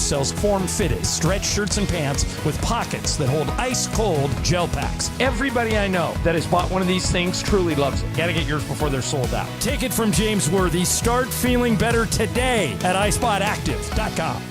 sells form-fitted stretch shirts and pants with pockets that hold ice-cold gel packs. Everybody I know that has bought one of these things truly loves it. Gotta get yours before they're sold out. Take it from James Worthy. Start feeling better today at icebotactive.com.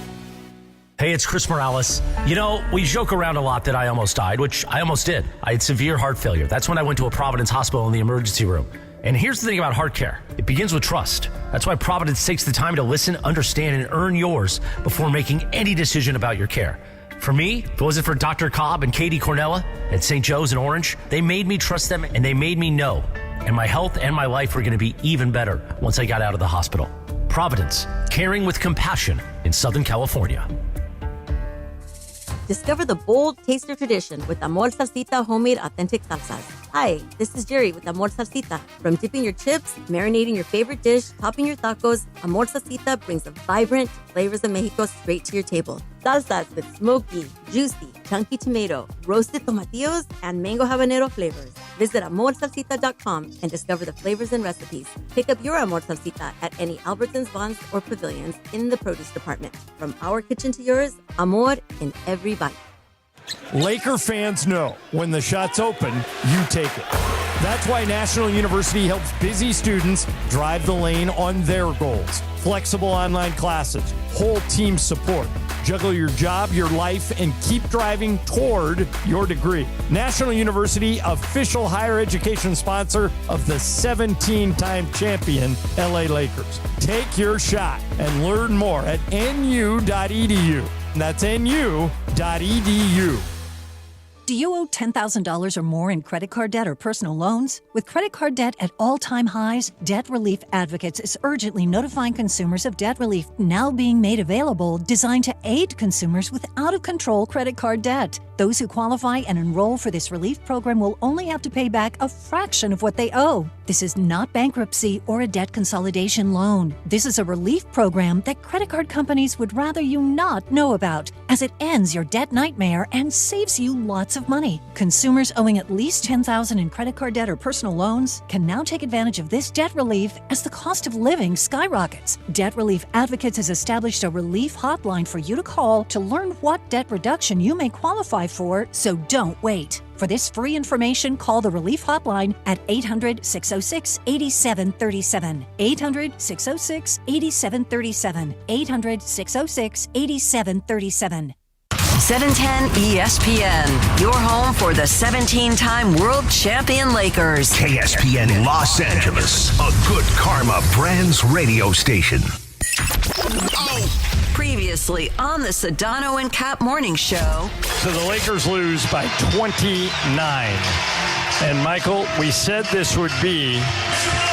Hey, it's Chris Morales. You know, we joke around a lot that I almost died, which I almost did. I had severe heart failure. That's when I went to a Providence hospital in the emergency room. And here's the thing about heart care. It begins with trust. That's why Providence takes the time to listen, understand, and earn yours before making any decision about your care. For me, if it wasn't for Dr. Cobb and Katie Cornella at St. Joe's in Orange, they made me trust them and they made me know. And my health and my life were going to be even better once I got out of the hospital. Providence, caring with compassion in Southern California. Discover the bold taster tradition with Amor Salsita homemade authentic salsas. Hi, this is Jerry with Amor Salsita. From dipping your chips, marinating your favorite dish, topping your tacos, Amor Salsita brings the vibrant flavors of Mexico straight to your table. Salsas with smoky, juicy, chunky tomato, roasted tomatillos, and mango habanero flavors. Visit amorsalsita.com and discover the flavors and recipes. Pick up your Amor Salsita at any Albertsons, Vons, or Pavilions in the produce department. From our kitchen to yours, Amor in every bite. Laker fans know when the shot's open, you take it. That's why National University helps busy students drive the lane on their goals. Flexible online classes, whole team support. Juggle your job, your life, and keep driving toward your degree. National University, official higher education sponsor of the 17-time champion LA Lakers. Take your shot and learn more at nu.edu. That's nu.edu. Do you owe $10,000 or more in credit card debt or personal loans? With credit card debt at all-time highs, Debt Relief Advocates is urgently notifying consumers of debt relief now being made available, designed to aid consumers with out-of-control credit card debt. Those who qualify and enroll for this relief program will only have to pay back a fraction of what they owe. This is not bankruptcy or a debt consolidation loan. This is a relief program that credit card companies would rather you not know about, as it ends your debt nightmare and saves you lots of money. Consumers owing at least $10,000 in credit card debt or personal loans can now take advantage of this debt relief as the cost of living skyrockets. Debt Relief Advocates has established a relief hotline for you to call to learn what debt reduction you may qualify for, so don't wait. For this free information, call the Relief Hotline at 800-606-8737. 800-606-8737. 800-606-8737. 710 ESPN, your home for the 17-time world champion Lakers. KSPN Los Angeles, a Good Karma Brands radio station. Previously on the Sedano and Kap morning show. So the Lakers lose by 29. And Michael, we said this would be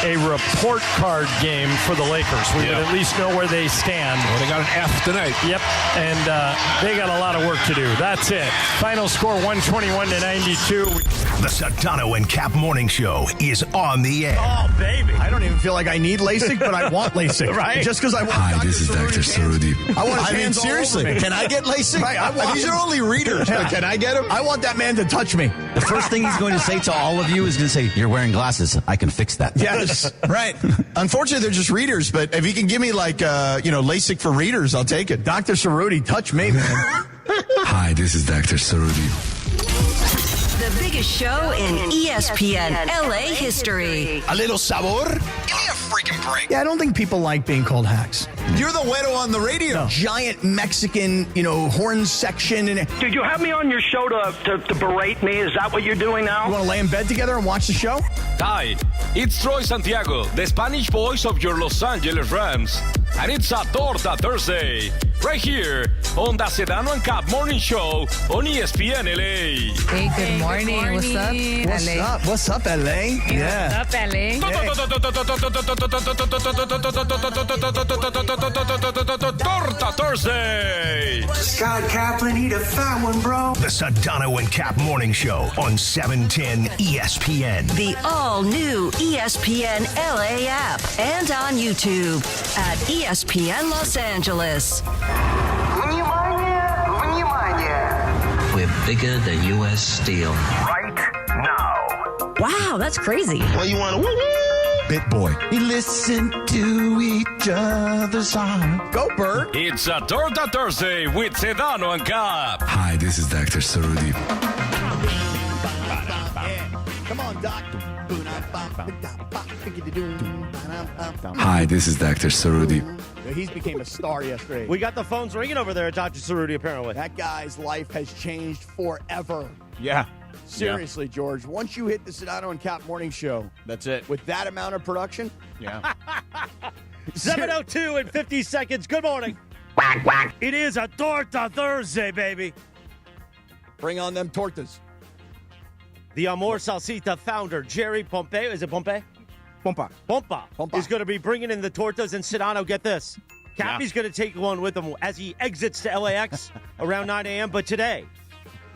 a report card game for the Lakers. We would at least know where they stand. Well, they got an F tonight. Yep, and they got a lot of work to do. That's it. Final score 121-92. The Sedano and Kap morning show is on the air. Oh, baby. I don't even feel like I need LASIK, but I want LASIK. Right? Just because I want Hi, this is Dr. Cerruti. I want his hands seriously. Can I get LASIK? Right, these are only readers. Yeah. Can I get them? I want that man to touch me. The first thing he's going to say to all of you is going to say, you're wearing glasses. I can fix that. Yes, right. Unfortunately, they're just readers, but if he can give me LASIK for readers, I'll take it. Dr. Cerruti, touch me, man. Hi, this is Dr. Cerruti. The biggest show in ESPN LA history. A little sabor? Give me a freaking break. Yeah, I don't think people like being called hacks. You're the güero on the radio. No. Giant Mexican, horn section. Did you have me on your show to berate me? Is that what you're doing now? You want to lay in bed together and watch the show? Hi, it's Troy Santiago, the Spanish voice of your Los Angeles Rams. And it's a Torta Thursday, right here on the Sedano and Kap morning show on ESPN LA. Hey, good morning. What's up, LA? What's up, LA? Yeah. What's up, LA? Torta Thursday. Scott Kaplan, need a fat one, bro. The Sedano and Kap morning show on 710 ESPN. The all-new ESPN LA app and on YouTube at ESPN Los Angeles. We're bigger than U.S. Steel. Right now. Wow, that's crazy. Well, you want to woo-woo? Bit Boy. We listen to each other's song. Go, Bert. It's a Torta Thursday with Sedano Kap. Hi, this is Dr. Sarudi. Come on, Doc. Hi, this is Dr. Sarudi. He's became a star yesterday. We got the phones ringing over there at Dr. Cerruti, apparently. That guy's life has changed forever. Yeah. Seriously, George. Once you hit the Sedano and Kap morning show, that's it. With that amount of production, yeah. 7:02 and 50 seconds. Good morning. It is a Torta Thursday, baby. Bring on them tortas. The Amor Salsita founder, Jerry Pompe, is it Pompe? Pompa is going to be bringing in the tortas, and Sedano, get this. Cappy's going to take one with him as he exits to LAX around 9 a.m. But today,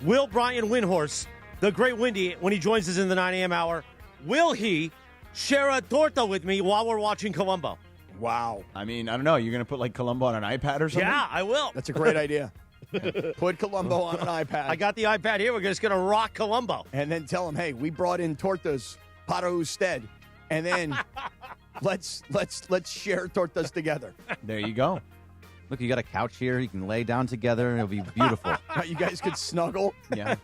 will Brian Windhorst, the great Windy, when he joins us in the 9 a.m. hour, will he share a torta with me while we're watching Colombo? Wow. I mean, I don't know. You're going to put like Colombo on an iPad or something? Yeah, I will. That's a great idea. Put Colombo on an iPad. I got the iPad here. We're just going to rock Colombo. And then tell him, hey, we brought in tortas para usted. And then let's share tortas together. There you go. Look, you got a couch here. You can lay down together, and it'll be beautiful. You guys could snuggle. Yeah.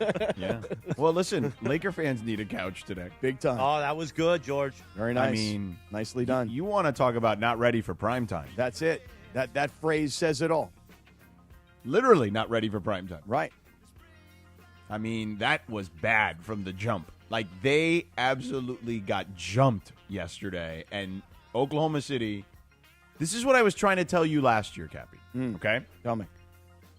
Well, listen, Laker fans need a couch today. Big time. Oh, that was good, George. Very nice. I mean, nicely done. You want to talk about not ready for prime time. That's it. That phrase says it all. Literally not ready for prime time. Right. I mean, that was bad from the jump. Like, they absolutely got jumped yesterday. And Oklahoma City, this is what I was trying to tell you last year, Cappy. Okay? Tell me.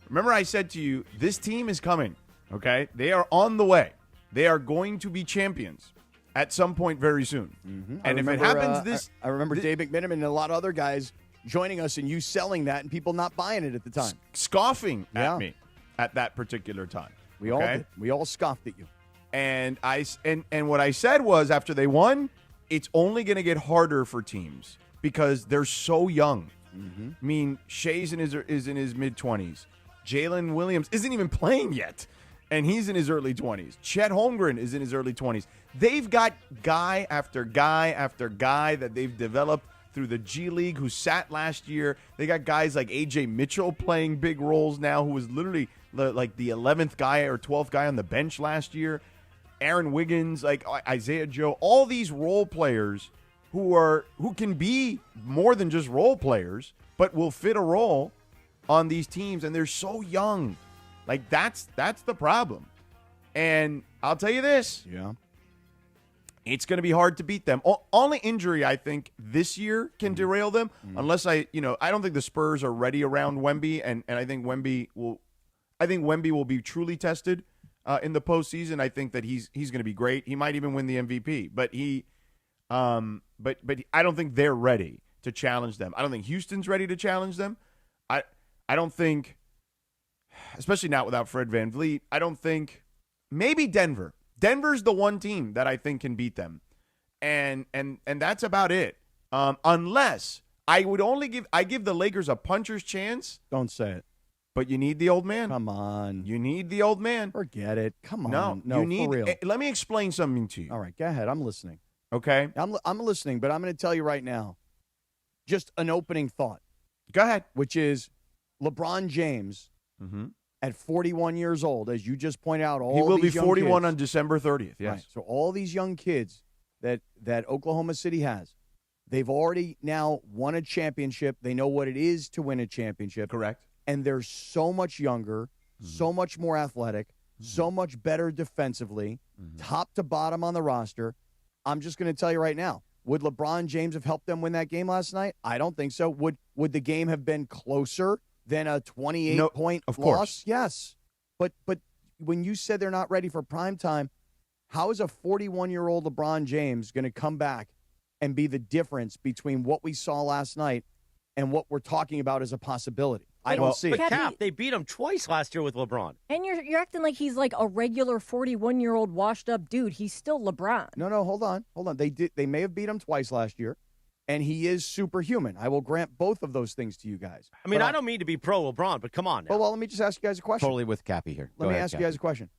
Remember I said to you, this team is coming. Okay? They are on the way. They are going to be champions at some point very soon. Mm-hmm. And if it happens I remember Dave McMenamin and a lot of other guys joining us and you selling that and people not buying it at the time. Scoffing at me at that particular time. We all did. We all scoffed at you. And what I said was, after they won, it's only going to get harder for teams because they're so young. Mm-hmm. I mean, Shea's is in his mid-20s. Jalen Williams isn't even playing yet, and he's in his early 20s. Chet Holmgren is in his early 20s. They've got guy after guy after guy that they've developed through the G League who sat last year. They got guys like A.J. Mitchell playing big roles now, who was literally like the 11th guy or 12th guy on the bench last year. Aaron Wiggins, like Isaiah Joe, all these role players who can be more than just role players, but will fit a role on these teams, and they're so young. Like, that's the problem. And I'll tell you this. Yeah. It's going to be hard to beat them. Only injury, I think, this year can derail them, unless I don't think the Spurs are ready around Wemby, and I think Wemby will be truly tested in the postseason. I think that he's going to be great. He might even win the MVP, but but I don't think they're ready to challenge them. I don't think Houston's ready to challenge them. I don't think, especially not without Fred VanVleet. I don't think maybe Denver. Denver's the one team that I think can beat them, and that's about it. Unless I give the Lakers a puncher's chance. Don't say it. But you need the old man. Come on. You need the old man. Forget it. Come on. No, you need, for real. Let me explain something to you. All right, go ahead. I'm listening. Okay? I'm listening, but I'm going to tell you right now, just an opening thought. Go ahead. Which is LeBron James at 41 years old, as you just point out. He will be 41 kids, on December 30th, yes. Right. So all these young kids that Oklahoma City has, they've already now won a championship. They know what it is to win a championship. Correct. And they're so much younger, so much more athletic, so much better defensively, top to bottom on the roster. I'm just going to tell you right now, would LeBron James have helped them win that game last night? I don't think so. Would the game have been closer than a 28-point loss? Course. Yes. But when you said they're not ready for prime time, how is a 41-year-old LeBron James going to come back and be the difference between what we saw last night and what we're talking about as a possibility? I don't see it. But Cap, they beat him twice last year with LeBron. And you're acting like he's like a regular 41-year-old washed-up dude. He's still LeBron. No, hold on. They may have beat him twice last year, and he is superhuman. I will grant both of those things to you guys. I mean, I don't mean to be pro LeBron, but come on now. Well, let me just ask you guys a question. Totally with Cappy here. Let me ask you guys a question.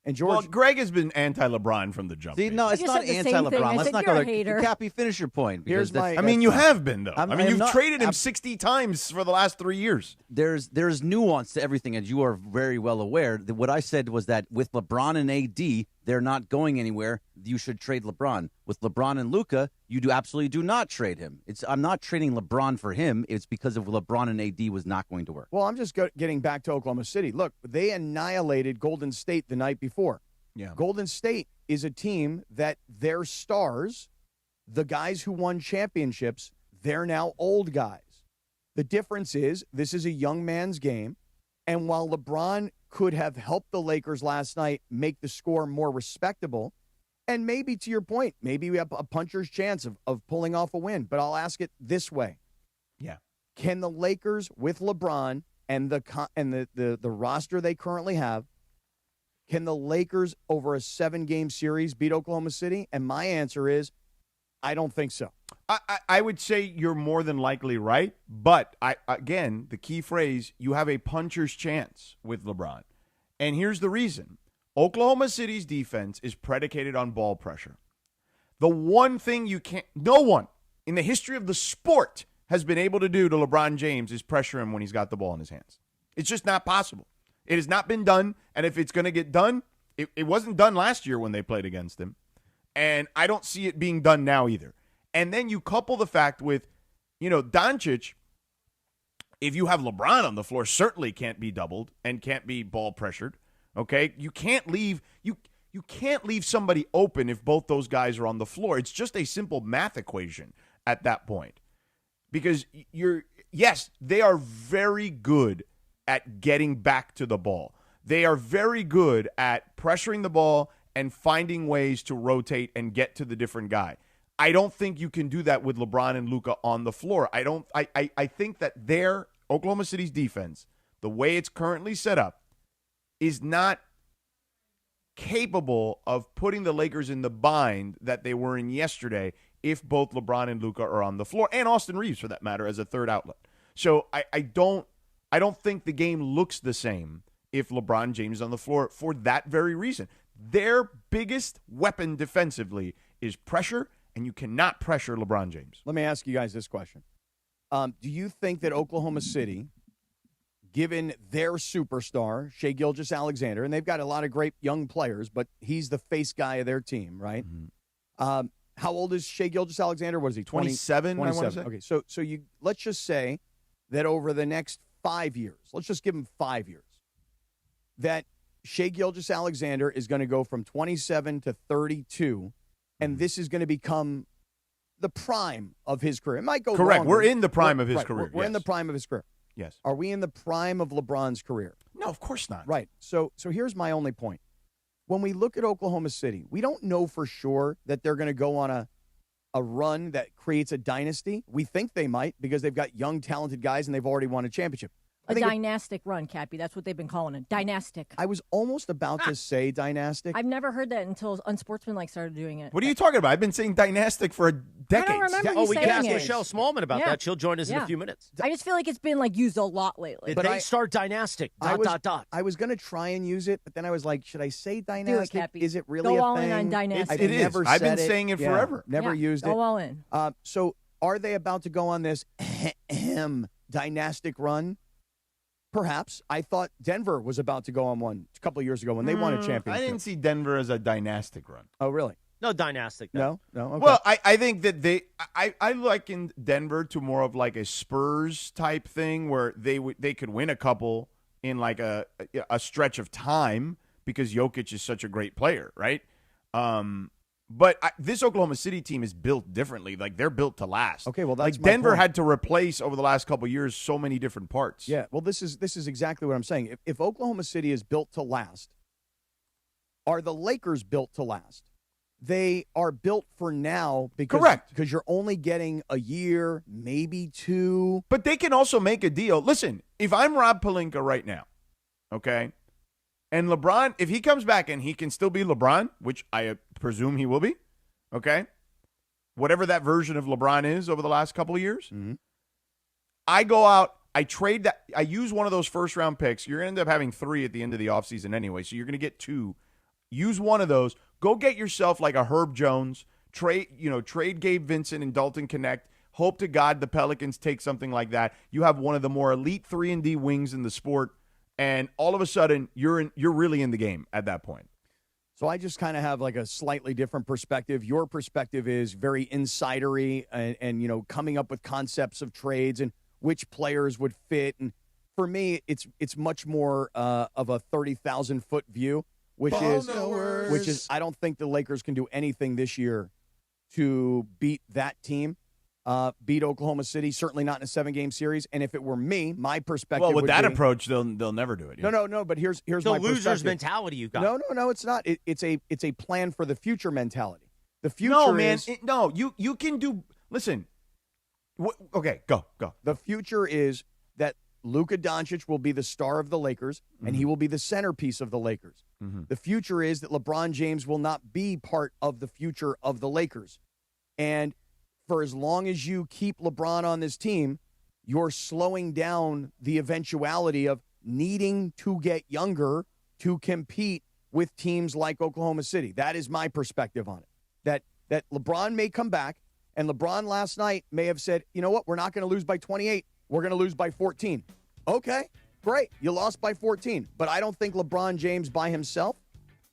And George, well, Greg has been anti-LeBron from the jump. See, no, it's not anti-LeBron. Let's not go there. Cappy, finish your point. Here's my. I mean, you have been though. You've traded him 60 times for the last 3 years. There's nuance to everything, as you are very well aware. What I said was that with LeBron and AD, they're not going anywhere. You should trade LeBron. With LeBron and Luka, you absolutely do not trade him. I'm not trading LeBron for him. It's because of LeBron and AD was not going to work. Well, I'm just getting back to Oklahoma City. Look, they annihilated Golden State the night before. Yeah. Golden State is a team that their stars, the guys who won championships, they're now old guys. The difference is this is a young man's game. And while LeBron could have helped the Lakers last night make the score more respectable, and maybe to your point, maybe we have a puncher's chance of pulling off a win. But I'll ask it this way. Yeah. Can the Lakers with LeBron and the roster they currently have, can the Lakers over a 7-game series beat Oklahoma City? And my answer is, I don't think so. I would say you're more than likely right. But, again, the key phrase, you have a puncher's chance with LeBron. And here's the reason. Oklahoma City's defense is predicated on ball pressure. The one thing no one in the history of the sport has been able to do to LeBron James is pressure him when he's got the ball in his hands. It's just not possible. It has not been done, and if it's going to get done, it wasn't done last year when they played against him, and I don't see it being done now either. And then you couple the fact with, Doncic, if you have LeBron on the floor, certainly can't be doubled and can't be ball pressured, okay? You can't leave somebody open if both those guys are on the floor. It's just a simple math equation at that point. Because yes, they are very good at getting back to the ball. They are very good at pressuring the ball and finding ways to rotate and get to the different guy. I don't think you can do that with LeBron and Luka on the floor. I think that their Oklahoma City's defense, the way it's currently set up, is not capable of putting the Lakers in the bind that they were in yesterday if both LeBron and Luka are on the floor, and Austin Reeves, for that matter, as a third outlet. So I don't think the game looks the same if LeBron James is on the floor for that very reason. Their biggest weapon defensively is pressure, and you cannot pressure LeBron James. Let me ask you guys this question. Do you think that Oklahoma City, given their superstar, Shai Gilgeous-Alexander, and they've got a lot of great young players, but he's the face guy of their team, right? Mm-hmm. How old is Shai Gilgeous-Alexander? What is he, 27? 27. I want to say. Okay, so let's just say that over the next 5 years, let's just give him 5 years, that Shai Gilgeous-Alexander is going to go from 27 to 32, and this is going to become the prime of his career. It might go correct. longer. We're in the prime of his career. We're in the prime of his career. Yes. Are we in the prime of LeBron's career? No, of course not. Right. So here's my only point. When we look at Oklahoma City, we don't know for sure that they're going to go on a run that creates a dynasty. We think they might because they've got young, talented guys and they've already won a championship. A dynastic run, Cappy. That's what they've been calling it. Dynastic. I was almost about to say dynastic. I've never heard that until Unsportsmanlike started doing it. What are you talking about? I've been saying dynastic for decades. I don't remember you we saying can ask it. Michelle Smallman about that. She'll join us in a few minutes. I just feel like it's been used a lot lately. Did they start dynastic? I was going to try and use it, but then I was like, should I say dynastic? Do it, Cappy. Is it really Go a all thing? in on dynastic. It is. I've been saying it forever. Never used it. Go all in. So are they about to go on this dynastic run? Perhaps. I thought Denver was about to go on one a couple of years ago when they won a championship. I didn't see Denver as a dynastic run. Oh, really? No dynastic. No? Okay. Well, I think that I likened Denver to more of like a Spurs type thing where they could win a couple in like a stretch of time because Jokic is such a great player, right? But this Oklahoma City team is built differently. Like, they're built to last. Okay, well, that's like Denver my point. had to replace over the last couple of years so many different parts. Yeah, well, this is exactly what I'm saying. If Oklahoma City is built to last, are the Lakers built to last? They are built for now because, correct, because you're only getting a year, maybe two. But they can also make a deal. Listen, if I'm Rob Pelinka right now, okay, and LeBron, if he comes back and he can still be LeBron, which I presume he will be, okay, whatever that version of LeBron is over the last couple of years, I go out, I trade that, I use one of those first-round picks. You're going to end up having 3 at the end of the offseason anyway, so you're going to get 2 Use one of those. Go get yourself like a Herb Jones. Trade Gabe Vincent and Dalton Connect. Hope to God the Pelicans take something like that. You have one of the more elite 3-and-D wings in the sport, and all of a sudden you're really in the game at that point. So I just kind of have like a slightly different perspective. Your perspective is very insidery and coming up with concepts of trades and which players would fit. And for me, it's much more of a 30,000-foot view, which is I don't think the Lakers can do anything this year to beat that team. Beat Oklahoma City, certainly not in a 7-game series. And if it were me, my perspective with would that be, approach, they'll never do it. No. But here's the my loser's perspective. mentality you got. No, it's not. It's a plan for the future mentality. The future No, man. is You can do. Listen. Okay, go. The future is that Luka Doncic will be the star of the Lakers, and he will be the centerpiece of the Lakers. Mm-hmm. The future is that LeBron James will not be part of the future of the Lakers, and for as long as you keep LeBron on this team, you're slowing down the eventuality of needing to get younger to compete with teams like Oklahoma City. That is my perspective on it. That LeBron may come back, and LeBron last night may have said, you know what, we're not going to lose by 28. We're going to lose by 14. Okay, great. You lost by 14. But I don't think LeBron James by himself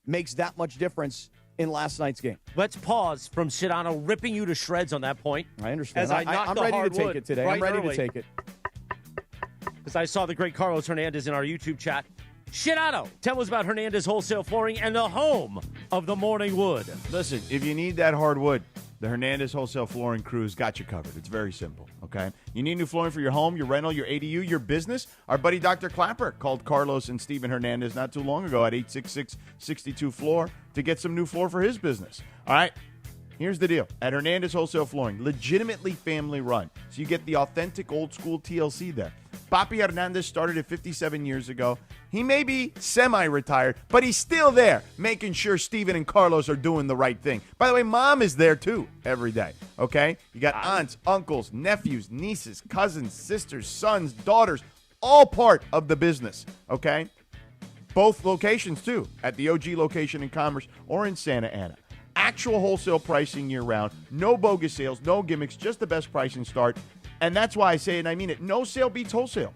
makes that much difference in last night's game. Let's pause from Sedano ripping you to shreds on that point. I understand. As I'm ready to take it today. I'm ready to take it. Because I saw the great Carlos Hernandez in our YouTube chat. Sedano, tell us about Hernandez Wholesale Flooring and the home of the Morning Wood. Listen, if you need that hardwood, the Hernandez Wholesale Flooring crew's got you covered. It's very simple, okay? You need new flooring for your home, your rental, your ADU, your business? Our buddy Dr. Clapper called Carlos and Steven Hernandez not too long ago at 866-62-FLOOR to get some new floor for his business. All right? Here's the deal. At Hernandez Wholesale Flooring, legitimately family run. So you get the authentic old school TLC there. Papi Hernandez started it 57 years ago. He may be semi-retired, but he's still there, making sure Steven and Carlos are doing the right thing. By the way, Mom is there too every day, okay? You got aunts, uncles, nephews, nieces, cousins, sisters, sons, daughters, all part of the business, okay? Both locations too, at the OG location in Commerce or in Santa Ana. Actual wholesale pricing year-round, no bogus sales, no gimmicks, just the best pricing start. And that's why I say it, and I mean it, no sale beats wholesale.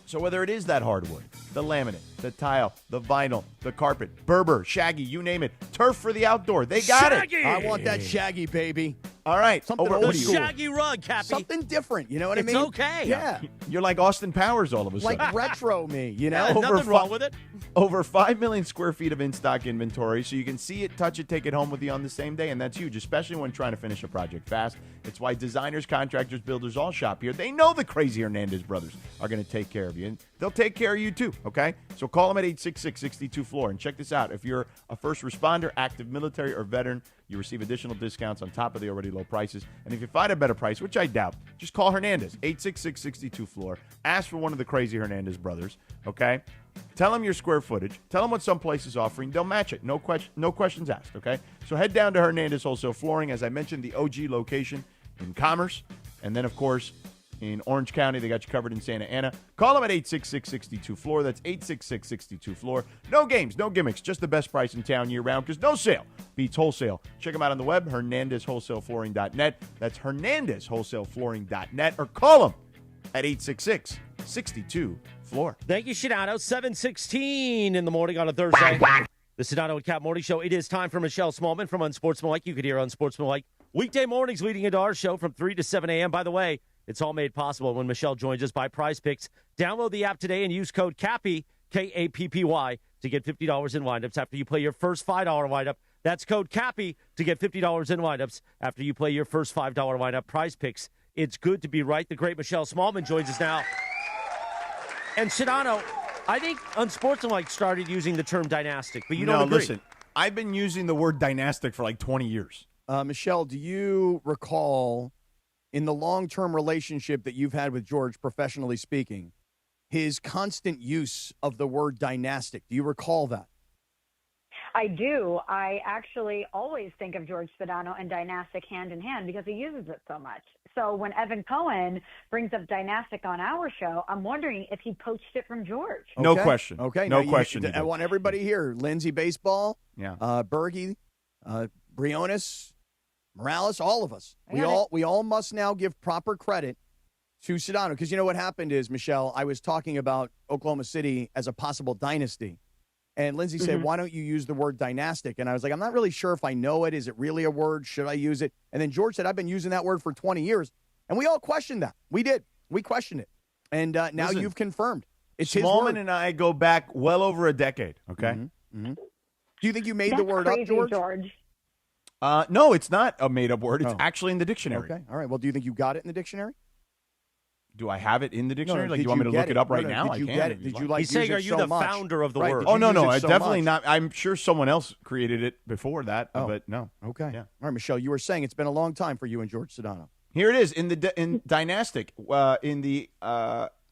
So whether it is that hardwood, the laminate, the tile, the vinyl, the carpet, Berber, Shaggy, you name it, turf for the outdoor, they got Shaggy! it. I want that Shaggy, baby. All right. Something over old The school. Shaggy rug, Cappy. Something different, you know what I It's mean? okay. Yeah. You're like Austin Powers all of a sudden. Like retro me, you know? Yeah, nothing wrong with it. Over 5 million square feet of in-stock inventory, so you can see it, touch it, take it home with you on the same day, and that's huge, especially when trying to finish a project fast. It's why designers, contractors, builders all shop here. They know the crazy Hernandez brothers are going to take care of you, and they'll take care of you too, okay? So call them at 866-62-FLOOR, and check this out. If you're a first responder, active military, or veteran, you receive additional discounts on top of the already low prices. And if you find a better price, which I doubt, just call Hernandez, 866-62-FLOOR. Ask for one of the crazy Hernandez brothers, okay? Tell them your square footage. Tell them what some place is offering. They'll match it. No questions asked, okay? So head down to Hernandez Wholesale Flooring. As I mentioned, the OG location in Commerce. And then, of course, in Orange County, they got you covered in Santa Ana. Call them at 866-62-FLOOR. That's 866-62-FLOOR. No games, no gimmicks, just the best price in town year-round because no sale beats wholesale. Check them out on the web, HernandezWholesaleFlooring.net. That's HernandezWholesaleFlooring.net. Or call them at 866-62-FLOOR. Thank you, Sedano. 7:16 in the morning on a Thursday. The Sedano Kap Morning Show. It is time for Michelle Smallman from Unsportsmanlike. You could hear Unsportsmanlike weekday mornings leading into our show from 3 to 7 a.m. By the way, it's all made possible when Michelle joins us by Prize Picks. Download the app today and use code CAPPY, K-A-P-P-Y, to get $50 in windups after you play your first $5 windup. That's code CAPPY to get $50 in windups after you play your first $5 windup. Prize Picks. It's good to be right. The great Michelle Smallman joins us now. And Sedano, I think Unsportsmanlike started using the term dynastic, but you don't agree. Listen, I've been using the word dynastic for like 20 years. Michelle, do you recall in the long-term relationship that you've had with George, professionally speaking, his constant use of the word dynastic? Do you recall that? I do. I actually always think of George Sedano and dynastic hand in hand because he uses it so much. So when Evan Cohen brings up Dynastic on our show, I'm wondering if he poached it from George. No Okay. question. Okay. No now question. I want everybody here. Lindsay Baseball, Yeah. Bergie, Briones, Morales, all of us. I got We all must now give proper credit to Sedano, because you know what happened is, Michelle, I was talking about Oklahoma City as a possible dynasty. And Lindsay said, why don't you use the word dynastic? And I was like, I'm not really sure if I know it. Is it really a word? Should I use it? And then George said, I've been using that word for 20 years. And we all questioned that. We did. We questioned it. And now Listen, you've confirmed. It's his word. Smallman and I go back well over a decade, okay? Do you think you made That's the word crazy, up, George? No, it's not a made-up word. It's actually in the dictionary. Okay. All right. Well, do you think you got it in the dictionary? Do I have it in the dictionary? Like, did you want me to get look it up right No, now? Did you I can. get it? Did you like He's saying, use it are you so the much? founder of the Right, word? did Oh, you no, use no. it I so definitely much? not. I'm sure someone else created it before that, but no. Okay. Yeah. All right, Michelle, you were saying it's been a long time for you and George Sedano. Here it is in Dynastic, in the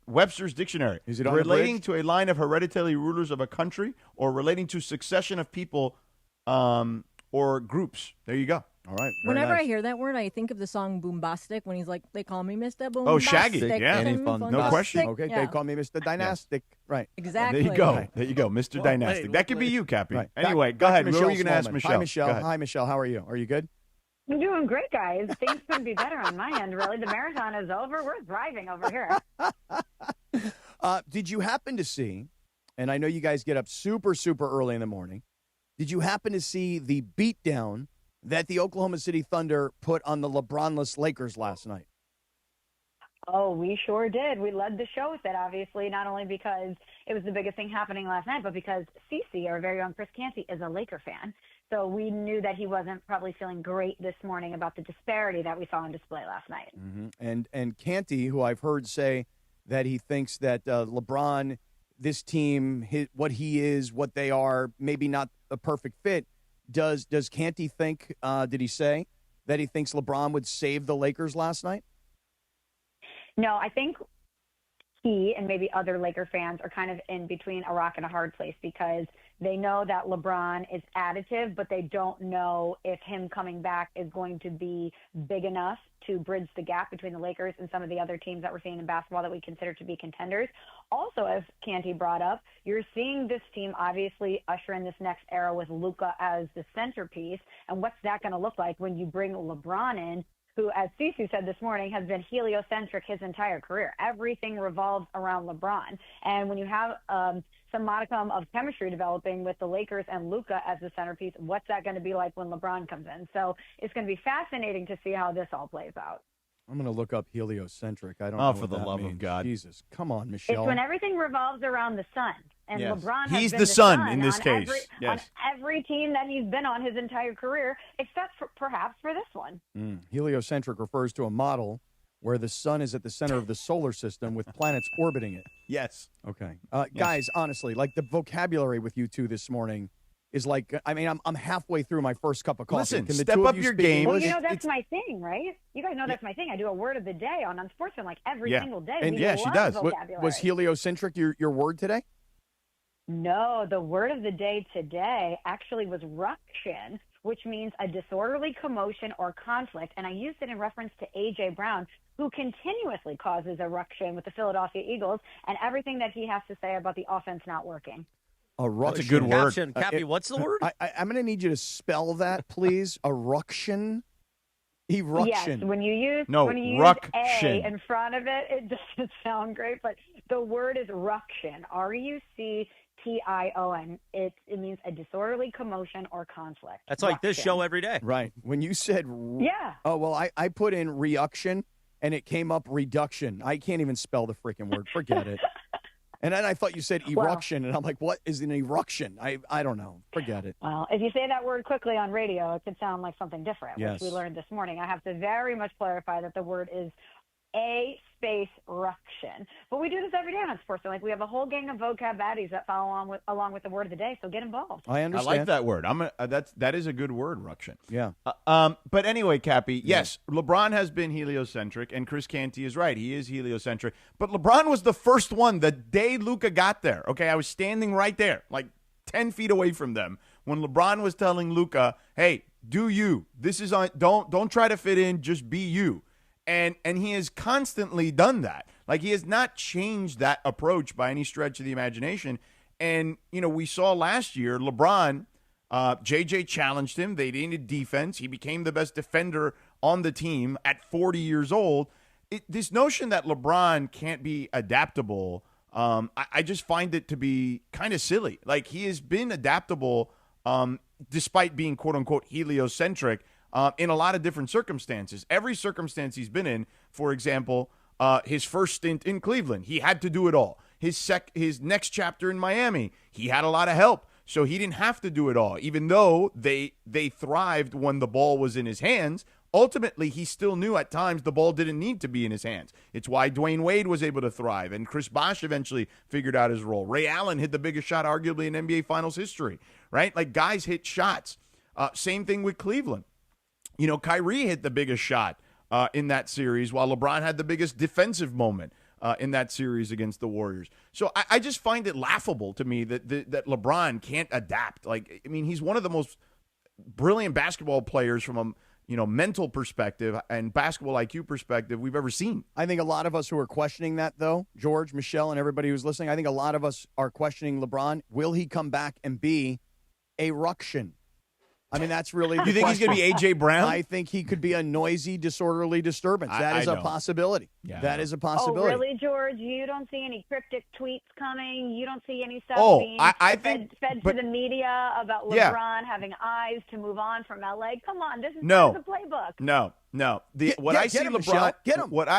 Webster's Dictionary. Is it on the relating bridge? to a line of hereditary rulers of a country or relating to succession of people or groups? There you go. All right. Whenever I hear that word, I think of the song Boombastic when he's like, they call me Mr. Boombastic. Oh, Shaggy. Yeah. Any No Fantastic. question. Okay, Yeah. they call me Mr. Dynastic. Right. Exactly. There you go. Right. There you go, Mr. Well Dynastic. played, That could well be played. you, Cappy. Right. Anyway, Back go to ahead. What were you going to ask Smallman. Michelle? Hi, Michelle. Go ahead. Hi, Michelle. How are you? Are you good? I'm doing great, guys. Things couldn't be better on my end, really. The marathon is over. We're thriving over here. Did you happen to see, and I know you guys get up super, super early in the morning, did you happen to see the beatdown that the Oklahoma City Thunder put on the LeBron-less Lakers last night? Oh, we sure did. We led the show with it, obviously, not only because it was the biggest thing happening last night, but because Cece, our very own Chris Canty, is a Laker fan. So we knew that he wasn't probably feeling great this morning about the disparity that we saw on display last night. And Canty, who I've heard say that he thinks that LeBron, this team, what he is, what they are, maybe not a perfect fit. Does Canty think, did he say, that he thinks LeBron would save the Lakers last night? No, I think he and maybe other Laker fans are kind of in between a rock and a hard place because they know that LeBron is additive, but they don't know if him coming back is going to be big enough to bridge the gap between the Lakers and some of the other teams that we're seeing in basketball that we consider to be contenders. Also, as Canty brought up, you're seeing this team obviously usher in this next era with Luka as the centerpiece. And what's that going to look like when you bring LeBron in, who, as Cece said this morning, has been heliocentric his entire career. Everything revolves around LeBron. And when you have some modicum of chemistry developing with the Lakers and Luka as the centerpiece, what's that going to be like when LeBron comes in? So it's going to be fascinating to see how this all plays out. I'm going to look up heliocentric. I don't know Oh, what for the that love means. of God. Jesus. Come on, Michelle. It's when everything revolves around the sun. And Yes. LeBron has He's been the sun in sun this on case. On Yes. every team that he's been on his entire career, except for, perhaps for this one. Heliocentric refers to a model where the sun is at the center of the solar system with planets orbiting it. Yes. Okay. Guys, honestly, like the vocabulary with you two this morning is like, I mean, I'm halfway through my first cup of coffee. Listen, Can the step two up of you your speak game. Well, English? you know, that's my thing, right? You guys know that's my thing. I do a word of the day on Unsportsman like every single day. And We yeah, love she does. vocabulary. Was heliocentric your word today? No, the word of the day today actually was ruction, which means a disorderly commotion or conflict. And I used it in reference to A.J. Brown, who continuously causes a ruction with the Philadelphia Eagles and everything that he has to say about the offense not working. Eruction. That's a good word. Caption, Cappy, what's the word? I'm going to need you to spell that, please. Eruction. Eruption. Yes, when you use ruction. A in front of it, it doesn't sound great, but the word is ruction. RUCTION. It means a disorderly commotion or conflict. That's like this Ruction. show every day. Right. When you said Yeah. Oh, well, I put in reduction and it came up reduction. I can't even spell the freaking word. Forget it. And then I thought you said eruction, and I'm like, what is an eruction? I don't know. Forget it. Well, if you say that word quickly on radio, it could sound like something different, Yes. which we learned this morning. I have to very much clarify that the word is a space ruction. But we do this every day on Sports. Like we have a whole gang of vocab baddies that follow along with the word of the day. So get involved. I I understand. like that word. That is a good word, ruction. Yeah. But anyway, Cappy, yes, LeBron has been heliocentric, and Chris Canty is right. He is heliocentric. But LeBron was the first one the day Luka got there. Okay, I was standing right there, like 10 feet away from them, when LeBron was telling Luka, "Hey, do you? This is on. Don't try to fit in. Just be you." And he has constantly done that. Like, he has not changed that approach by any stretch of the imagination. And, we saw last year, LeBron, JJ challenged him. They needed defense. He became the best defender on the team at 40 years old. This notion that LeBron can't be adaptable, I just find it to be kind of silly. Like, he has been adaptable despite being, quote-unquote, heliocentric in a lot of different circumstances. Every circumstance he's been in, for example, his first stint in Cleveland, he had to do it all. His next chapter in Miami, he had a lot of help, so he didn't have to do it all. Even though they thrived when the ball was in his hands, ultimately he still knew at times the ball didn't need to be in his hands. It's why Dwayne Wade was able to thrive, and Chris Bosh eventually figured out his role. Ray Allen hit the biggest shot arguably in NBA Finals history, right? Like, guys hit shots. Same thing with Cleveland. Kyrie hit the biggest shot in that series, while LeBron had the biggest defensive moment in that series against the Warriors. So I just find it laughable to me that LeBron can't adapt. Like, I mean, he's one of the most brilliant basketball players from a mental perspective and basketball IQ perspective we've ever seen. I think a lot of us who are questioning that, though, George, Michelle, and everybody who's listening, I think a lot of us are questioning LeBron. Will he come back and be a Ruction? I mean, that's really the You think question. he's going to be A.J. Brown? I think he could be a noisy, disorderly disturbance. That is a possibility. Yeah, that is a possibility. Oh, really, George? You don't see any cryptic tweets coming? You don't see any stuff being fed to the media about LeBron having eyes to move on from L.A.? Come on, this is part of the playbook. No. What I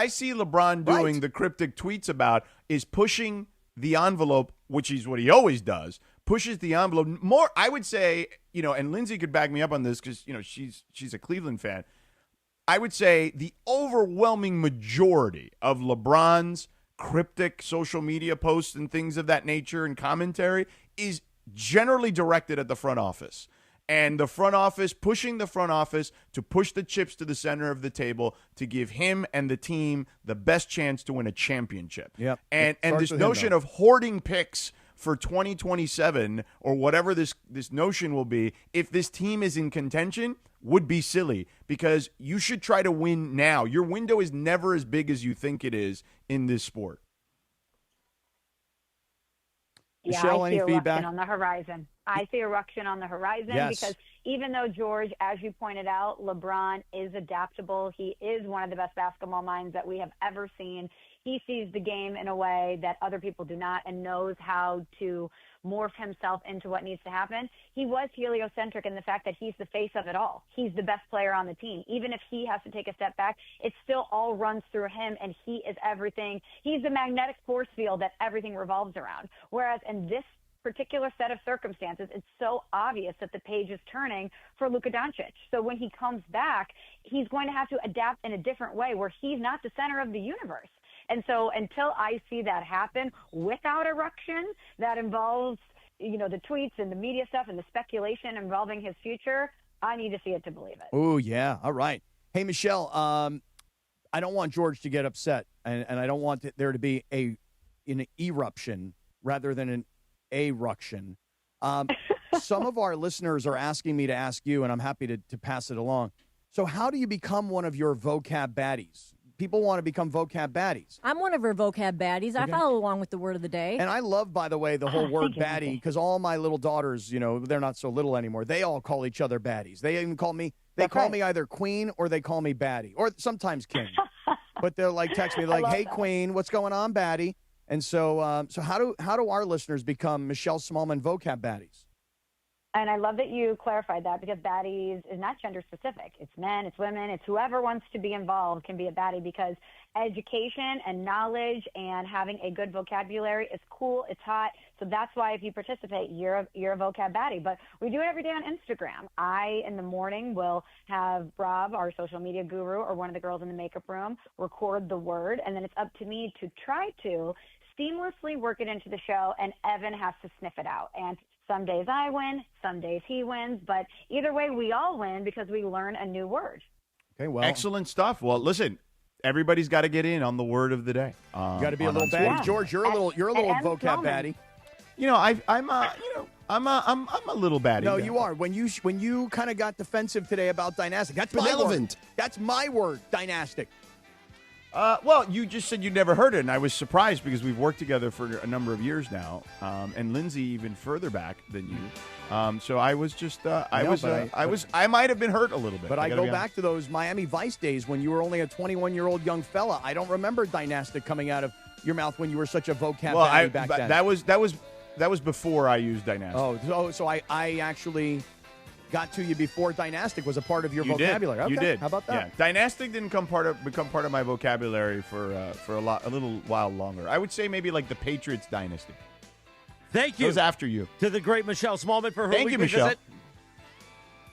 see LeBron doing, the cryptic tweets about, is pushing the envelope, which is what he always does, pushes the envelope more. I would say, and Lindsay could back me up on this because, she's a Cleveland fan. I would say the overwhelming majority of LeBron's cryptic social media posts and things of that nature and commentary is generally directed at the front office. And the front office, pushing the front office to push the chips to the center of the table to give him and the team the best chance to win a championship. Yep. And this notion of hoarding picks for 2027 or whatever this notion will be, if this team is in contention, would be silly, because you should try to win now. Your window is never as big as you think it is in this sport. Yeah, Michelle, I see any feedback? eruption on the horizon. I see eruption on the horizon because even though, George, as you pointed out, LeBron is adaptable. He is one of the best basketball minds that we have ever seen. He sees the game in a way that other people do not and knows how to morph himself into what needs to happen. He was heliocentric in the fact that he's the face of it all. He's the best player on the team. Even if he has to take a step back, it still all runs through him, and he is everything. He's the magnetic force field that everything revolves around. Whereas in this particular set of circumstances, it's so obvious that the page is turning for Luka Doncic. So when he comes back, he's going to have to adapt in a different way where he's not the center of the universe. And so until I see that happen without eruction that involves, the tweets and the media stuff and the speculation involving his future, I need to see it to believe it. Oh, yeah. All right. Hey, Michelle, I don't want George to get upset, and I don't want there to be an eruption rather than an eruction. Some of our listeners are asking me to ask you, and I'm happy to pass it along. So how do you become one of your vocab baddies? People want to become vocab baddies. I'm one of her vocab baddies. I follow along with the word of the day. And I love, by the way, the whole word baddie, because all my little daughters, they're not so little anymore. They all call each other baddies. They even call me, me either queen or they call me baddie, or sometimes king. But they'll text me hey, that. Queen, what's going on, baddie? And so how do our listeners become Michelle Smallman vocab baddies? And I love that you clarified that, because baddies is not gender specific. It's men, it's women, it's whoever wants to be involved can be a baddie, because education and knowledge and having a good vocabulary is cool. It's hot. So that's why if you participate, you're a vocab baddie. But we do it every day on Instagram. I, in the morning, will have Rob, our social media guru, or one of the girls in the makeup room, record the word. And then it's up to me to try to seamlessly work it into the show, and Evan has to sniff it out. And some days I win, some days he wins, but either way we all win because we learn a new word. Okay, well, excellent stuff. Well, listen, everybody's got to get in on the word of the day. You got to be a little baddie. Yeah. George, you're a little vocab baddie. I'm a little baddie. No, you are. When you kind of got defensive today about dynastic, that's relevant. That's my word, dynastic. Well, you just said you never heard it, and I was surprised because we've worked together for a number of years now, and Lindsay even further back than you. So I was just, I might have been hurt a little bit. But I go back to those Miami Vice days when you were only a 21-year-old young fella. I don't remember Dynasty coming out of your mouth when you were such a vocab back then. That was before I used Dynasty. So I actually got to you before Dynastic was a part of your vocabulary. Okay. You did. How about that? Yeah. Dynastic didn't become part of my vocabulary for a little while longer. I would say maybe like the Patriots dynasty. Thank you. It was after you. To the great Michelle Smallman for her weekly Michelle. visit.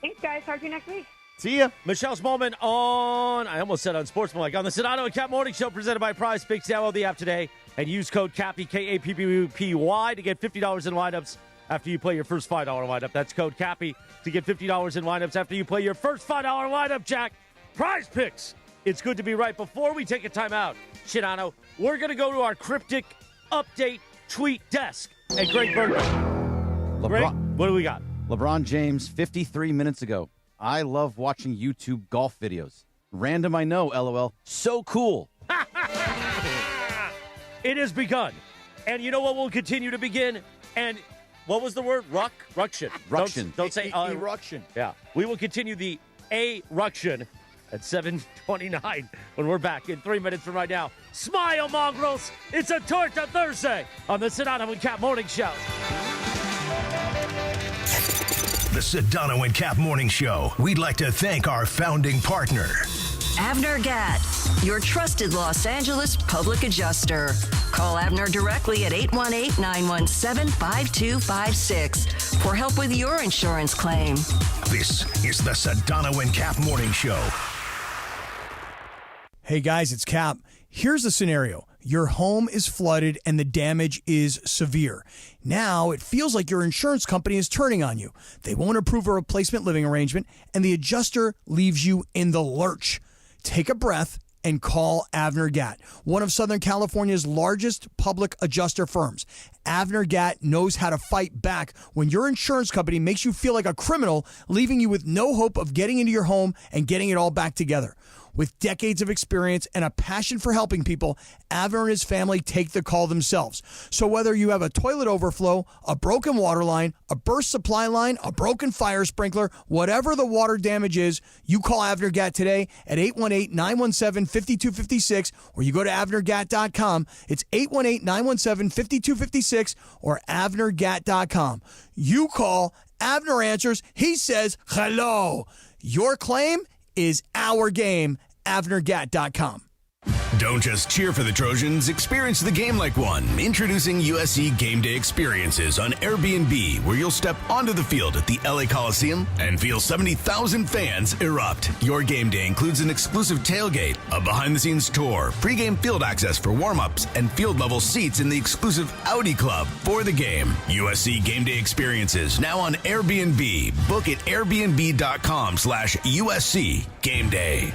Thanks, guys. Talk to you next week. See ya. Michelle Smallman I almost said Unsportsmanlike, on the Sedano Kap Morning Show presented by Prize Picks. Download the app today and use code CAPPY, KAPPY, to get $50 in lineups after you play your first $5 lineup. That's code CAPPY to get $50 in lineups after you play your first $5 lineup, Jack. Prize Picks. It's good to be right. Before we take a timeout, Sedano, we're going to go to our cryptic update tweet desk at Greg Berger. Greg, what do we got? LeBron James, 53 minutes ago. I love watching YouTube golf videos. Random, I know, LOL. So cool. It has begun. And you know what will continue to begin? And what was the word? Ruction. Don't say eruction. Yeah. We will continue the A-ruction at 7:29 when we're back in 3 minutes from right now. Smile, mongrels. It's a Torta Thursday on the Sedano and Kap Morning Show. The Sedano and Kap Morning Show. We'd like to thank our founding partner, Avner Gat, your trusted Los Angeles public adjuster. Call Avner directly at 818-917-5256 for help with your insurance claim. This is the Sedano and Kap Morning Show. Hey guys, it's Cap. Here's the scenario. Your home is flooded and the damage is severe. Now it feels like your insurance company is turning on you. They won't approve a replacement living arrangement and the adjuster leaves you in the lurch. Take a breath and call Avner Gat, one of Southern California's largest public adjuster firms. Avner Gat knows how to fight back when your insurance company makes you feel like a criminal, leaving you with no hope of getting into your home and getting it all back together. With decades of experience and a passion for helping people, Avner and his family take the call themselves. So whether you have a toilet overflow, a broken water line, a burst supply line, a broken fire sprinkler, whatever the water damage is, you call Avner Gat today at 818-917-5256 or you go to avnergat.com. It's 818-917-5256 or avnergat.com. You call, Avner answers, he says hello. Your claim is our game, avnergat.com. Don't just cheer for the Trojans, experience the game like one. Introducing USC Game Day Experiences on Airbnb, where you'll step onto the field at the LA Coliseum and feel 70,000 fans erupt. Your game day includes an exclusive tailgate, a behind-the-scenes tour, pregame field access for warm-ups, and field-level seats in the exclusive Audi Club for the game. USC Game Day Experiences, now on Airbnb. Book at airbnb.com/USC Game Day.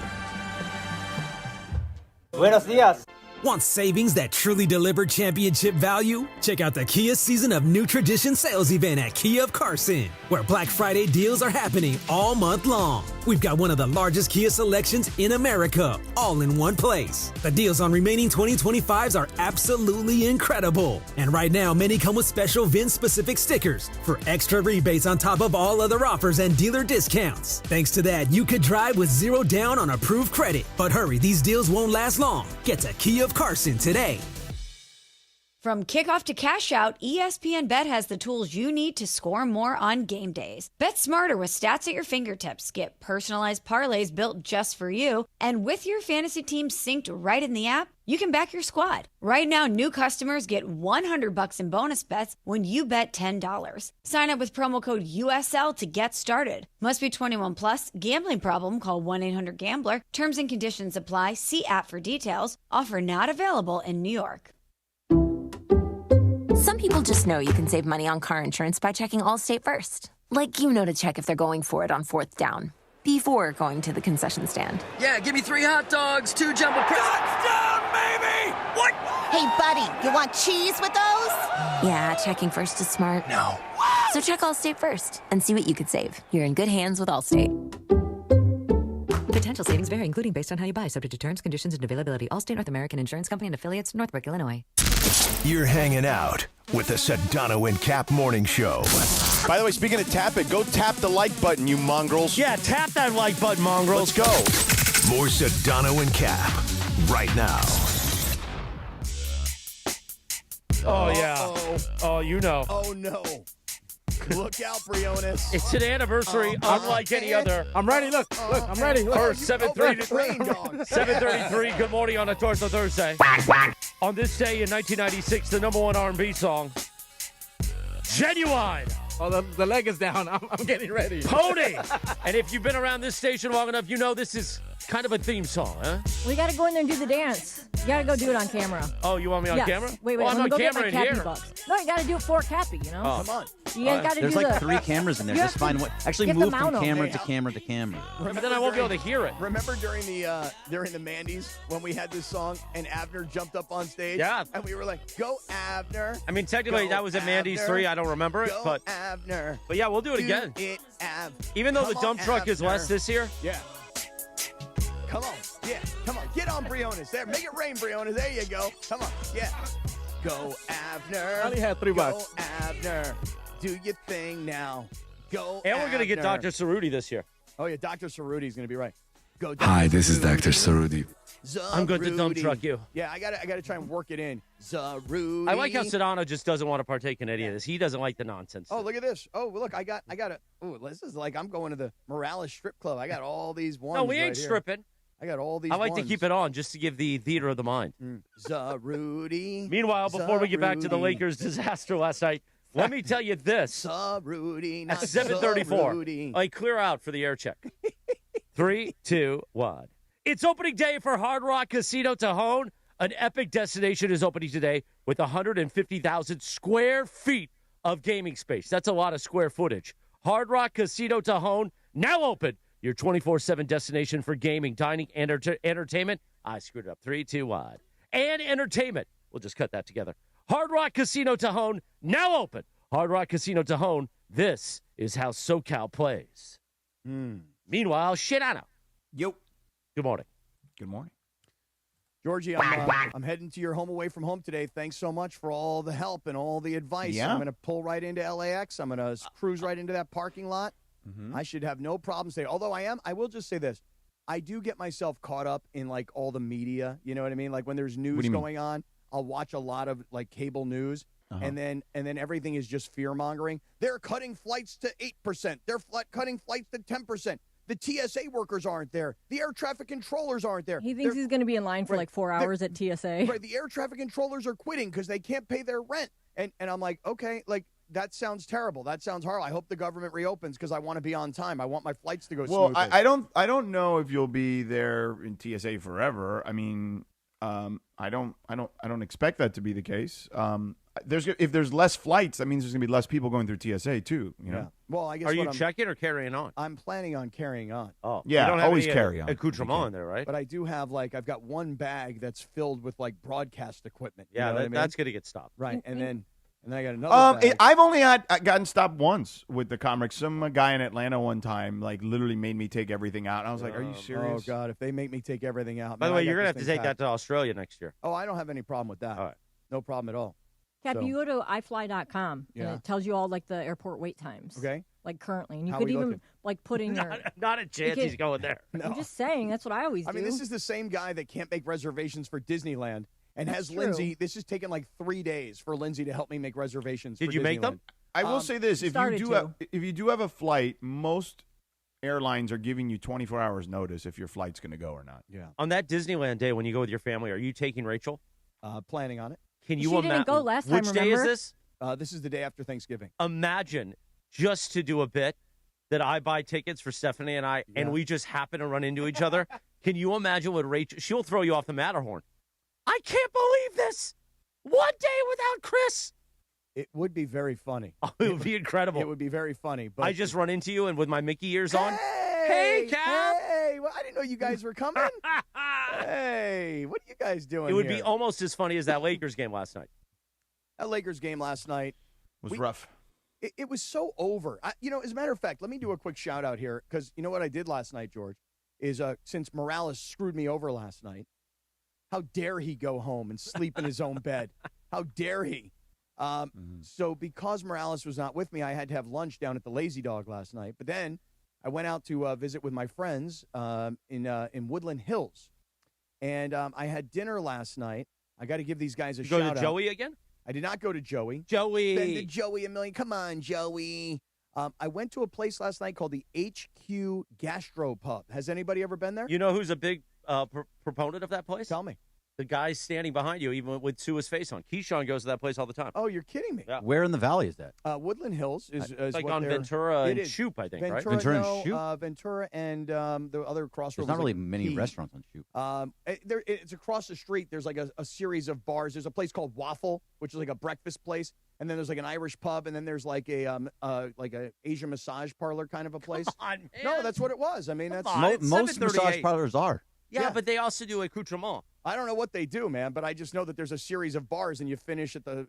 Buenos días. Want savings that truly deliver championship value? Check out the Kia Season of New Tradition sales event at Kia of Carson, where Black Friday deals are happening all month long. We've got one of the largest Kia selections in America, all in one place. The deals on remaining 2025s are absolutely incredible. And right now, many come with special VIN-specific stickers for extra rebates on top of all other offers and dealer discounts. Thanks to that, you could drive with zero down on approved credit. But hurry, these deals won't last long. Get to Kia of Carson today. From kickoff to cash out, ESPN Bet has the tools you need to score more on game days. Bet smarter with stats at your fingertips. Get personalized parlays built just for you. And with your fantasy team synced right in the app, you can back your squad. Right now, new customers get $100 in bonus bets when you bet $10. Sign up with promo code USL to get started. Must be 21 plus. Gambling problem? Call 1-800-GAMBLER. Terms and conditions apply. See app for details. Offer not available in New York. Some people just know you can save money on car insurance by checking Allstate first. Like you know to check if they're going for it on 4th down before going to the concession stand. Yeah, give me 3 hot dogs, 2 jumbo Touchdown, baby! What? Hey, buddy, you want cheese with those? Yeah, checking first is smart. No. What? So check Allstate first and see what you could save. You're in good hands with Allstate. Potential savings vary, including based on how you buy, subject to terms, conditions, and availability. Allstate North American Insurance Company and affiliates, Northbrook, Illinois. You're hanging out with the Sedano and Kap Morning Show. By the way, speaking of tap it, go tap the like button, you mongrels. Yeah, tap that like button, mongrels. Let's go. More Sedano and Kap right now. Oh, yeah. Oh, you know. Oh, no. Look out, Briones. It's an anniversary unlike any other. I'm ready. Look, I'm ready. Look. First, 7:33. Good morning on a Torta Thursday. On this day in 1996, the number one R&B song, Genuine. Oh, the leg is down. I'm getting ready. Pony. And if you've been around this station long enough, you know this is kind of a theme song, huh? We got to go in there and do the dance. You got to go do it on camera. Oh, you want me on camera? Wait, well, I'm on go get camera my in Cappy here. bucks. No, you got to do it for Cappy, you know? Oh. Come on. You guys got to do There's like 3 cameras in there. Just find what. Actually, move from camera to camera to camera. But then I won't be able to hear it. Remember during the Mandy's when we had this song and Avner jumped up on stage? Yeah. And we were like, go Avner. I mean, technically, Go that was at Mandy's Avner. 3. I don't remember it. Go But Avner. yeah, we'll do it again. It, Av. Even though Come the dump on, truck is Avner. less this year. Yeah. Come on. Yeah. Come on. Get on, Briones. There. Make it rain, Briones. There you go. Come on. Yeah. Go, Avner. I only had $3. Go, Avner. Do your thing now. Go, And we're going to get Avner. Dr. Cerruti this year. Oh, yeah. Dr. Cerruti's going to be right. Go, Dr. Hi, this is Dr. Cerruti. Cerruti. I'm going to dump Cerruti. truck you. Yeah, I gotta try and work it in. Cerruti. I like how Sedano just doesn't want to partake in any of this. He doesn't like the nonsense. Oh, look at this. Oh, look, I got a. Oh, this is like I'm going to the Morales strip club. I got all these ones. No, we ain't right here. stripping. I got all these. I like to ones. keep it on just to give the theater of the mind. Cerruti. Meanwhile, before we get back to the Cerruti. Lakers' disaster last night, let me tell you this. Cerruti. At Not 7:34, Cerruti. I clear out for the air check. 3, 2, 1. It's opening day for Hard Rock Casino Tajon. An epic destination is opening today with 150,000 square feet of gaming space. That's a lot of square footage. Hard Rock Casino Tajon, now open. Your 24/7 destination for gaming, dining, and entertainment. I screwed it up. 3, 2, 1. And entertainment. We'll just cut that together. Hard Rock Casino Tajon, now open. Hard Rock Casino Tajon. This is how SoCal plays. Meanwhile, Sedano. Yo. Good morning. Good morning. Georgie, I'm heading to your home away from home today. Thanks so much for all the help and all the advice. Yeah. I'm going to pull right into LAX. I'm going to cruise right into that parking lot. I should have no problem today. Although I will just say this. I do get myself caught up in like all the media. You know what I mean? Like when there's news going on, I'll watch a lot of like cable news. And then everything is just fear-mongering. They're cutting flights to 8%. They're cutting flights to 10%. The TSA workers aren't there. The air traffic controllers aren't there. He thinks he's going to be in line for like 4 hours at TSA. Right, the air traffic controllers are quitting because they can't pay their rent. And I'm like, okay, like that sounds terrible. That sounds horrible. I hope the government reopens because I want to be on time. I want my flights to go smoothly. Well, I don't know if you'll be there in TSA forever. I mean, I don't expect that to be the case. If there's less flights, that means there's going to be less people going through TSA too. You know. Yeah. Well, I guess. Are you checking or carrying on? I'm planning on carrying on. Oh, yeah. You don't have Always any, carry on. accoutrement in there, right? But I do have I've got one bag that's filled with like broadcast equipment. Yeah, you know what I mean? that's going to get stopped. Right, and then I got another bag. I've only gotten stopped once with the Comrex. Some guy in Atlanta one time literally made me take everything out. And I was like, "Are you serious?" Oh God, if they make me take everything out. By the man, way, I you're got going to this have to thing take that packed. to Australia next year. Oh, I don't have any problem with that. All right. No problem at all. Cap, So- you go to ifly.com Yeah. and it tells you all like the airport wait times. Okay. Like currently. And you How could we even looking? like put in your Not a chance could- he's going there. I'm just saying, that's what I always do. I mean, this is the same guy that can't make reservations for Disneyland and That's has true. Lindsay. This has taken like 3 days for Lindsay to help me make reservations. Did for you make Disneyland. them? I will say this: if started you do have a flight, most airlines are giving you 24 hours notice if your flight's going to go or not. Yeah. On that Disneyland day when you go with your family, are you taking Rachel? Planning on it. Can you She didn't go last time, Which day is remember? this? This is the day after Thanksgiving. Imagine just to do a bit that I buy tickets for Stephanie and I, and we just happen to run into each other. Can you imagine what Rachel? She'll throw you off the Matterhorn. I can't believe this. One day without Chris. It would be very funny. Oh, it would be incredible. It would be very funny. But I just run into you and with my Mickey ears on. Hey, Cap. Hey, well, I didn't know you guys were coming. Hey, what are you guys doing It would here? be almost as funny as that Lakers game last night. That Lakers game last night was rough. It was so over. As a matter of fact, let me do a quick shout out here because you know what I did last night, George? is since Morales screwed me over last night, how dare he go home and sleep in his own bed? How dare he? So because Morales was not with me, I had to have lunch down at the Lazy Dog last night. But then I went out to visit with my friends in Woodland Hills. And I had dinner last night. I got to give these guys a shout out. Go to Joey again? I did not go to Joey. Joey. Been to Joey a million. Come on, Joey. I went to a place last night called the HQ Gastropub. Has anybody ever been there? You know who's a big proponent of that place? Tell me. The guy standing behind you, even with Sua's face on. Keyshawn goes to that place all the time. Oh, you're kidding me. Yeah. Where in the valley is that? Woodland Hills is like what on they're- Ventura it and is. Shoup, I think, right? Ventura, Ventura and Shoup? Ventura and the other crossroads. There's not really like many P. restaurants on Shoup. It's across the street. There's like a series of bars. There's a place called Waffle, which is like a breakfast place, and then there's like an Irish pub, and then there's like a Asian massage parlor kind of a place. Come on, man. No, that's what it was. I mean, Come that's on, it's Most 7:38. massage parlors are. Yeah, but they also do accoutrement. I don't know what they do, man, but I just know that there's a series of bars and you finish at the,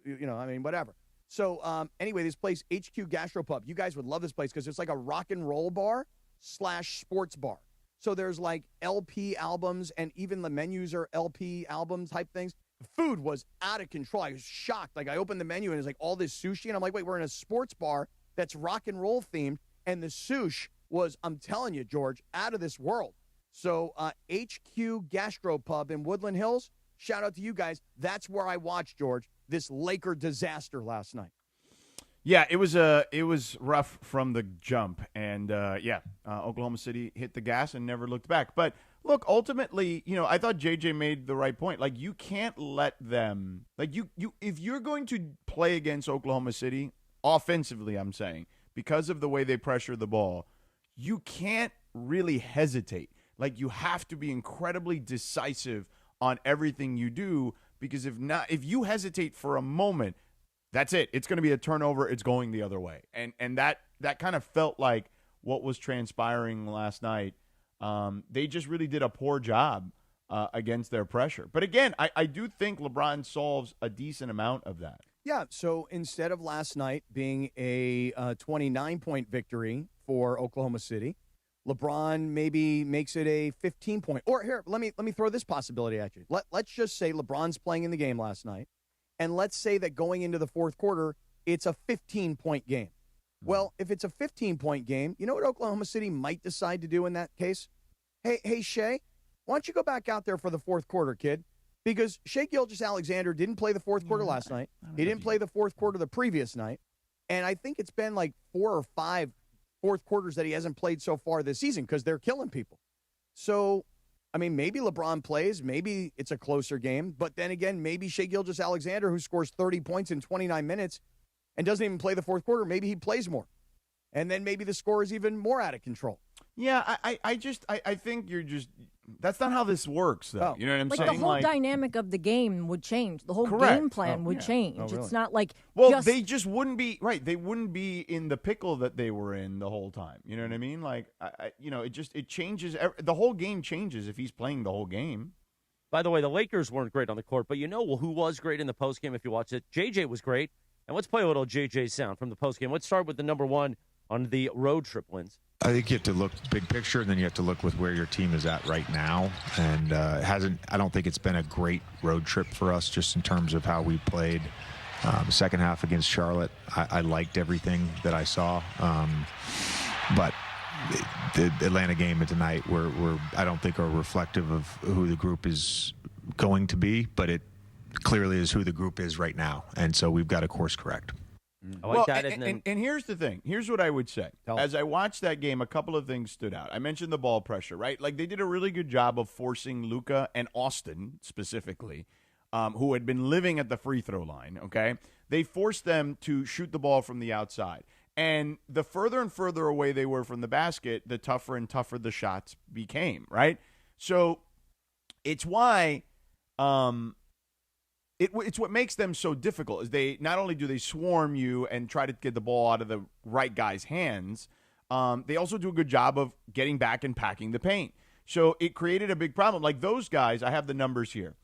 whatever. So anyway, this place, HQ Gastropub, you guys would love this place because it's like a rock and roll bar / sports bar. So there's like LP albums and even the menus are LP album type things. The food was out of control. I was shocked. Like I opened the menu and it's like all this sushi and I'm like, wait, we're in a sports bar that's rock and roll themed. And the sushi was, I'm telling you, George, out of this world. So HQ Gastropub in Woodland Hills, shout out to you guys. That's where I watched, George, this Laker disaster last night. Yeah, it was rough from the jump, and Oklahoma City hit the gas and never looked back. But look, ultimately, I thought JJ made the right point. Like you can't let them if you're going to play against Oklahoma City offensively, I'm saying, because of the way they pressure the ball, you can't really hesitate. Like you have to be incredibly decisive on everything you do, because if you hesitate for a moment, that's it. It's going to be a turnover. It's going the other way. And that kind of felt like what was transpiring last night. They just really did a poor job against their pressure. But again, I do think LeBron solves a decent amount of that. Yeah, so instead of last night being a 29-point victory for Oklahoma City, LeBron maybe makes it a 15-point. Or here, let me throw this possibility at you. Let's just say LeBron's playing in the game last night, and let's say that going into the fourth quarter, it's a 15-point game. Well, if it's a 15-point game, you know what Oklahoma City might decide to do in that case? Hey, Shea, why don't you go back out there for the fourth quarter, kid? Because Shea Gilgeous-Alexander didn't play the fourth quarter last night. He didn't play the fourth quarter the previous night. And I think it's been like 4 or 5 fourth quarters that he hasn't played so far this season because they're killing people. So, I mean, maybe LeBron plays. Maybe it's a closer game. But then again, maybe Shea Gilgeous-Alexander, who scores 30 points in 29 minutes and doesn't even play the fourth quarter, maybe he plays more. And then maybe the score is even more out of control. Yeah, I think you're just – that's not how this works, though. You know what I'm saying? The whole dynamic of the game would change. The whole Correct. game plan would change. Oh, really? It's not like they just wouldn't be – right, they wouldn't be in the pickle that they were in the whole time. You know what I mean? Like, it changes – the whole game changes if he's playing the whole game. By the way, the Lakers weren't great on the court, but you know who was great in the postgame if you watched it? JJ was great. And let's play a little JJ sound from the postgame. Let's start with the number one on the road trip wins. I think you have to look big picture, and then you have to look with where your team is at right now. And I don't think it's been a great road trip for us just in terms of how we played. The second half against Charlotte, I liked everything that I saw. But the Atlanta game tonight, I don't think are reflective of who the group is going to be, but it clearly is who the group is right now. And so we've got to course correct. And here's the thing. Here's what I would say. As I watched that game, a couple of things stood out. I mentioned the ball pressure, right? Like they did a really good job of forcing Luka and Austin specifically, who had been living at the free throw line, okay? They forced them to shoot the ball from the outside. And the further and further away they were from the basket, the tougher and tougher the shots became, right? So it's why it's what makes them so difficult is they not only do they swarm you and try to get the ball out of the right guy's hands, they also do a good job of getting back and packing the paint. So it created a big problem. Like those guys, I have the numbers here.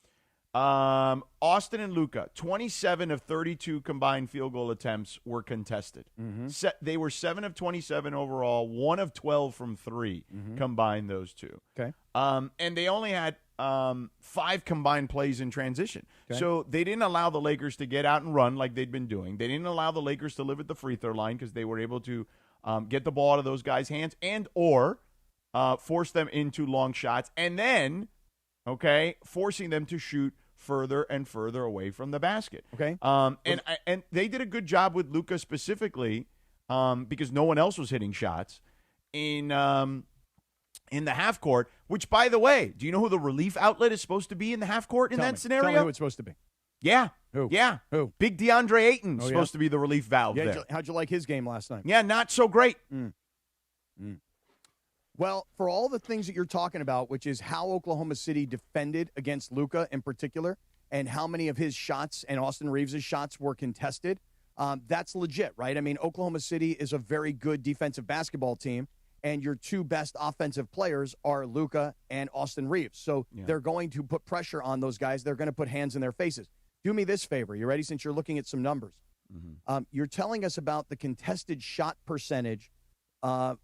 Austin and Luka, 27 of 32 combined field goal attempts were contested. They were 7 of 27 overall, 1 of 12 from 3 combined, those two. Okay. And they only had 5 combined plays in transition. Okay. So they didn't allow the Lakers to get out and run like they'd been doing. They didn't allow the Lakers to live at the free throw line because they were able to get the ball out of those guys' hands and or force them into long shots. And then, forcing them to shoot further and further away from the basket. Okay. And they did a good job with Luka specifically because no one else was hitting shots in the half court, which, by the way, do you know who the relief outlet is supposed to be in the half court in that scenario? Tell me who it's supposed to be. Yeah. Who? Yeah. Who? Big DeAndre Ayton Oh, supposed to be the relief valve Yeah, there. how'd you like his game last night? Yeah, not so great. Well, for all the things that you're talking about, which is how Oklahoma City defended against Luka in particular, and how many of his shots and Austin Reeves' shots were contested, that's legit, right? I mean, Oklahoma City is a very good defensive basketball team, and your two best offensive players are Luka and Austin Reeves. So they're going to put pressure on those guys. They're going to put hands in their faces. Do me this favor. You ready? Since you're looking at some numbers. You're telling us about the contested shot percentage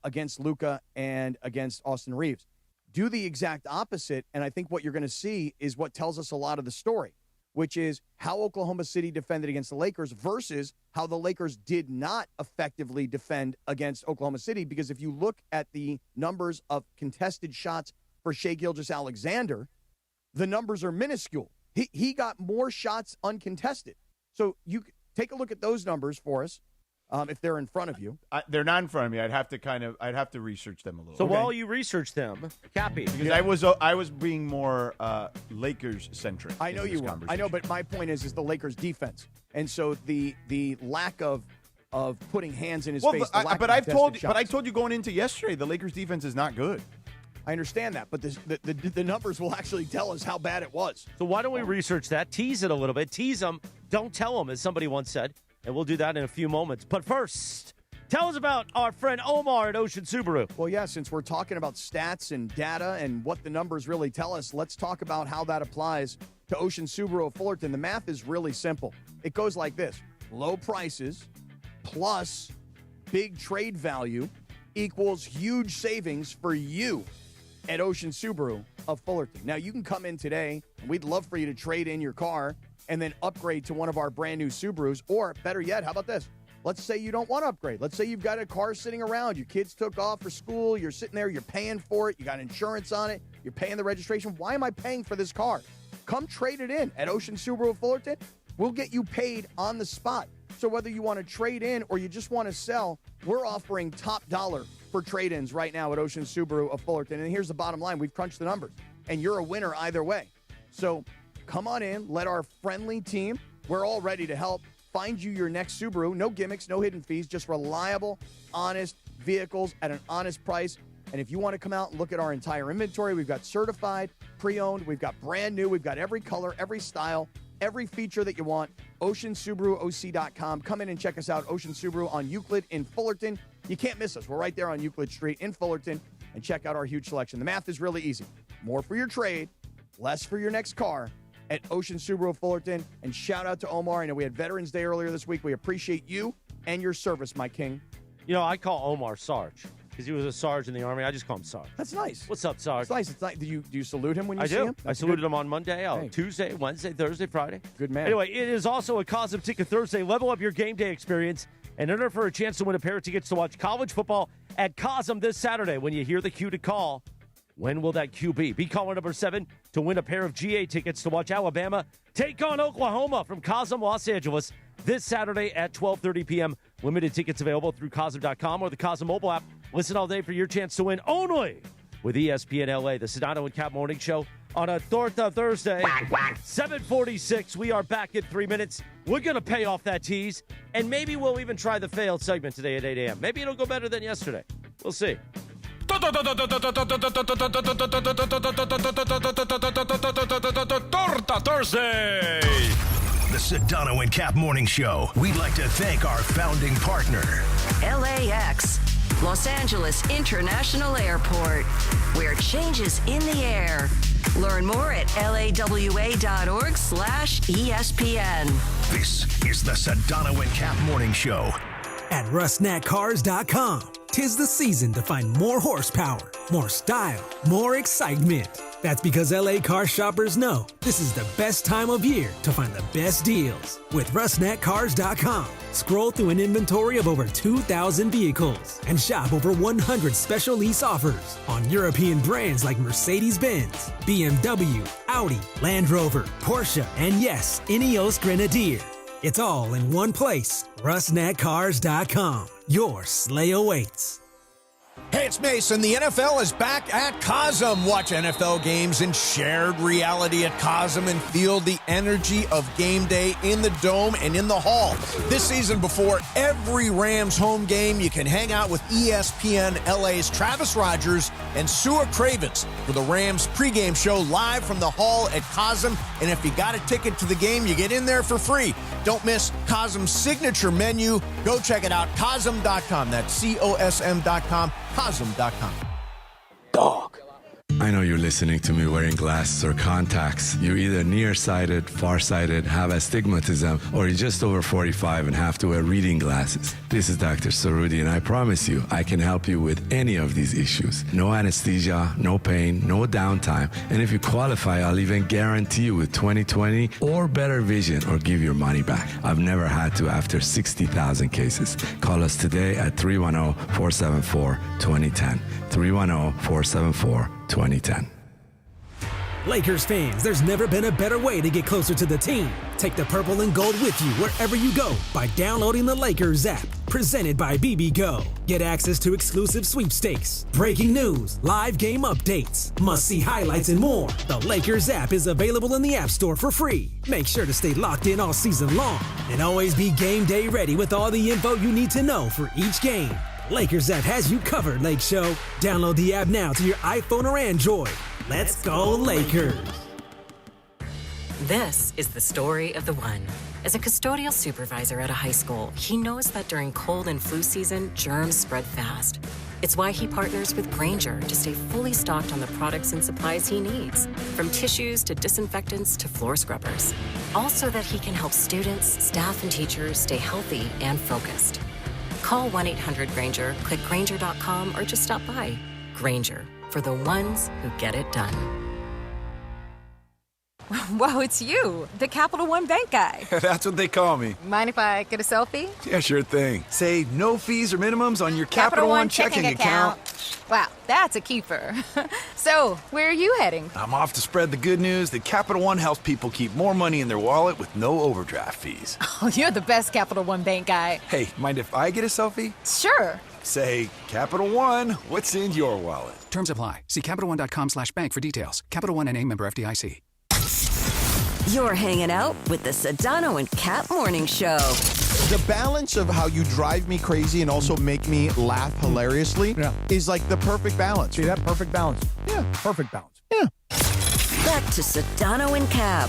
against Luka and against Austin Reeves. Do the exact opposite, and I think what you're going to see is what tells us a lot of the story, which is how Oklahoma City defended against the Lakers versus how the Lakers did not effectively defend against Oklahoma City. Because if you look at the numbers of contested shots for Shai Gilgeous-Alexander, the numbers are minuscule. He got more shots uncontested. So you take a look at those numbers for us. If they're in front of you. They're not in front of me. I'd have to research them a little. So while you research them, Cappy. Because I was being more Lakers centric. I know you were. I know, but my point is the Lakers defense, and so the lack of putting hands in his face. I told you going into yesterday, the Lakers defense is not good. I understand that, but the numbers will actually tell us how bad it was. So why don't we research that? Tease it a little bit. Tease them. Don't tell them, as somebody once said. And we'll do that in a few moments. But first, tell us about our friend Omar at Ocean Subaru. Well, yeah, since we're talking about stats and data and what the numbers really tell us, let's talk about how that applies to Ocean Subaru of Fullerton. The math is really simple. It goes like this. Low prices plus big trade value equals huge savings for you at Ocean Subaru of Fullerton. Now, you can come in today, and we'd love for you to trade in your car and then upgrade to one of our brand new Subarus. Or better yet, how about this? Let's say you don't want to upgrade. Let's say you've got a car sitting around. Your kids took off for school. You're sitting there. You're paying for it. You got insurance on it. You're paying the registration. Why am I paying for this car? Come trade it in at Ocean Subaru of Fullerton. We'll get you paid on the spot. So whether you want to trade in or you just want to sell, we're offering top dollar for trade-ins right now at Ocean Subaru of Fullerton. And here's the bottom line. We've crunched the numbers. And you're a winner either way. So come on in, let our friendly team, we're all ready to help, find you your next Subaru. No gimmicks, no hidden fees, just reliable, honest vehicles at an honest price. And if you want to come out and look at our entire inventory, we've got certified, pre-owned, we've got brand new, we've got every color, every style, every feature that you want. OceanSubaruOC.com. Come in and check us out, Ocean Subaru on Euclid in Fullerton. You can't miss us. We're right there on Euclid Street in Fullerton. And check out our huge selection. The math is really easy. More for your trade, less for your next car at Ocean Subaru of Fullerton. And shout out to Omar. I know we had Veterans Day earlier this week. We appreciate you and your service, my king. You know, I call Omar Sarge because he was a Sarge in the Army. I just call him Sarge. That's nice. What's up, Sarge? It's nice. It's nice. Do you salute him when you I see do. him? I saluted him on Monday, Tuesday, Wednesday, Thursday, Friday. Good man. Anyway, it is also a Cosm Ticket Thursday. Level up your game day experience and enter for a chance to win a pair of tickets to watch college football at Cosm this Saturday. When you hear the cue to call, when will that cue be? Be caller number 7 to win a pair of GA tickets to watch Alabama take on Oklahoma from Cosm, Los Angeles this Saturday at 12:30 p.m. Limited tickets available through Cosm.com or the Cosm mobile app. Listen all day for your chance to win only with ESPN LA, the Sedano and Kap Morning Show on a Torta Thursday. 7:46. We are back in 3 minutes. We're going to pay off that tease, and maybe we'll even try the failed segment today at 8 a.m. Maybe it'll go better than yesterday. We'll see. Torta Thursday. The Sedano and Kap Morning Show. We'd like to thank our founding partner, LAX, Los Angeles International Airport, where change is in the air. Learn more at lawa.org/ESPN. This is the Sedano and Kap Morning Show. At RustNatCars.com, 'tis the season to find more horsepower, more style, more excitement. That's because LA car shoppers know this is the best time of year to find the best deals. With RustNatCars.com, scroll through an inventory of over 2,000 vehicles and shop over 100 special lease offers on European brands like Mercedes-Benz, BMW, Audi, Land Rover, Porsche, and yes, Ineos Grenadier. It's all in one place. RustNatCars.com. Your sleigh awaits. Hey, it's Mason. The NFL is back at Cosm. Watch NFL games in shared reality at Cosm and feel the energy of game day in the Dome and in the Hall. This season, before every Rams home game, you can hang out with ESPN LA's Travis Rogers and Sua Cravens for the Rams pregame show live from the Hall at Cosm. And if you got a ticket to the game, you get in there for free. Don't miss Cosm's signature menu. Go check it out, Cosm.com. That's COSM.com. Cosm.com. Dog. I know you're listening to me wearing glasses or contacts. You're either nearsighted, farsighted, have astigmatism, or you're just over 45 and have to wear reading glasses. This is Dr. Sarudi, and I promise you, I can help you with any of these issues. No anesthesia, no pain, no downtime. And if you qualify, I'll even guarantee you with 20/20 or better vision or give your money back. I've never had to after 60,000 cases. Call us today at 310-474-2010. 310-474-2010. Lakers fans, there's never been a better way to get closer to the team. Take the purple and gold with you wherever you go by downloading the Lakers app. Presented by BBGO. Get access to exclusive sweepstakes, breaking news, live game updates, must-see highlights, and more. The Lakers app is available in the App Store for free. Make sure to stay locked in all season long and always be game day ready with all the info you need to know for each game. Lakers app has you covered, Lake Show. Download the app now to your iPhone or Android. Let's go, Lakers. This is the story of the one. As a custodial supervisor at a high school, he knows that during cold and flu season, germs spread fast. It's why he partners with Grainger to stay fully stocked on the products and supplies he needs, from tissues to disinfectants to floor scrubbers. All so that he can help students, staff, and teachers stay healthy and focused. Call 1-800-GRAINGER, click Grainger.com, or just stop by. Grainger, for the ones who get it done. Wow, it's you, the Capital One Bank guy. That's what they call me. Mind if I get a selfie? Yeah, sure thing. Say no fees or minimums on your Capital One checking account. Wow, that's a keeper. So, where are you heading? I'm off to spread the good news that Capital One helps people keep more money in their wallet with no overdraft fees. Oh, you're the best Capital One Bank guy. Hey, mind if I get a selfie? Sure. Say, Capital One, what's in your wallet? Terms apply. See CapitalOne.com/bank for details. Capital One N.A. member FDIC. You're hanging out with the Sedano and Kap Morning Show. The balance of how you drive me crazy and also make me laugh hilariously is like the perfect balance. See that? Perfect balance. Yeah, perfect balance. Yeah. Back to Sedano and Kap.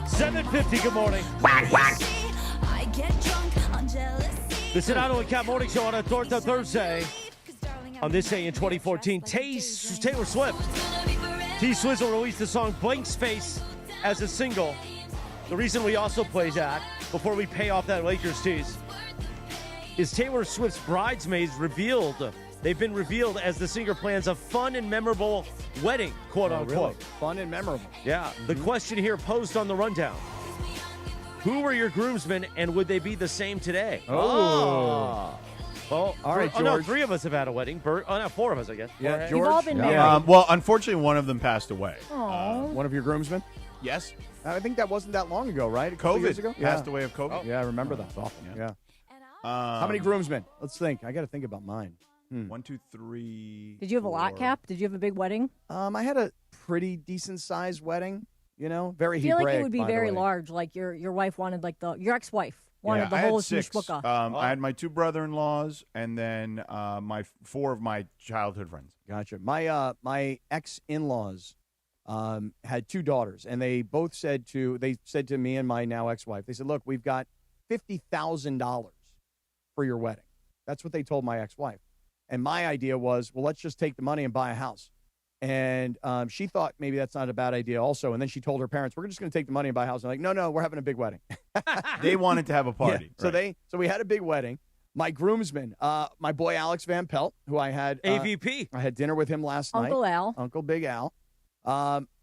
7:50, good morning. The Sedano and Kap Morning Show on a Torta Thursday. On this day in 2014, Taylor Swift. T-Swizzle released the song Blank Space as a single. The reason we also play that, before we pay off that Lakers tease, is Taylor Swift's bridesmaids revealed. They've been revealed as the singer plans a fun and memorable wedding, quote unquote. Really? Fun and memorable. Yeah. The question here posed on the rundown. Who were your groomsmen and would they be the same today? Oh. Well, all right, George. No, 3 of us have had a wedding. 4 of us, I guess. Yeah, George. You've all been married. Well, unfortunately, one of them passed away. One of your groomsmen? Yes. I think that wasn't that long ago, right? A couple years ago? Passed away of COVID. Oh. Yeah, I remember that. Awful. Yeah. How many groomsmen? Let's think. I got to think about mine. 1, 2, 3. Did you have a lot, Cap? Did you have a big wedding? I had a pretty decent sized wedding. You know, very I feel Hebraic, like it would be by the very way. large. Like your wife wanted, like your ex-wife wanted the I whole had 6. shmishwuka. I had my 2 brother-in-laws and then 4 of my childhood friends. Gotcha. My ex-in-laws had 2 daughters, and they said to me and my now ex-wife, they said, "Look, we've got $50,000 for your wedding." That's what they told my ex-wife. And my idea was, well, let's just take the money and buy a house. And she thought maybe that's not a bad idea also. And then she told her parents, we're just going to take the money and buy a house. And I'm like, no, we're having a big wedding. They wanted to have a party. Yeah. So we had a big wedding. My groomsmen, my boy Alex Van Pelt, who I had AVP. I had dinner with him last night. Uncle Big Al.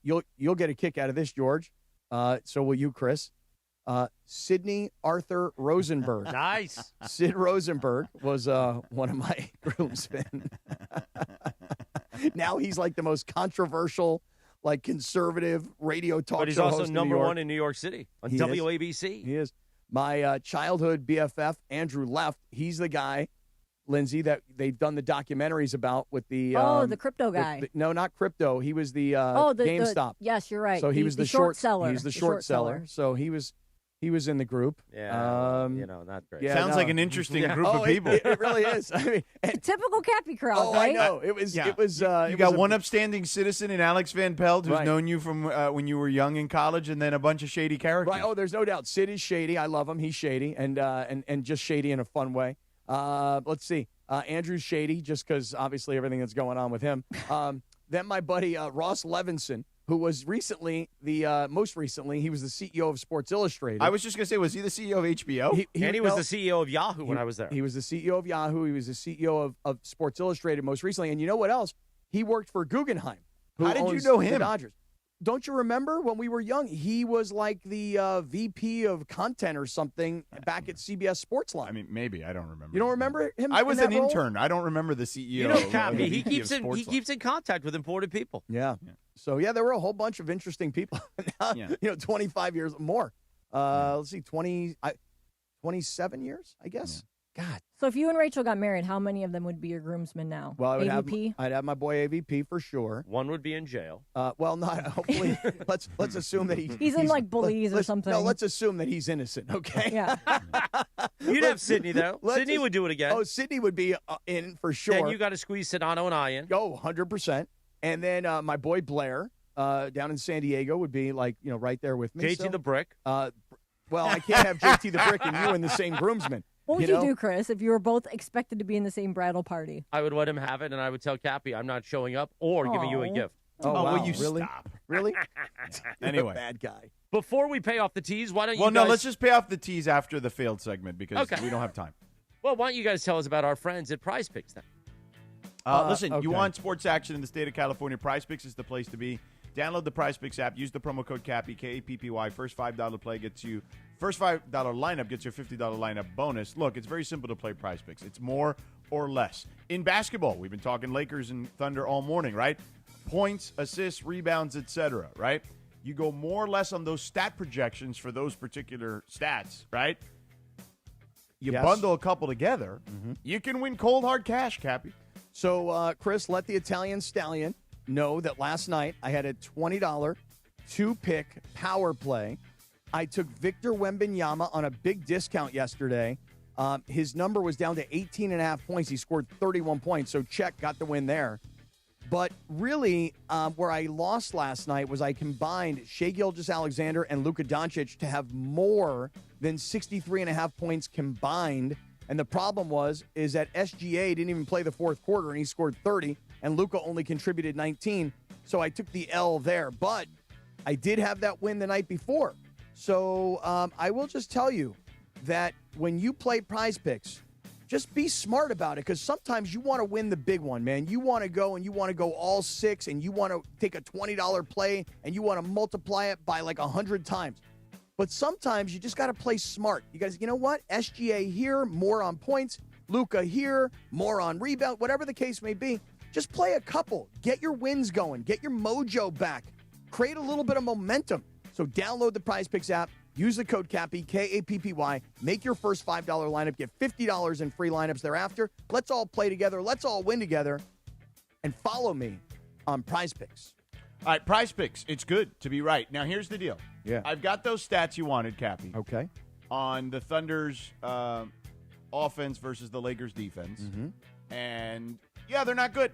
You'll get a kick out of this, George. So will you, Chris. Sidney Arthur Rosenberg. Nice. Sid Rosenberg was one of my groomsmen. Now he's like the most controversial, like conservative radio talk show But he's host also in number New York. one in New York City on He WABC. He is. My childhood BFF, Andrew Left, he's the guy, Lindsay, that they've done the documentaries about with the... the crypto guy. No, not crypto. He was the GameStop. Yes, you're right. So he was the short seller. He's the short seller. So he was in the group. Yeah, not great. Yeah, Sounds like an interesting group of people. It really is. I mean, Typical Cappy crowd, right? I know. It was. You got one upstanding citizen in Alex Van Pelt who's known you from when you were young in college, and then a bunch of shady characters. Right. Oh, there's no doubt. Sid is shady. I love him. He's shady, and just shady in a fun way. Let's see. Andrew's shady just because obviously everything that's going on with him. Then my buddy Ross Levinson, who was most recently, he was the CEO of Sports Illustrated. I was just going to say, was he the CEO of HBO? He was the CEO of Yahoo when I was there. He was the CEO of Yahoo. He was the CEO of Sports Illustrated most recently. And you know what else? He worked for Guggenheim. How did you know him? The Dodgers. Don't you remember when we were young? He was like the VP of content or something back at CBS Sportsline. I mean, maybe. I don't remember. You don't remember him? I was in an that role? intern. I don't remember the CEO. You know, Cappy, he of keeps in contact with important people. Yeah. So, there were a whole bunch of interesting people. Now, 25 years more. Let's see, 27 years, I guess. Yeah. God. So if you and Rachel got married, how many of them would be your groomsmen now? Well, AVP? I'd have my boy AVP for sure. One would be in jail. Well, not hopefully. let's assume that he's in like Belize or something. No, let's assume that he's innocent. Okay. Yeah. You'd have Sydney though. Sydney would do it again. Oh, Sydney would be in for sure. Then you got to squeeze Sedano and I in. Oh, 100%. And then my boy Blair down in San Diego would be like right there with me. JT the Brick. Well, I can't have JT the Brick and you in the same groomsmen. What would you do, Chris, if you were both expected to be in the same bridal party? I would let him have it, and I would tell Cappy I'm not showing up or giving you a gift. Oh, wow. Will you Really? stop? Really? Anyway. Bad guy. Before we pay off the teas, why don't you Well, guys... no, let's just pay off the teas after the failed segment because we don't have time. Well, why don't you guys tell us about our friends at Prize Picks then? Listen, okay. you want sports action in the state of California, Prize Picks is the place to be. Download the Prize Picks app. Use the promo code CAPPY, K-A-P-P-Y. First $5 lineup gets you a $50 lineup bonus. Look, it's very simple to play Prize Picks. It's more or less. In basketball, we've been talking Lakers and Thunder all morning, right? Points, assists, rebounds, etc., right? You go more or less on those stat projections for those particular stats, right? You bundle a couple together, you can win cold, hard cash, Cappy. So, Chris, let the Italian Stallion know that last night I had a $20 two-pick power play. I took Victor Wembanyama on a big discount yesterday. His number was down to 18.5 points. He scored 31 points, so check, got the win there. But really, where I lost last night was I combined Shai Gilgeous-Alexander and Luka Doncic to have more than 63.5 points combined. And the problem is that SGA didn't even play the fourth quarter, and he scored 30, and Luka only contributed 19. So I took the L there. But I did have that win the night before. So I will just tell you that when you play Prize Picks, just be smart about it, because sometimes you want to win the big one, man. You want to go all six, and you want to take a $20 play, and you want to multiply it by like 100 times. But sometimes you just got to play smart. You guys, you know what? SGA here, more on points. Luka here, more on rebound. Whatever the case may be, just play a couple. Get your wins going. Get your mojo back. Create a little bit of momentum. So download the Prize Picks app. Use the code CAPPY, K-A-P-P-Y. Make your first $5 lineup. Get $50 in free lineups thereafter. Let's all play together. Let's all win together. And follow me on Prize Picks. All right, Prize Picks. It's good to be right. Now, here's the deal. Yeah. I've got those stats you wanted, Cappy. Okay. On the Thunder's offense versus the Lakers defense. And, yeah, they're not good.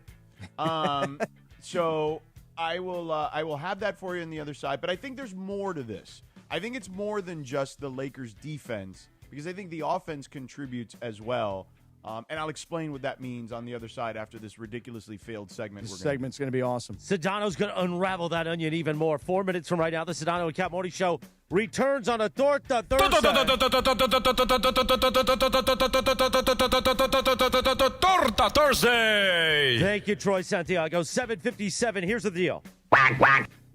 So I will have that for you on the other side. But I think there's more to this. I think it's more than just the Lakers defense, because I think the offense contributes as well And I'll explain what that means on the other side after this ridiculously failed segment. This segment's going to be awesome. Sedano's going to unravel that onion even more. 4 minutes from right now, the Sedano and Kap Morning Show returns on a Torta Thursday. Torta Thursday. Thank you, Troy Santiago. 7:57. Here's the deal.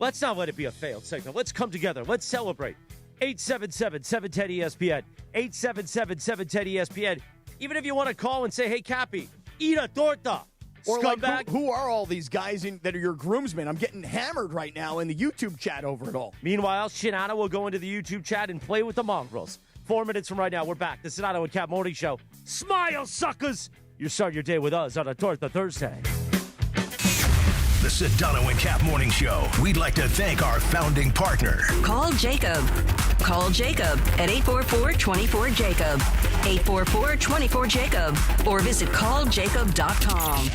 Let's not let it be a failed segment. Let's come together. Let's celebrate. 877-710-ESPN. 877-710-ESPN. Even if you want to call and say, hey, Cappy, eat a torta. Or Scumbag. like, who are all these guys that are your groomsmen? I'm getting hammered right now in the YouTube chat over it all. Meanwhile, Shinano will go into the YouTube chat and play with the mongrels. 4 minutes from right now, we're back. The Sedano and Kap Morning Show. Smile, suckers! You start your day with us on a Torta Thursday. The Sedano and Kap Morning Show. We'd like to thank our founding partner. Call Jacob. Call Jacob at 844-24-JACOB. 844-24-JACOB. Or visit calljacob.com.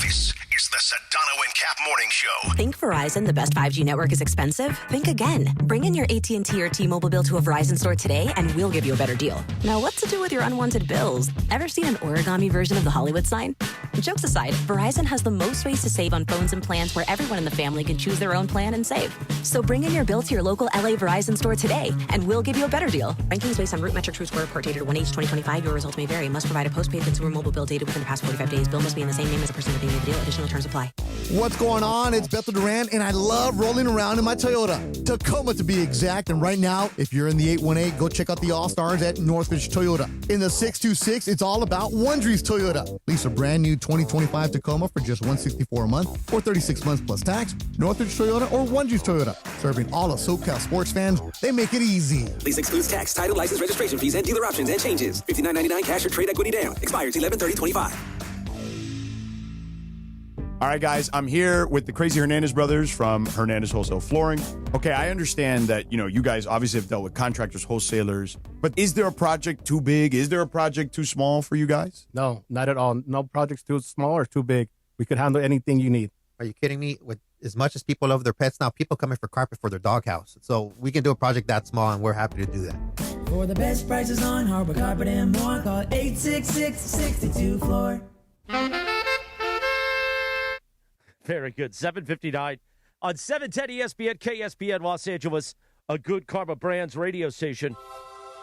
This is the Sedano and Kap Morning Show. Think Verizon, the best 5G network, is expensive? Think again. Bring in your AT&T or T-Mobile bill to a Verizon store today, and we'll give you a better deal. Now, what to do with your unwanted bills? Ever seen an origami version of the Hollywood sign? Jokes aside, Verizon has the most ways to save on phones and plans where everyone in the family can choose their own plan and save. So bring in your bill to your local LA Verizon store today, and we'll give you a better deal. Rankings based on Root Metric True Score report dated 1H2025. Your results may vary. Must provide a postpaid consumer mobile bill dated within the past 45 days. Bill must be in the same name as the person with the name of the deal. Additional terms apply. What's going on? It's Bethel Durant, and I love rolling around in my Toyota. Tacoma, to be exact. And right now, if you're in the 818, go check out the All-Stars at Northridge Toyota. In the 626, it's all about Wondries Toyota. Lease a brand new 2025 Tacoma for just $164 a month or 36 months plus tax. Northridge Toyota or Wondries Toyota. Serving all of SoCal sports fans, they make it easy. Lease excludes tax, title, license, registration fees, and dealer options and changes. $59.99 cash or trade equity down. Expires 11/30/25. All right, guys, I'm here with the crazy Hernandez brothers from Hernandez Wholesale Flooring. Okay, I understand that, you guys obviously have dealt with contractors, wholesalers, but is there a project too big? Is there a project too small for you guys? No, not at all. No project's too small or too big. We could handle anything you need. Are you kidding me? With as much as people love their pets now, people come in for carpet for their doghouse. So we can do a project that small, and we're happy to do that. For the best prices on hardwood carpet and more, call 866-62-FLOOR. Very good. 7:59 on 710 ESPN, KSPN Los Angeles, a Good Karma Brands radio station.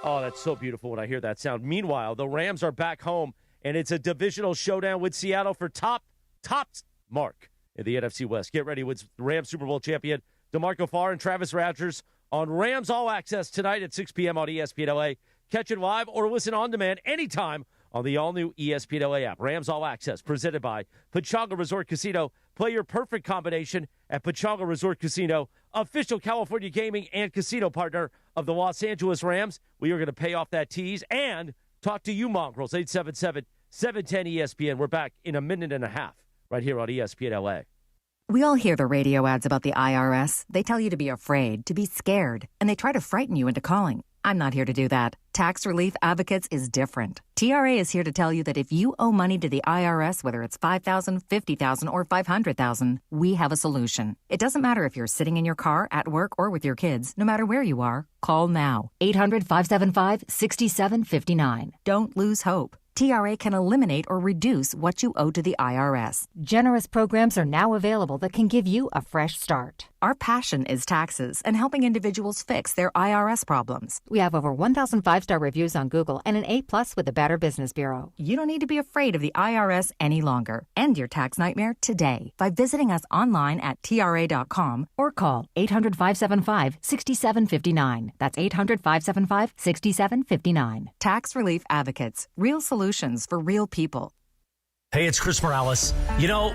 Oh, that's so beautiful when I hear that sound. Meanwhile, the Rams are back home, and it's a divisional showdown with Seattle for top mark in the NFC West. Get ready with Rams Super Bowl champion DeMarco Farr and Travis Rogers on Rams All Access tonight at 6 p.m. on ESPN LA. Catch it live or listen on demand anytime on the all-new ESPN LA app. Rams All Access, presented by Pechanga Resort Casino. Play your perfect combination at Pechanga Resort Casino, official California gaming and casino partner of the Los Angeles Rams. We are going to pay off that tease and talk to you, mongrels. 877-710-ESPN. We're back in a minute and a half right here on ESPN LA. We all hear the radio ads about the IRS. They tell you to be afraid, to be scared, and they try to frighten you into calling. I'm not here to do that. Tax Relief Advocates is different. TRA is here to tell you that if you owe money to the IRS, whether it's $5,000, $50,000, or $500,000, we have a solution. It doesn't matter if you're sitting in your car, at work, or with your kids. No matter where you are, call now. 800-575-6759. Don't lose hope. TRA can eliminate or reduce what you owe to the IRS. Generous programs are now available that can give you a fresh start. Our passion is taxes and helping individuals fix their IRS problems. We have over 1,000 5-star reviews on Google and an A+ with the Better Business Bureau. You don't need to be afraid of the IRS any longer. End your tax nightmare today by visiting us online at TRA.com or call 800-575-6759. That's 800-575-6759. Tax Relief Advocates. Real solutions for real people. Hey, it's Chris Morales.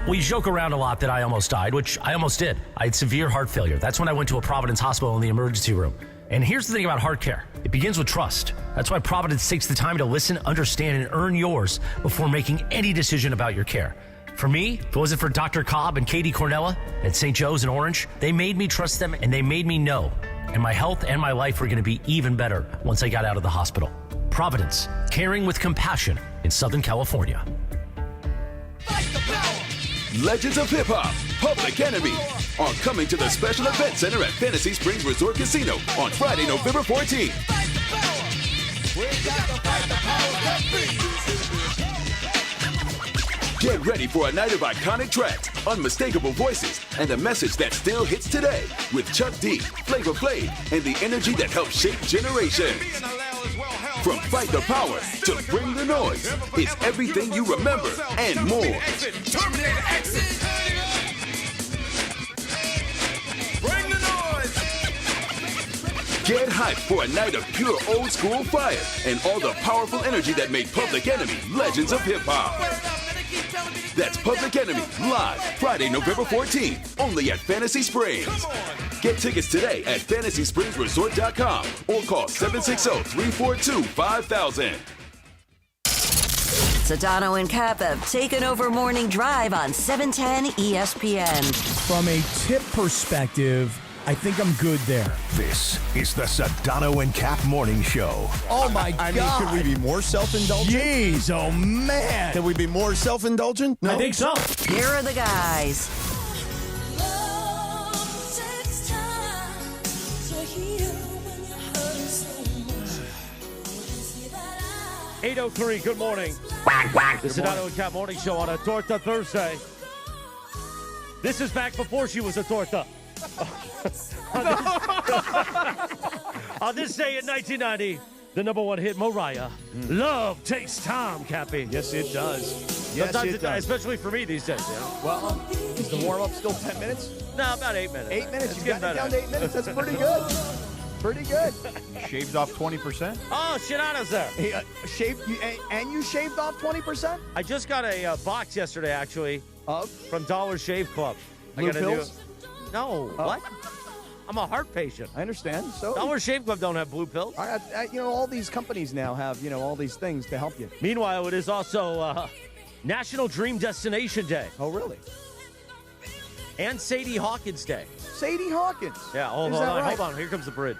We joke around a lot that I almost died, which I almost did. I had severe heart failure. That's when I went to a Providence hospital in the emergency room. And here's the thing about heart care. It begins with trust. That's why Providence takes the time to listen, understand, and earn yours before making any decision about your care. For me, if it wasn't for Dr. Cobb and Katie Cornella at St. Joe's in Orange, they made me trust them and they made me know. And my health and my life were going to be even better once I got out of the hospital. Providence, caring with compassion in Southern California. Legends of Hip Hop, Public Enemy, are coming to the Special Event Center at Fantasy Springs Resort Casino on Friday, November 14th. Get ready for a night of iconic tracks, unmistakable voices, and a message that still hits today with Chuck D, Flavor Flav, and the energy that helps shape generations. From Fight the Power to Bring the Noise, it's everything you remember and more. Get hyped for a night of pure old school fire and all the powerful energy that made Public Enemy legends of hip hop. That's Public Enemy live Friday, November 14th, only at Fantasy Springs. Get tickets today at FantasySpringsResort.com or call 760-342-5000. Sedano and Kap have taken over Morning Drive on 710 ESPN. From a tip perspective, I think I'm good there. This is the Sedano and Kap Morning Show. Oh, my God. I mean, could we be more self-indulgent? Jeez, oh, man. Can we be more self-indulgent? No? I think so. Here are the guys. 8:03, good morning. The Sedano and Kap Morning Show on a Torta Thursday. This is back before she was a torta. On this day in 1990, the number one hit, Mariah. Love takes time, Cappy. Yes, it does. Yes, Sometimes it does. especially for me these days. Yeah. Well, is the warm-up still 10 minutes? No, about 8 minutes. 8 minutes. It's You got it down to 8 minutes. That's pretty good. Pretty good. Shaved off 20%? Oh, Hernandez there. Hey, you shaved off 20%? I just got a box yesterday, actually, from Dollar Shave Club. Blue I got pills? No, what? I'm a heart patient. I understand. So Dollar Shave Club don't have blue pills. All these companies now have, all these things to help you. Meanwhile, it is also National Dream Destination Day. Oh, really? And Sadie Hawkins Day. Sadie Hawkins. Yeah, hold on. Here comes the bridge.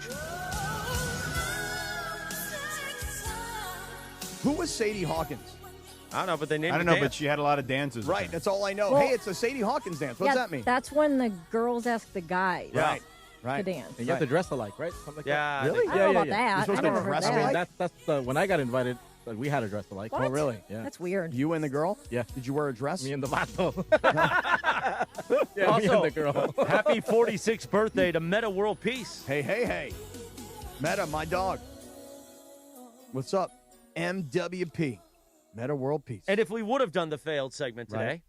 Who was Sadie Hawkins? I don't know, but they named I don't know, but she had a lot of dances. Right, that's all I know. Well, hey, it's a Sadie Hawkins dance. What's that mean? That's when the girls ask the guys Right. to dance. And you have to dress alike, right? Something like Yeah. that. Really? I don't know about that. I never heard dress that. alike? That's when I got invited. We had to dress alike. What? Oh, really? Yeah. That's weird. You and the girl? Yeah. Did you wear a dress? Me and the vato. Me Also, and the girl. happy 46th birthday to Meta World Peace. Hey. Meta, my dog. What's up? MWP. Meta World Peace. And if we would have done the failed segment today,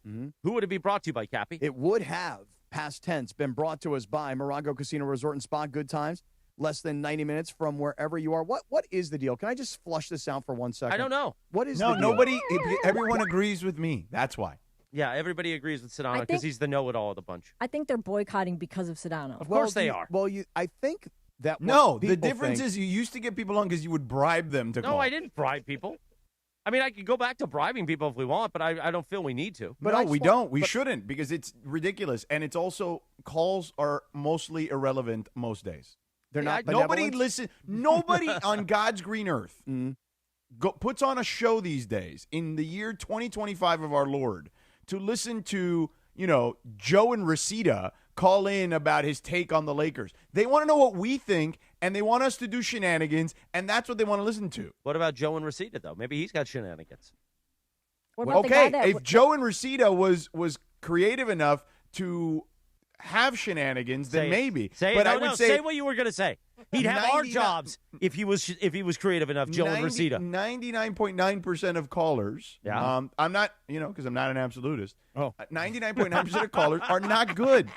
who would it be brought to you by, Cappy? It would have, past tense, been brought to us by Morongo Casino Resort and Spa. Good times. Less than 90 minutes from wherever you are. What is the deal? Can I just flush this out for 1 second? I don't know. What is the deal? nobody. Everyone agrees with me. That's why. Yeah, everybody agrees with Sedano because he's the know-it-all of the bunch. I think they're boycotting because of Sedano. Of course they are. Well, I think that No, what the people difference think- is you used to get people on because you would bribe them to No, call. I didn't bribe people. I mean, I could go back to bribing people if we want, but I don't feel we need to. But No, we don't. We shouldn't because it's ridiculous. And it's also, calls are mostly irrelevant most days. They're not Nobody benevolent? listen. Nobody on God's green earth puts on a show these days in the year 2025 of our Lord to listen to, Joe and Reseda call in about his take on the Lakers. They want to know what we think, and they want us to do shenanigans, and that's what they want to listen to. What about Joe and Reseda, though? Maybe he's got shenanigans. What about the guy that if Joe and Reseda was creative enough to have shenanigans, then maybe. Say but it. I No, would no, say what you were going to say. He'd have our jobs if he was creative enough, Joe and Reseda. 99.9% of callers. Yeah. I'm not, because I'm not an absolutist. 99.9% of callers are not good.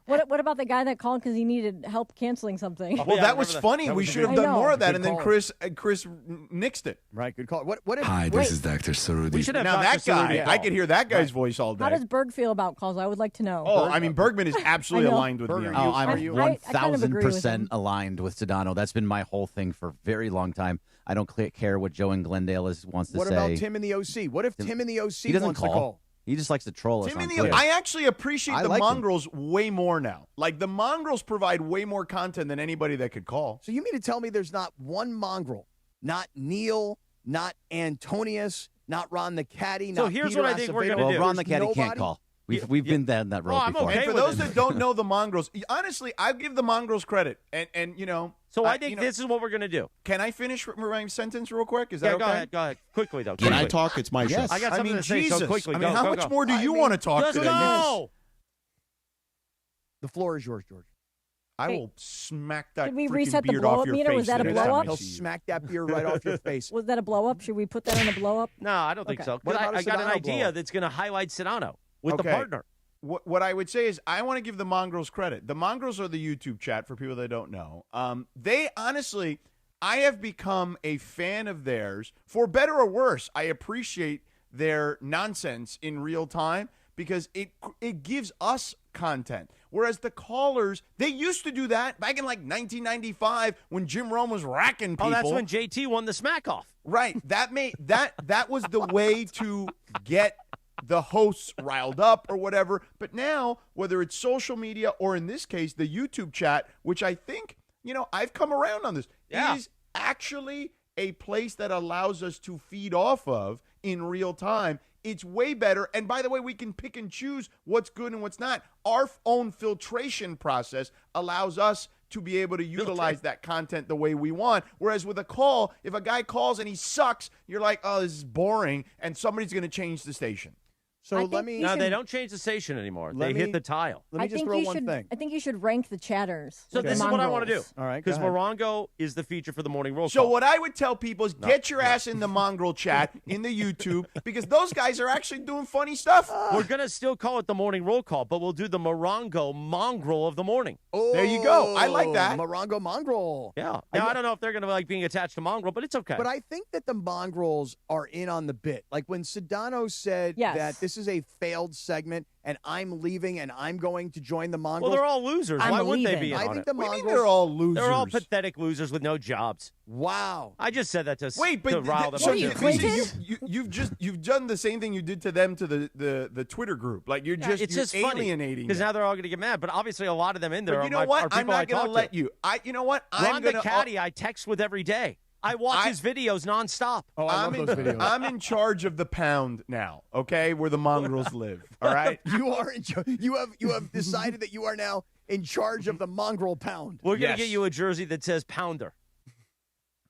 What about the guy that called because he needed help canceling something? Well, that was funny. We should have done more of that, and then Chris nixed it. Right, good call. What if, Hi, this is Dr. Sarudi. We should have now Dr. that guy, Sarudi I could hear that guy's voice all day. How does Berg feel about calls? I would like to know. Oh, I mean, Bergman is absolutely I know. aligned with me. Oh, I'm I kind of agree with him. 1,000% aligned with Sedano. That's been my whole thing for a very long time. I don't care what Joe in Glendale wants to What say. about Tim in the OC? What if Tim in the OC He doesn't wants to call? He just likes to troll us. Tim on and Twitter. I actually appreciate the like him. Mongrels way more now. Like, the Mongrels provide way more content than anybody that could call. So you mean to tell me there's not one mongrel, not Neil, not Antonius, not Ron the Caddy, So not here's Peter what I think we're Acevedo? gonna do. Well, Ron the There's Caddy can't nobody? call. We've been down that road before. And for those that don't know the Mongrels, honestly, I give the Mongrels credit. And you know. So I think this is what we're going to do. Can I finish my sentence real quick? Is that okay? Go ahead. Quickly, though. Can I talk? It's my show. I got something to say, Jesus. so quickly. How much more do you want to talk today? Go! The floor is yours, George. I will smack that Did we freaking reset the beard blow off up your meter? face. Was that a next blow time I up? He'll see you. smack that beard right off your face. Was that a blow up? Should we put that on a blow up? No, I don't think so. What about a I got an Sedano idea blow-up? that's going to highlight Sedano with the Okay. partner. What I would say is I want to give the Mongrels credit. The Mongrels are the YouTube chat for people that don't know. They honestly, I have become a fan of theirs for better or worse. I appreciate their nonsense in real time because it gives us content. Whereas the callers, they used to do that back in like 1995 when Jim Rome was racking people. Oh, that's when JT won the smack off. Right. That was the way to get the hosts riled up or whatever. But now, whether it's social media or in this case, the YouTube chat, which I think, I've come around on this, is actually a place that allows us to feed off of in real time. It's way better. And by the way, we can pick and choose what's good and what's not. Our own filtration process allows us to be able to utilize that content the way we want. Whereas with a call, if a guy calls and he sucks, you're like, oh, this is boring, and somebody's going to change the station. So No, they don't change the station anymore. They hit the tile. Let me just throw one thing. I think you should rank the chatters. So this is what I want to do. All right, because go ahead. Morongo is the feature for the morning roll So call. what I would tell people is get your ass in the Mongrel chat in the YouTube because those guys are actually doing funny stuff. We're going to still call it the morning roll call, but we'll do the Morongo mongrel of the morning. Oh, there you go. I like that. Morongo Mongrel. Yeah. Now, I don't know if they're going to like being attached to mongrel, but it's okay. But I think that the Mongrels are in on the bit. Like when Sedano said that this is a failed segment and I'm leaving and I'm going to join the Mongrels. Well, they're all losers. Why wouldn't they be in I on think it? the What do you Mongrels. mean they're all losers? They're all pathetic losers with no jobs. Wow. I just said that to Wait, but to rile them so up. you've done the same thing you did to them to the Twitter group. Like you're alienating. because now they're all going to get mad. But obviously, a lot of them in there. But you know what? I'm not going to let you. You know what? Ron the caddy, I text with every day. I watch his videos nonstop. Oh, I love those videos. I'm in charge of the pound now. Okay, where the Mongrels live. All right. You are in charge. You have decided that you are now in charge of the Mongrel pound. We're going to get you a jersey that says Pounder.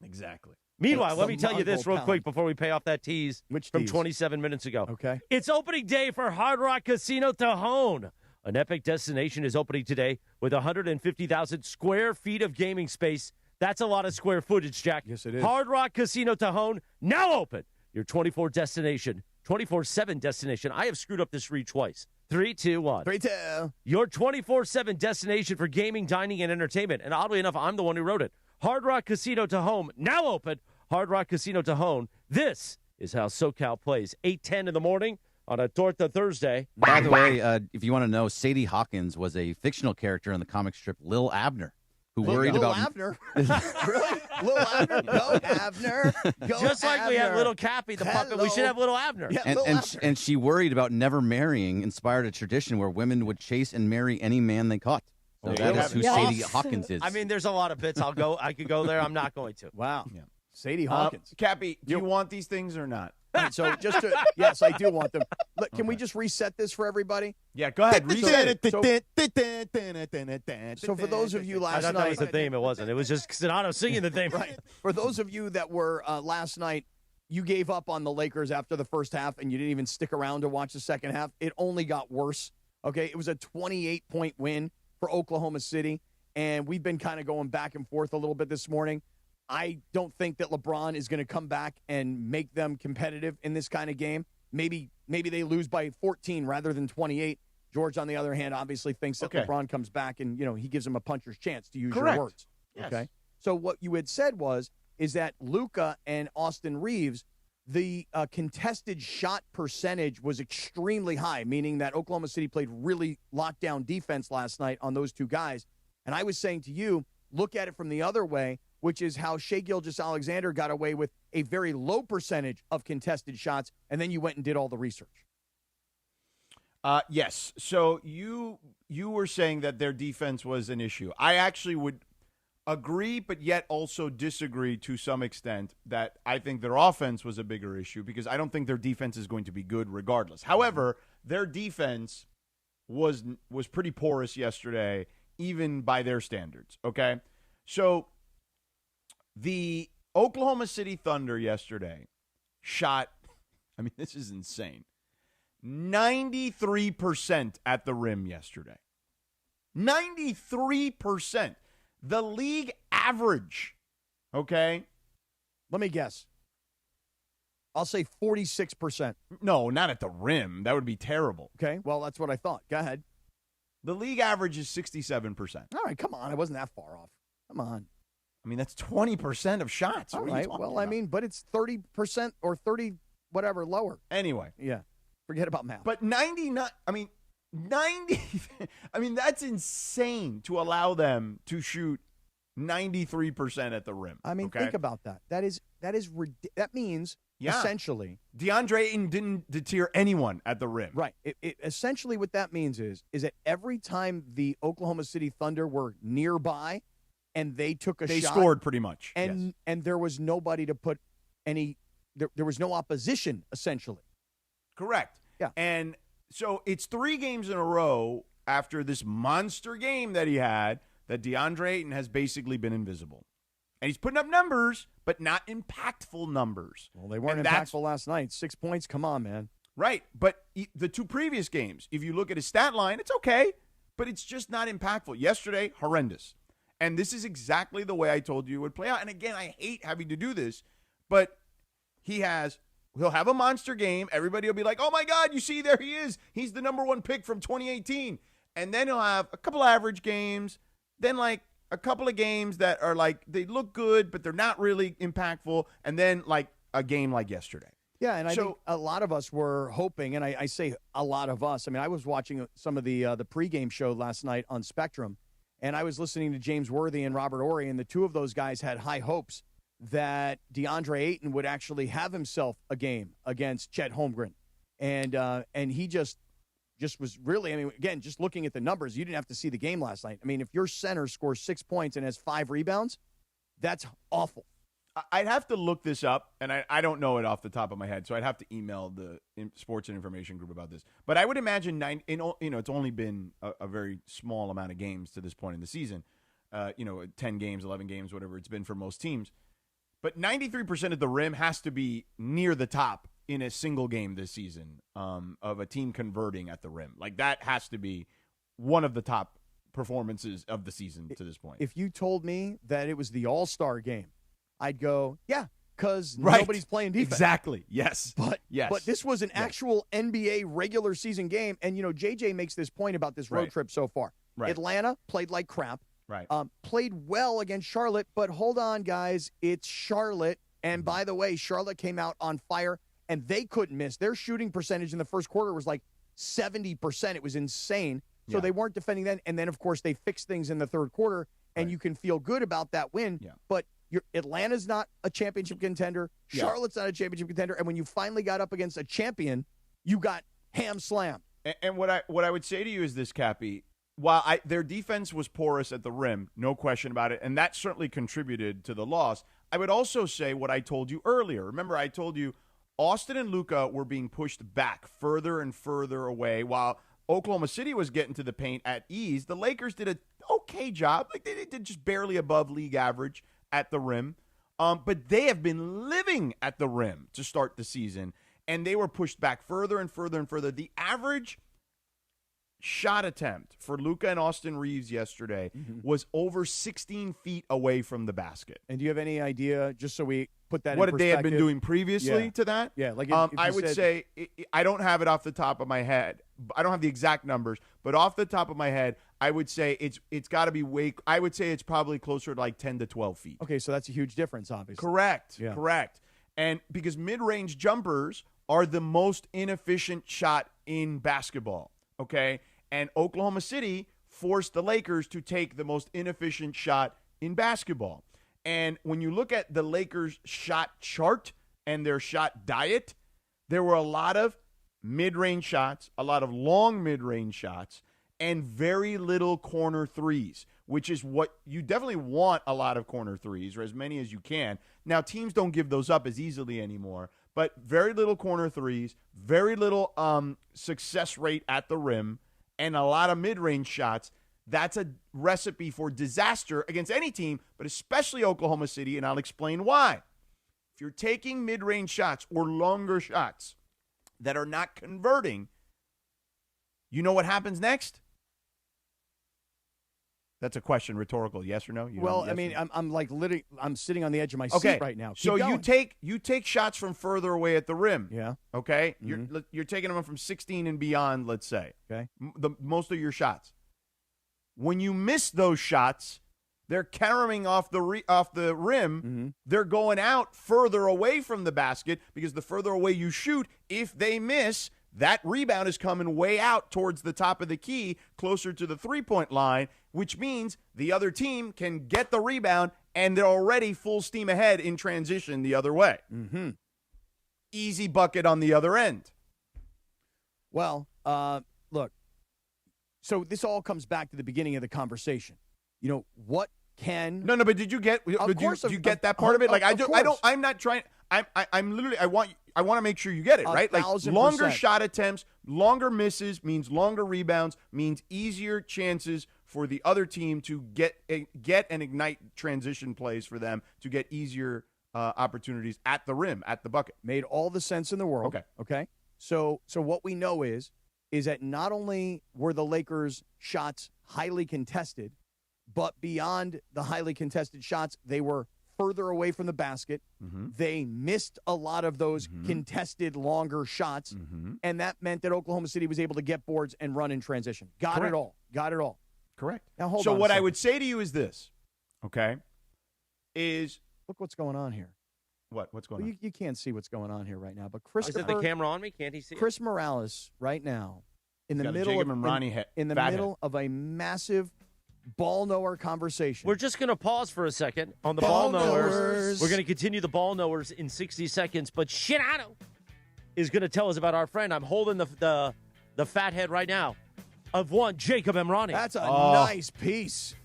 Exactly. Meanwhile, let me The tell you this Mongrel real quick before we pay off that tease from tease? 27 minutes ago. Okay. It's opening day for Hard Rock Casino Tajon. An epic destination is opening today with 150,000 square feet of gaming space. That's a lot of square footage, Jack. Yes, it is. Hard Rock Casino Tajon, now open. Your 24/7 destination. I have screwed up this read twice. 3, 2, 1. 3, 2. Your 24/7 destination for gaming, dining, and entertainment. And oddly enough, I'm the one who wrote it. Hard Rock Casino Tajon, now open. Hard Rock Casino Tajon. This is how SoCal plays. 8:10 in the morning on a Torta Thursday. By the way, if you want to know, Sadie Hawkins was a fictional character in the comic strip Lil Abner, who worried Lil about Avner. Really? Lil Avner? Go Avner. Go Just like we have Avner. little Cappy, the puppet, we should have little Abner. Yeah, and, Lil and, Avner. and she worried about never marrying, inspired a tradition where women would chase and marry any man they caught. So There that you is who have it. Sadie Hawkins is. I mean, there's a lot of bits. I could go there. I'm not going to. Wow. Yeah. Sadie Hawkins. Cappy, do you want these things or not? All right, so just to, yes, I do want them. Look, can we just reset this for everybody? Yeah, go ahead. Reset it. So for those of you I last thought that was night, the theme. It wasn't. It was just Sedano singing the theme. right? For those of you that were last night, you gave up on the Lakers after the first half, and you didn't even stick around to watch the second half. It only got worse. Okay, it was a 28-point win for Oklahoma City, and we've been kind of going back and forth a little bit this morning. I don't think that LeBron is going to come back and make them competitive in this kind of game. Maybe they lose by 14 rather than 28. George, on the other hand, obviously thinks that LeBron comes back and, he gives him a puncher's chance, to use Correct. your words. Yes. Okay. So what you had said is that Luka and Austin Reeves, the contested shot percentage was extremely high, meaning that Oklahoma City played really lockdown defense last night on those two guys. And I was saying to you, look at it from the other way, which is how Shai Gilgeous-Alexander got away with a very low percentage of contested shots, and then you went and did all the research. Yes. So you were saying that their defense was an issue. I actually would agree, but yet also disagree to some extent that I think their offense was a bigger issue because I don't think their defense is going to be good regardless. However, their defense was pretty porous yesterday, even by their standards, okay? So the Oklahoma City Thunder yesterday shot, I mean, this is insane, 93% at the rim yesterday. 93%. The league average, okay? Let me guess. I'll say 46%. No, not at the rim. That would be terrible. Okay, well, that's what I thought. Go ahead. The league average is 67%. All right, come on. I wasn't that far off. Come on. I mean, that's 20% of shots. All what right, well, I mean, but it's 30% or 30 whatever lower. Anyway. Yeah, forget about math. But 99, I mean, 90, I mean, that's insane to allow them to shoot 93% at the rim. I mean, okay? think about that. That means essentially DeAndre Ayton didn't deter anyone at the rim. Right. It essentially what that means is that every time the Oklahoma City Thunder were nearby and they took a shot, they scored pretty much. And there was nobody to put any there was no opposition essentially. Correct. Yeah. And so it's 3 games in a row after this monster game that he had that DeAndre Ayton has basically been invisible. And he's putting up numbers, but not impactful numbers. Well, they weren't impactful last night. 6 points, come on, man. Right, but the 2 previous games, if you look at his stat line, it's okay, but it's just not impactful. Yesterday, horrendous. And this is exactly the way I told you it would play out. And again, I hate having to do this, but he'll have a monster game. Everybody will be like, oh, my God, you see, there he is. He's the number 1 pick from 2018. And then he'll have a couple average games, then like a couple of games that are like they look good, but they're not really impactful, and then like a game like yesterday. Yeah, and I think a lot of us were hoping, and I say a lot of us. I mean, I was watching some of the pregame show last night on Spectrum, and I was listening to James Worthy and Robert Horry, and the 2 of those guys had high hopes that DeAndre Ayton would actually have himself a game against Chet Holmgren, and he just was really, I mean, again, just looking at the numbers, you didn't have to see the game last night. I mean, if your center scores 6 points and has 5 rebounds, that's awful. I'd have to look this up, and I don't know it off the top of my head, so I'd have to email the Sports and Information Group about this. But I would imagine, it's only been a very small amount of games to this point in the season, 10 games, 11 games, whatever it's been for most teams. But 93% at the rim has to be near the top in a single game this season of a team converting at the rim. Like, that has to be one of the top performances of the season to this point. If you told me that it was the All-Star game, I'd go, yeah, because nobody's playing defense. Exactly, yes. But this was an actual NBA regular season game, and, JJ makes this point about this road trip so far. Right. Atlanta played like crap. Right. Played well against Charlotte, but hold on, guys. It's Charlotte, and by the way, Charlotte came out on fire. And they couldn't miss. Their shooting percentage in the first quarter was like 70%. It was insane. So they weren't defending then. And then, of course, they fixed things in the third quarter, and you can feel good about that win. Yeah. But Atlanta's not a championship contender. Charlotte's not a championship contender. And when you finally got up against a champion, you got ham-slammed. And what I would say to you is this, Cappy. While their defense was porous at the rim, no question about it, and that certainly contributed to the loss, I would also say what I told you earlier. Remember, I told you Austin and Luka were being pushed back further and further away while Oklahoma City was getting to the paint at ease. The Lakers did an okay job. Like, they did just barely above league average at the rim. But they have been living at the rim to start the season, and they were pushed back further and further and further. The average shot attempt for Luka and Austin Reeves yesterday was over 16 feet away from the basket. And do you have any idea, just so we put that what in they had been doing previously to that? Yeah, like I would say, I don't have it off the top of my head. I don't have the exact numbers, but off the top of my head, I would say it's got to be I would say it's probably closer to like 10 to 12 feet. Okay, so that's a huge difference, obviously. Correct. And because mid-range jumpers are the most inefficient shot in basketball, okay? And Oklahoma City forced the Lakers to take the most inefficient shot in basketball. And when you look at the Lakers' shot chart and their shot diet, there were a lot of mid-range shots, a lot of long mid-range shots, and very little corner threes, which is what you definitely want, a lot of corner threes, or as many as you can. Now, teams don't give those up as easily anymore, but very little corner threes, very little success rate at the rim, and a lot of mid-range shots. That's a recipe for disaster against any team, but especially Oklahoma City, and I'll explain why. If you're taking mid-range shots or longer shots that are not converting, you know what happens next? That's a question, rhetorical. Yes or no? Well, I mean, I'm like literally, I'm sitting on the edge of my seat right now. Keep so going. you take shots from further away at the rim. Yeah. Okay. You're taking them from 16 and beyond. Let's say. Okay. Most of your shots. When you miss those shots, they're carrying off the rim. They're going out further away from the basket, because the further away you shoot, if they miss, that rebound is coming way out towards the top of the key, closer to the three-point line, which means the other team can get the rebound, and they're already full steam ahead in transition the other way. Easy bucket on the other end. Well, look, so this all comes back to the beginning of the conversation. You know, what can... No, but did you get that part of it? Like, I'm not trying... I'm literally... I want to make sure you get it, right? Like, 1,000%. longer shot attempts, longer misses means longer rebounds, means easier chances for the other team to get and ignite transition plays for them to get easier opportunities at the rim, at the bucket. Made all the sense in the world. Okay. So what we know is that not only were the Lakers' shots highly contested, but beyond the highly contested shots, they were further away from the basket. They missed a lot of those contested longer shots, and that meant that Oklahoma City was able to get boards and run in transition. Got it all. Correct. Now hold on. So what I would say to you is this, okay, is... Look what's going on here. What's going on? You can't see what's going on here right now, but Christopher... Is it the camera on me? Can't he see it? Chris Morales right now in the middle of a massive ball knower conversation. We're just going to pause for a second on the ball knowers. We're going to continue the ball knowers in 60 seconds, but Sedano is going to tell us about our friend. I'm holding the fat head right now of one Jacob Emrani. That's a nice piece.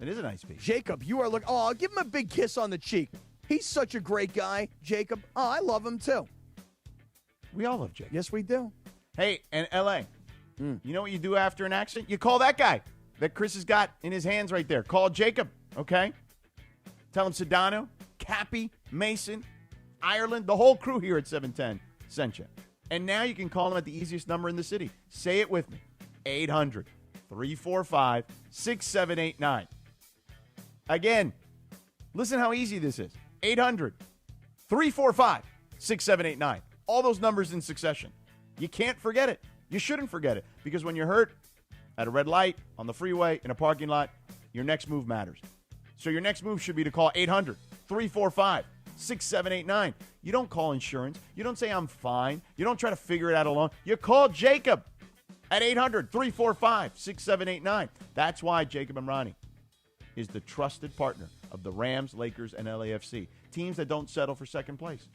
It is a nice piece. Jacob, you are looking... Oh, give him a big kiss on the cheek. He's such a great guy, Jacob. Oh, I love him too. We all love Jacob. Yes, we do. Hey, and L.A., you know what you do after an accident? You call that guy that Chris has got in his hands right there. Call Jacob, okay? Tell him Sedano, Cappy, Mason, Ireland, the whole crew here at 710 sent you. And now you can call him at the easiest number in the city. Say it with me. 800-345-6789. Again, listen how easy this is. 800-345-6789. All those numbers in succession. You can't forget it. You shouldn't forget it, because when you're hurt at a red light, on the freeway, in a parking lot, your next move matters. So your next move should be to call 800-345-6789. You don't call insurance. You don't say, I'm fine. You don't try to figure it out alone. You call Jacob at 800-345-6789. That's why Jacob Emrani is the trusted partner of the Rams, Lakers, and LAFC, teams that don't settle for second place.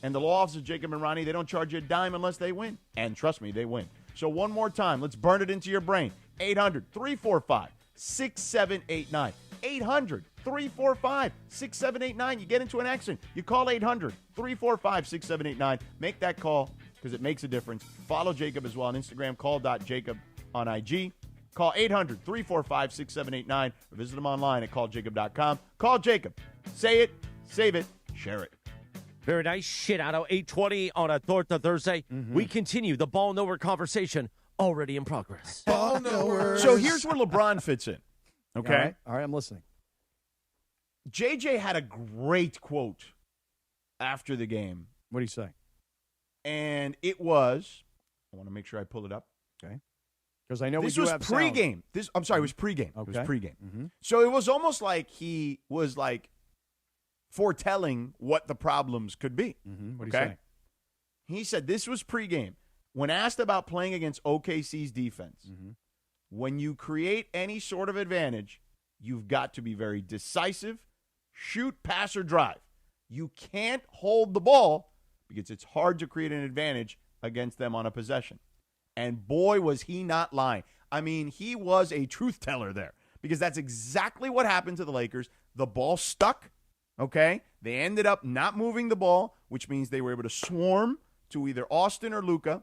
And the law office of Jacob Emrani, they don't charge you a dime unless they win. And trust me, they win. So one more time, let's burn it into your brain. 800-345-6789. 800-345-6789. You get into an accident, you call 800-345-6789. Make that call, because it makes a difference. Follow Jacob as well on Instagram, call.jacob on IG. Call 800-345-6789 or visit him online at calljacob.com. Call Jacob. Say it, save it, share it. Very nice. Sedano, 8:20 on a Torta Thursday. We continue the ball knower conversation already in progress. Ball knowers. So here's where LeBron fits in. Okay? All right, I'm listening. JJ had a great quote after the game. What did he say? And it was, I want to make sure I pull it up. Okay. Because I know this we do was have pregame. sound. I'm sorry, it was pregame. Okay. It was pregame. So it was almost like he was like foretelling what the problems could be. What did he say? He said this was pregame. When asked about playing against OKC's defense, when you create any sort of advantage, you've got to be very decisive, shoot, pass, or drive. You can't hold the ball because it's hard to create an advantage against them on a possession. And boy, was he not lying. I mean, he was a truth teller there, because that's exactly what happened to the Lakers. The ball stuck, okay? They ended up not moving the ball, which means they were able to swarm to either Austin or Luka,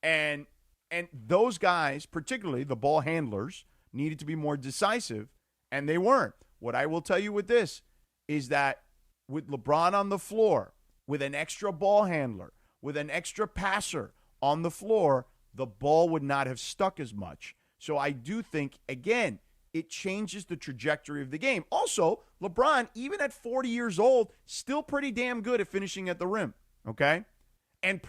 and those guys, particularly the ball handlers, needed to be more decisive, and they weren't. What I will tell you with this is that with LeBron on the floor, with an extra ball handler, with an extra passer on the floor, the ball would not have stuck as much. So I do think, again, it changes the trajectory of the game. Also, LeBron, even at 40 years old, still pretty damn good at finishing at the rim, okay? And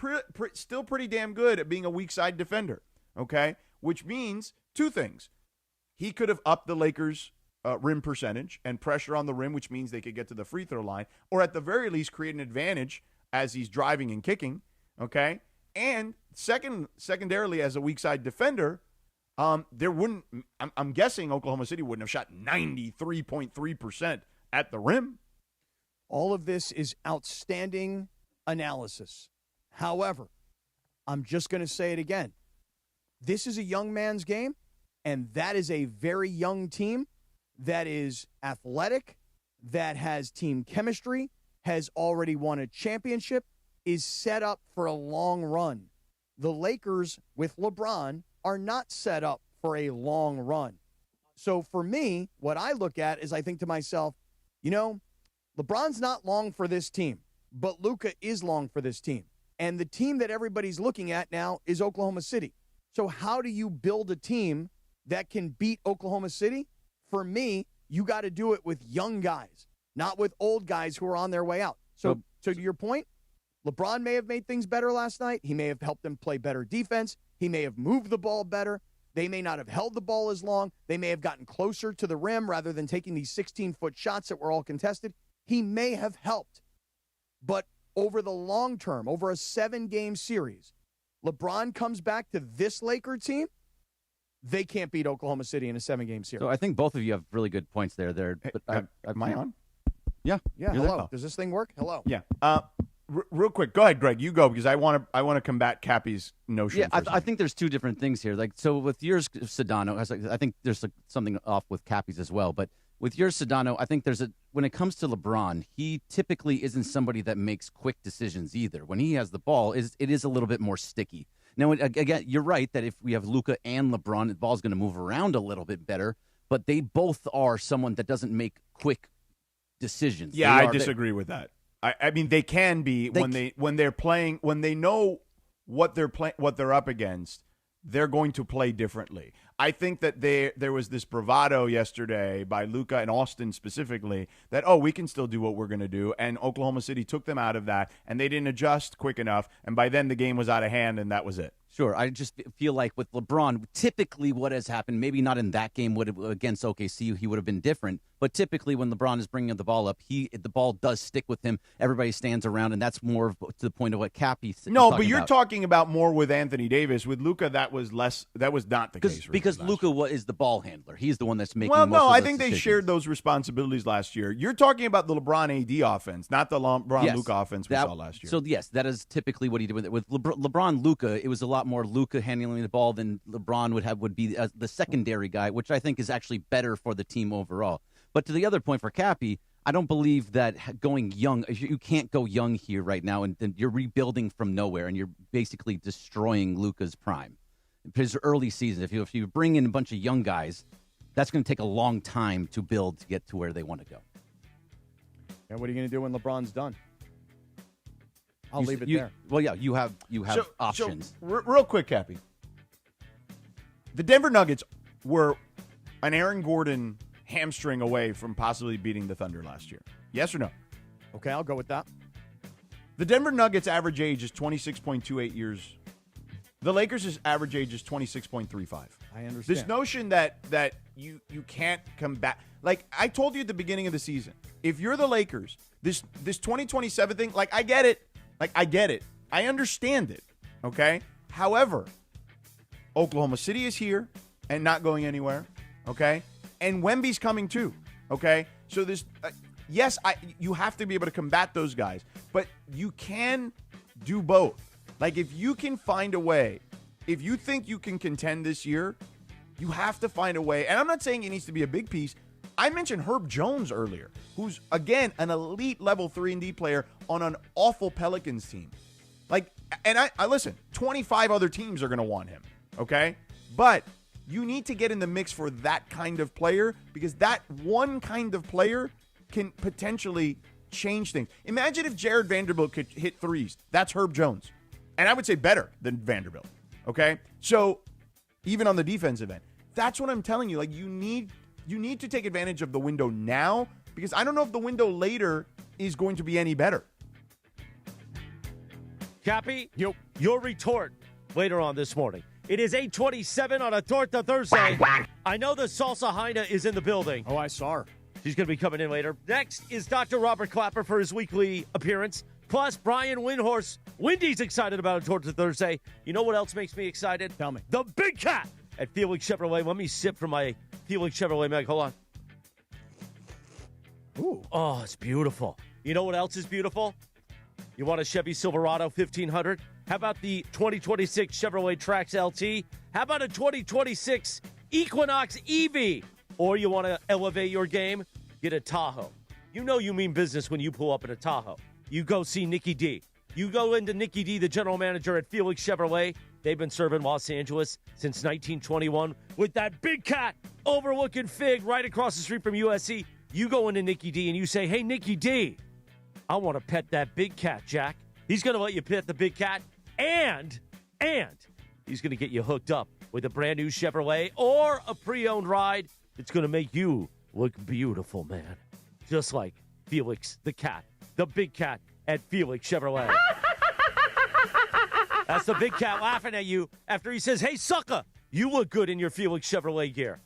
still pretty damn good at being a weak side defender, okay? Which means two things. He could have upped the Lakers' rim percentage and pressure on the rim, which means they could get to the free throw line, or at the very least create an advantage as he's driving and kicking, okay? And secondarily, as a weak side defender, there wouldn't. I'm guessing Oklahoma City wouldn't have shot 93.3% at the rim. All of this is outstanding analysis. However, I'm just going to say it again. This is a young man's game, and that is a very young team that is athletic, that has team chemistry, has already won a championship, is set up for a long run. The Lakers with LeBron are not set up for a long run. So for me, what I look at is I think to myself, LeBron's not long for this team, but Luka is long for this team. And the team that everybody's looking at now is Oklahoma City. So how do you build a team that can beat Oklahoma City? For me, you got to do it with young guys, not with old guys who are on their way out. So to your point, LeBron may have made things better last night. He may have helped them play better defense. He may have moved the ball better. They may not have held the ball as long. They may have gotten closer to the rim rather than taking these 16-foot shots that were all contested. He may have helped. But over the long term, over a 7-game series, LeBron comes back to this Laker team, they can't beat Oklahoma City in a 7-game series. So I think both of you have really good points there. Am I on? Yeah. Yeah, you're hello. there. Does this thing work? Hello. Yeah. Real quick, go ahead, Greg. You go, because I want to combat Cappy's notion. Yeah, I think there's two different things here. So with yours, Sedano, I think there's something off with Cappy's as well. But with yours, Sedano, I think when it comes to LeBron, he typically isn't somebody that makes quick decisions either. When he has the ball, it is a little bit more sticky. Now, again, you're right that if we have Luka and LeBron, the ball's going to move around a little bit better. But they both are someone that doesn't make quick decisions. Yeah, I disagree with that. I mean, they can be when they're playing, when they know what they're up against, they're going to play differently. I think that there was this bravado yesterday by Luka and Austin specifically that, we can still do what we're going to do, and Oklahoma City took them out of that, and they didn't adjust quick enough, and by then the game was out of hand, and that was it. Sure. I just feel like with LeBron, typically what has happened, maybe not in that game against OKC, he would have been different. But typically when LeBron is bringing the ball up, the ball does stick with him. Everybody stands around, and that's more to the point of what Cappy said. No, but you're talking about more with Anthony Davis. With Luka, that was not the case. Because Luka is the ball handler. He's the one that's making most of I think decisions. They shared those responsibilities last year. You're talking about the LeBron AD offense, not the LeBron Luka offense we saw last year. So, yes, that is typically what he did with it. With LeBron Luka, it was a lot more Luka handling the ball than LeBron would be the secondary guy, which I think is actually better for the team overall. But to the other point for Cappy, I don't believe that going young, you can't go young here right now, and you're rebuilding from nowhere, and you're basically destroying Luka's prime. His early season, if you bring in a bunch of young guys, that's going to take a long time to build to get to where they want to go. And what are you going to do when LeBron's done? I'll leave it there. Well, yeah, you have options. So, real quick, Cappy. The Denver Nuggets were an Aaron Gordon hamstring away from possibly beating the Thunder last year. Yes or no? Okay, I'll go with that. The Denver Nuggets' average age is 26.28 years. The Lakers' average age is 26.35. I understand. This notion that you can't come back. Like I told you at the beginning of the season, if you're the Lakers, this 2027 thing, I get it. I get it. I understand it. Okay? However, Oklahoma City is here and not going anywhere. Okay? And Wemby's coming too. Okay? So this, yes, you have to be able to combat those guys, but you can do both. If you can find a way, if you think you can contend this year, You have to find a way. And I'm not saying it needs to be a big piece. I mentioned Herb Jones earlier, who's, again, an elite level 3-and-D player on an awful Pelicans team. And I listen, 25 other teams are going to want him, okay? But you need to get in the mix for that kind of player, because that one kind of player can potentially change things. Imagine if Jared Vanderbilt could hit threes. That's Herb Jones. And I would say better than Vanderbilt, okay? So even on the defensive end, that's what I'm telling you. Like, you need to take advantage of the window now, because I don't know if the window later is going to be any better. Cappy, your retort later on this morning. It is 8:27 on a Torta Thursday. I know the Salsa Heina is in the building. Oh, I saw her. She's going to be coming in later. Next is Dr. Robert Clapper for his weekly appearance. Plus, Brian Windhorst. Windy's excited about a Torta Thursday. You know what else makes me excited? Tell me. The Big Cat at Felix Chevrolet. Let me sip from my Felix Chevrolet Meg. Hold on. Ooh. Oh, it's beautiful. You know what else is beautiful? You want a Chevy Silverado 1500? How about the 2026 Chevrolet Trax LT? How about a 2026 Equinox EV? Or you want to elevate your game? Get a Tahoe. You know you mean business when you pull up in a Tahoe. You go see Nikki D. You go into Nikki D, the general manager at Felix Chevrolet. They've been serving Los Angeles since 1921 with that Big Cat overlooking Fig right across the street from USC. You go into Nikki D and you say, hey, Nikki D, I want to pet that Big Cat, Jack. He's going to let you pet the Big Cat, and he's going to get you hooked up with a brand new Chevrolet or a pre-owned ride that's going to make you look beautiful, man. Just like Felix the Cat, the Big Cat at Felix Chevrolet. That's the Big Cat laughing at you after he says, hey, sucker, you look good in your Felix Chevrolet gear.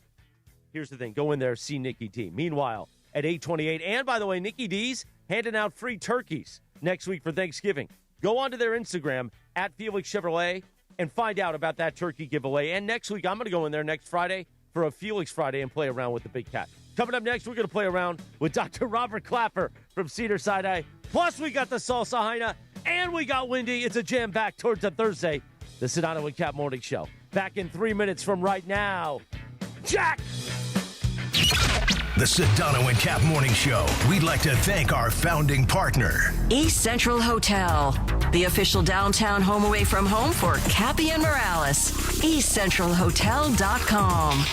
Here's the thing. Go in there, see Nikki D. Meanwhile, at 8:28, and by the way, Nikki D's handing out free turkeys next week for Thanksgiving. Go onto their Instagram, at Felix Chevrolet, and find out about that turkey giveaway. And next week, I'm going to go in there next Friday for a Felix Friday and play around with the Big Cat. Coming up next, we're going to play around with Dr. Robert Clapper from Cedar Sinai. Plus, we got the Salsa Heina, and we got Windy. It's a jam-packed Torta Thursday, the Sedano Kap Morning Show. Back in 3 minutes from right now. Jack! The Sedano and Kap Morning Show. We'd like to thank our founding partner, East Central Hotel, the official downtown home away from home for Cappy and Morales. EastCentralHotel.com.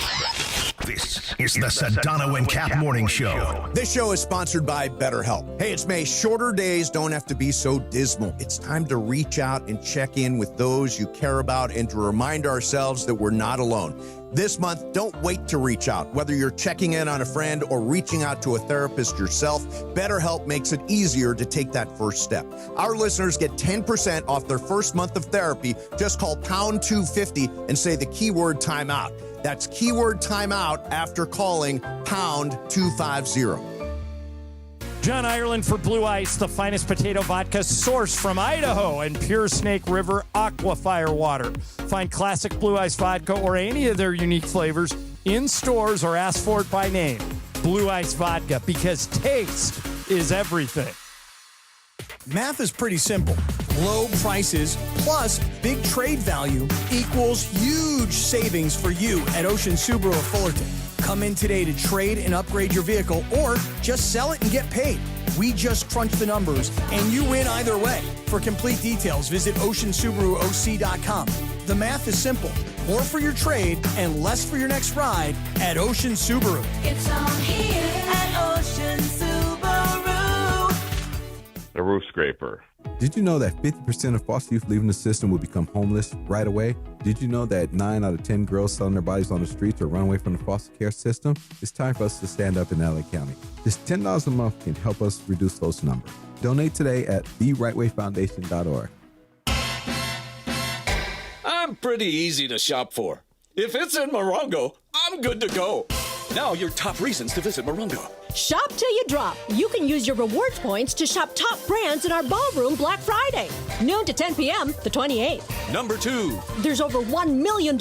This is the Sedano and Kap Morning Show. This show is sponsored by BetterHelp. Hey, it's May. Shorter days don't have to be so dismal. It's time to reach out and check in with those you care about and to remind ourselves that we're not alone. This month, don't wait to reach out. Whether you're checking in on a friend or reaching out to a therapist yourself, BetterHelp makes it easier to take that first step. Our listeners get 10% off their first month of therapy. Just call pound 250 and say the keyword timeout. That's keyword timeout after calling pound 250. John Ireland for Blue Ice, the finest potato vodka sourced from Idaho and pure Snake River Aquafire water. Find classic Blue Ice vodka or any of their unique flavors in stores or ask for it by name. Blue Ice vodka, because taste is everything. Math is pretty simple. Low prices plus big trade value equals huge savings for you at Ocean Subaru of Fullerton. Come in today to trade and upgrade your vehicle or just sell it and get paid. We just crunch the numbers and you win either way. For complete details, visit OceanSubaruOC.com. The math is simple. More for your trade and less for your next ride at Ocean Subaru. It's on here at Ocean Subaru. The roof scraper. Did you know that 50% of foster youth leaving the system will become homeless right away? Did you know that 9 out of 10 girls selling their bodies on the streets or run away from the foster care system? It's time for us to stand up in LA County. Just $10 a month can help us reduce those numbers. Donate today at therightwayfoundation.org. I'm pretty easy to shop for. If it's in Morongo, I'm good to go. Now your top reasons to visit Morongo. Shop till you drop. You can use your rewards points to shop top brands in our ballroom Black Friday. Noon to 10 p.m. the 28th. Number 2. There's over $1 million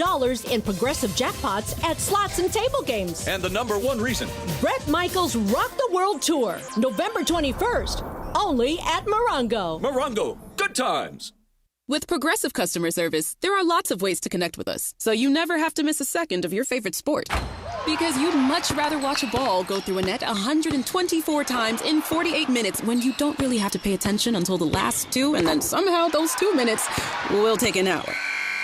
in progressive jackpots at slots and table games. And the number 1 reason. Bret Michaels Rock the World Tour. November 21st. Only at Morongo. Morongo. Good times. With Progressive Customer Service, there are lots of ways to connect with us, so you never have to miss a second of your favorite sport. Because you'd much rather watch a ball go through a net 124 times in 48 minutes when you don't really have to pay attention until the last 2, and then somehow those 2 minutes will take an hour.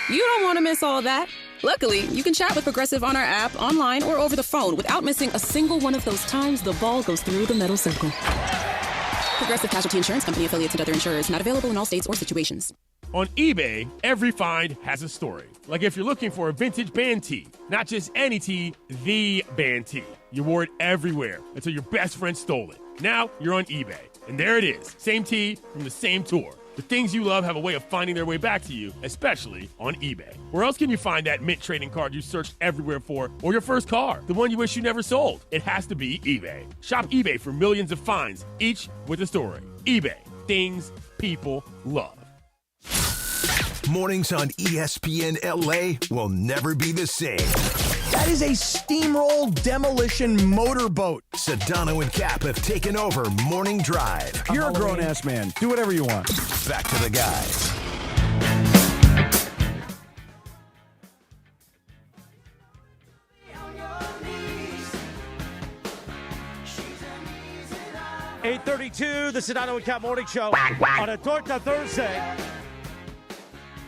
You don't want to miss all that. Luckily, you can chat with Progressive on our app, online, or over the phone without missing a single one of those times the ball goes through the metal circle. Progressive Casualty Insurance Company, affiliates, and other insurers. Not available in all states or situations. On eBay, every find has a story. Like if you're looking for a vintage band tee, not just any tee, the band tee. You wore it everywhere until your best friend stole it. Now you're on eBay, and there it is. Same tee from the same tour. The things you love have a way of finding their way back to you, especially on eBay. Where else can you find that mint trading card you searched everywhere for, or your first car, the one you wish you never sold? It has to be eBay. Shop eBay for millions of finds, each with a story. eBay, things people love. Mornings on ESPN LA will never be the same. That is a steamroll demolition motorboat. Sedano and Kap have taken over Morning Drive. You're a grown-ass man. Do whatever you want. Back to the guys. .832, the Sedano and Kap Morning Show on a Torta Thursday.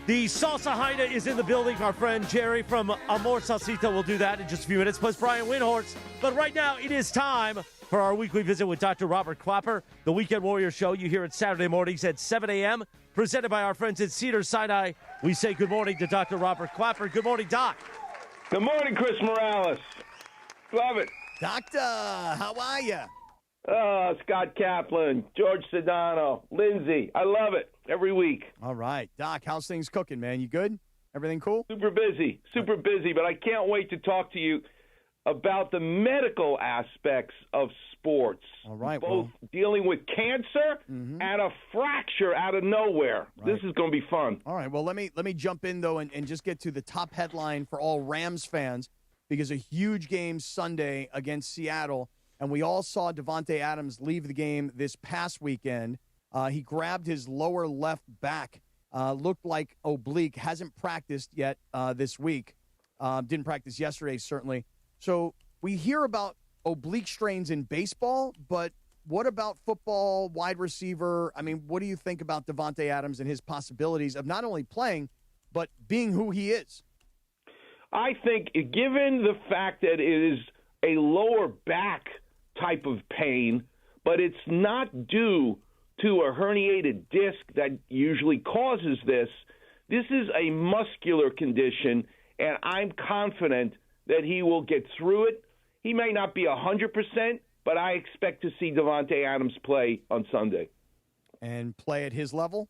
The Salsa Haida is in the building. Our friend Jerry from Amor Salsita will do that in just a few minutes, plus Brian Windhorst. But right now, it is time for our weekly visit with Dr. Robert Klapper, the Weekend Warrior Show. You hear it Saturday mornings at 7 a.m., presented by our friends at Cedars-Sinai. We say good morning to Dr. Robert Klapper. Good morning, Doc. Good morning, Chris Morales. Love it. Doctor, how are you? Scott Kaplan, George Sedano, Lindsay. I love it every week. All right. Doc, how's things cooking, man? You good? Everything cool? Super busy, but I can't wait to talk to you about the medical aspects of sports. All right. Both dealing with cancer and a fracture out of nowhere. Right. This is going to be fun. All right. Well, let me jump in, though, and just get to the top headline for all Rams fans, because a huge game Sunday against Seattle. And we all saw Davante Adams leave the game this past weekend. He grabbed his lower left back, looked like oblique, hasn't practiced yet this week. Didn't practice yesterday, certainly. So we hear about oblique strains in baseball, but what about football, wide receiver? I mean, what do you think about Davante Adams and his possibilities of not only playing, but being who he is? I think given the fact that it is a lower back type of pain, but it's not due to a herniated disc that usually causes this. This is a muscular condition, and I'm confident that he will get through it. He may not be 100%, but I expect to see Davante Adams play on Sunday. And play at his level?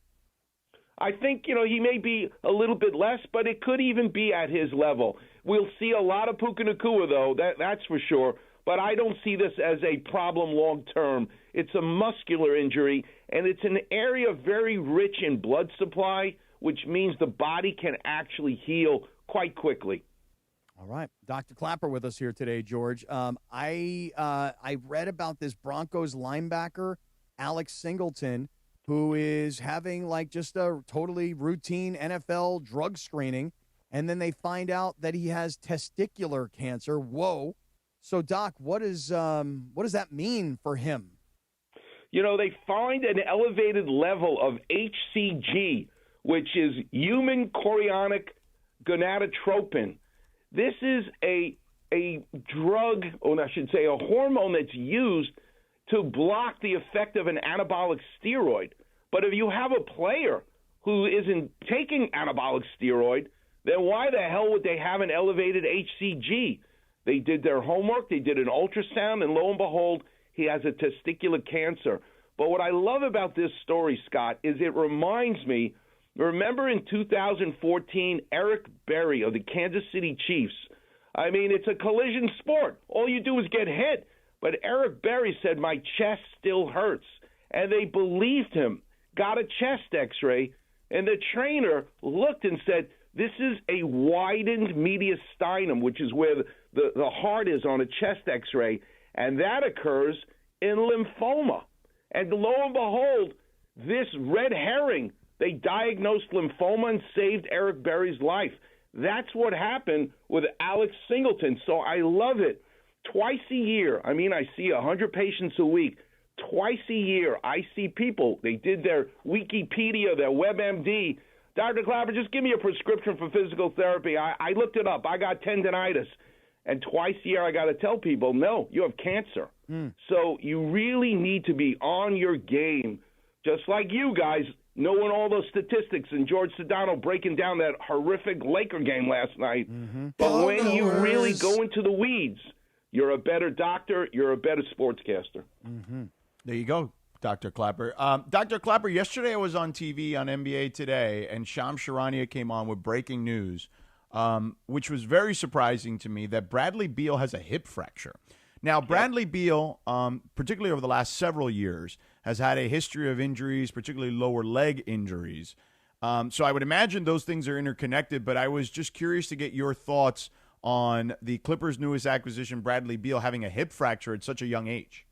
I think, he may be a little bit less, but it could even be at his level. We'll see a lot of Puka Nacua, though, that's for sure. But I don't see this as a problem long term. It's a muscular injury, and it's an area very rich in blood supply, which means the body can actually heal quite quickly. All right. Dr. Klapper with us here today, George. I read about this Broncos linebacker, Alex Singleton, who is having just a totally routine NFL drug screening, and then they find out that he has testicular cancer. Whoa. So, Doc, what does that mean for him? They find an elevated level of HCG, which is human chorionic gonadotropin. This is a drug, or I should say a hormone that's used to block the effect of an anabolic steroid. But if you have a player who isn't taking anabolic steroid, then why the hell would they have an elevated HCG? They did their homework, they did an ultrasound, and lo and behold, he has a testicular cancer. But what I love about this story, Scott, is it reminds me, remember in 2014, Eric Berry of the Kansas City Chiefs? I mean, it's a collision sport. All you do is get hit. But Eric Berry said, my chest still hurts. And they believed him, got a chest x-ray, and the trainer looked and said, this is a widened mediastinum, which is where the heart is on a chest x-ray, and that occurs in lymphoma. And lo and behold, this red herring They diagnosed lymphoma and saved Eric Berry's life. That's what happened with Alex Singleton. So I love it. Twice a year, I see 100 patients a week. Twice a year, I see people. They did their Wikipedia, their WebMD. Dr. Clapper, just give me a prescription for physical therapy. I looked it up. I got tendinitis. And twice a year, I got to tell people, no, you have cancer. So you really need to be on your game, just like you guys, knowing all those statistics and George Sedano breaking down that horrific Laker game last night. But when you really go into the weeds, you're a better doctor, you're a better sportscaster. There you go, Dr. Clapper. Dr. Clapper, yesterday I was on TV on NBA Today, and Shams Charania came on with breaking news, which was very surprising to me, that Bradley Beal has a hip fracture. Now, Bradley Beal, particularly over the last several years, has had a history of injuries, particularly lower leg injuries. So I would imagine those things are interconnected, but I was just curious to get your thoughts on the Clippers' newest acquisition, Bradley Beal, having a hip fracture at such a young age.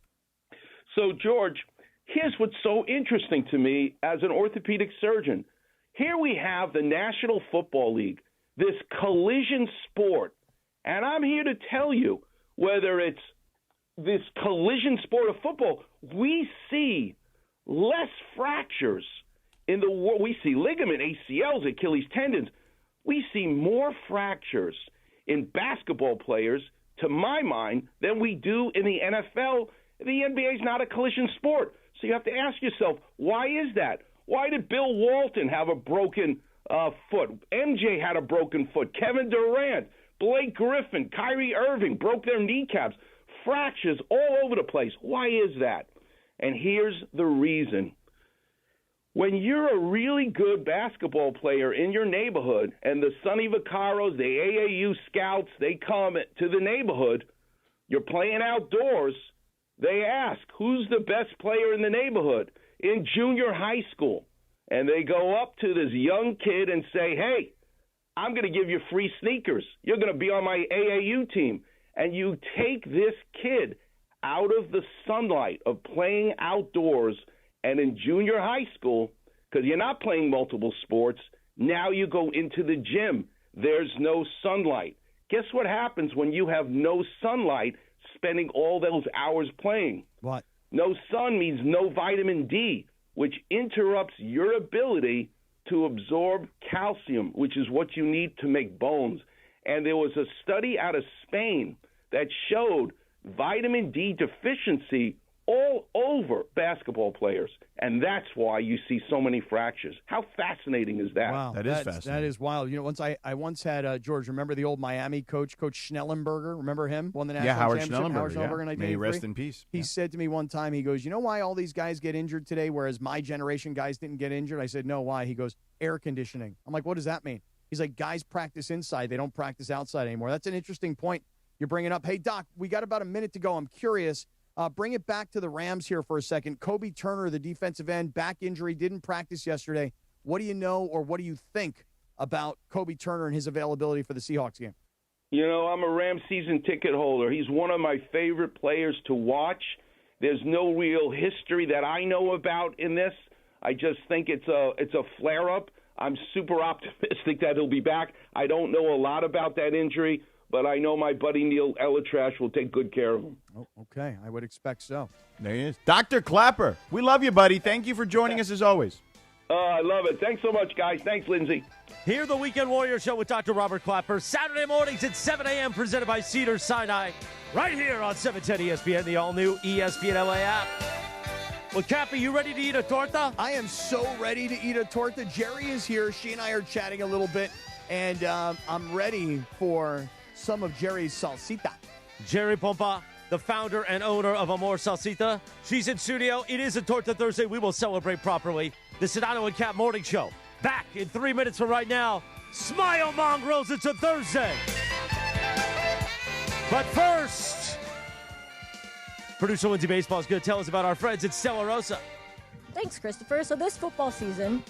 So, George, here's what's so interesting to me as an orthopedic surgeon. Here we have the National Football League, this collision sport. And I'm here to tell you, whether it's this collision sport of football, we see less fractures in the world. We see ligament, ACLs, Achilles tendons. We see more fractures in basketball players, to my mind, than we do in the NFL. The NBA is not a collision sport. So you have to ask yourself, why is that? Why did Bill Walton have a broken foot? MJ had a broken foot. Kevin Durant, Blake Griffin, Kyrie Irving broke their kneecaps. Fractures all over the place. Why is that? And here's the reason. When you're a really good basketball player in your neighborhood and the Sonny Vaccaros, the AAU scouts, they come to the neighborhood, you're playing outdoors, they ask, who's the best player in the neighborhood in junior high school? And they go up to this young kid and say, hey, I'm going to give you free sneakers. You're going to be on my AAU team. And you take this kid out of the sunlight of playing outdoors, and in junior high school, because you're not playing multiple sports, now you go into the gym. There's no sunlight. Guess what happens when you have no sunlight, spending all those hours playing? What? No sun means no vitamin D, which interrupts your ability to absorb calcium, which is what you need to make bones. And there was a study out of Spain that showed vitamin D deficiency all over basketball players. And that's why you see so many fractures. How fascinating is that? Wow, that is fascinating. That is wild. You know, I once had, George, remember the old Miami coach Schnellenberger? Remember him? Won the national championship. Howard Howard Schnellenberger, in 1983. May he rest in peace. He said to me one time, he goes, you know why all these guys get injured today, whereas my generation guys didn't get injured? I said, no, why? He goes, air conditioning. I'm like, what does that mean? He's like, guys practice inside. They don't practice outside anymore. That's an interesting point you're bringing up. Hey, Doc, we got about a minute to go. I'm curious. Bring it back to the Rams here for a second. Kobe Turner, the defensive end, back injury, didn't practice yesterday. What do you know, or what do you think about Kobe Turner and his availability for the Seahawks game? You know, I'm a Rams season ticket holder. He's one of my favorite players to watch. There's no real history that I know about in this. I just think it's a flare-up. I'm super optimistic that he'll be back. I don't know a lot about that injury, but I know my buddy Neil Elatrash will take good care of him. Oh, okay. I would expect so. There he is. Dr. Clapper, we love you, buddy. Thank you for joining us as always. I love it. Thanks so much, guys. Thanks, Lindsay. Hear the Weekend Warrior Show with Dr. Robert Clapper, Saturday mornings at 7 a.m., presented by Cedars-Sinai, right here on 710 ESPN, the all-new ESPN LA app. Well, Cappy, you ready to eat a torta? I am so ready to eat a torta. Jerry is here. She and I are chatting a little bit, and I'm ready for some of Jerry's salsita. Jerry Pompa, the founder and owner of Amor Salsita. She's in studio. It is a Torta Thursday. We will celebrate properly. The Sedano and Kap Morning Show. Back in 3 minutes from right now. Smile, mongrels. It's a Thursday. But first, producer Lindsay Baseball is going to tell us about our friends at Stella Rosa. Thanks, Christopher. So this football season,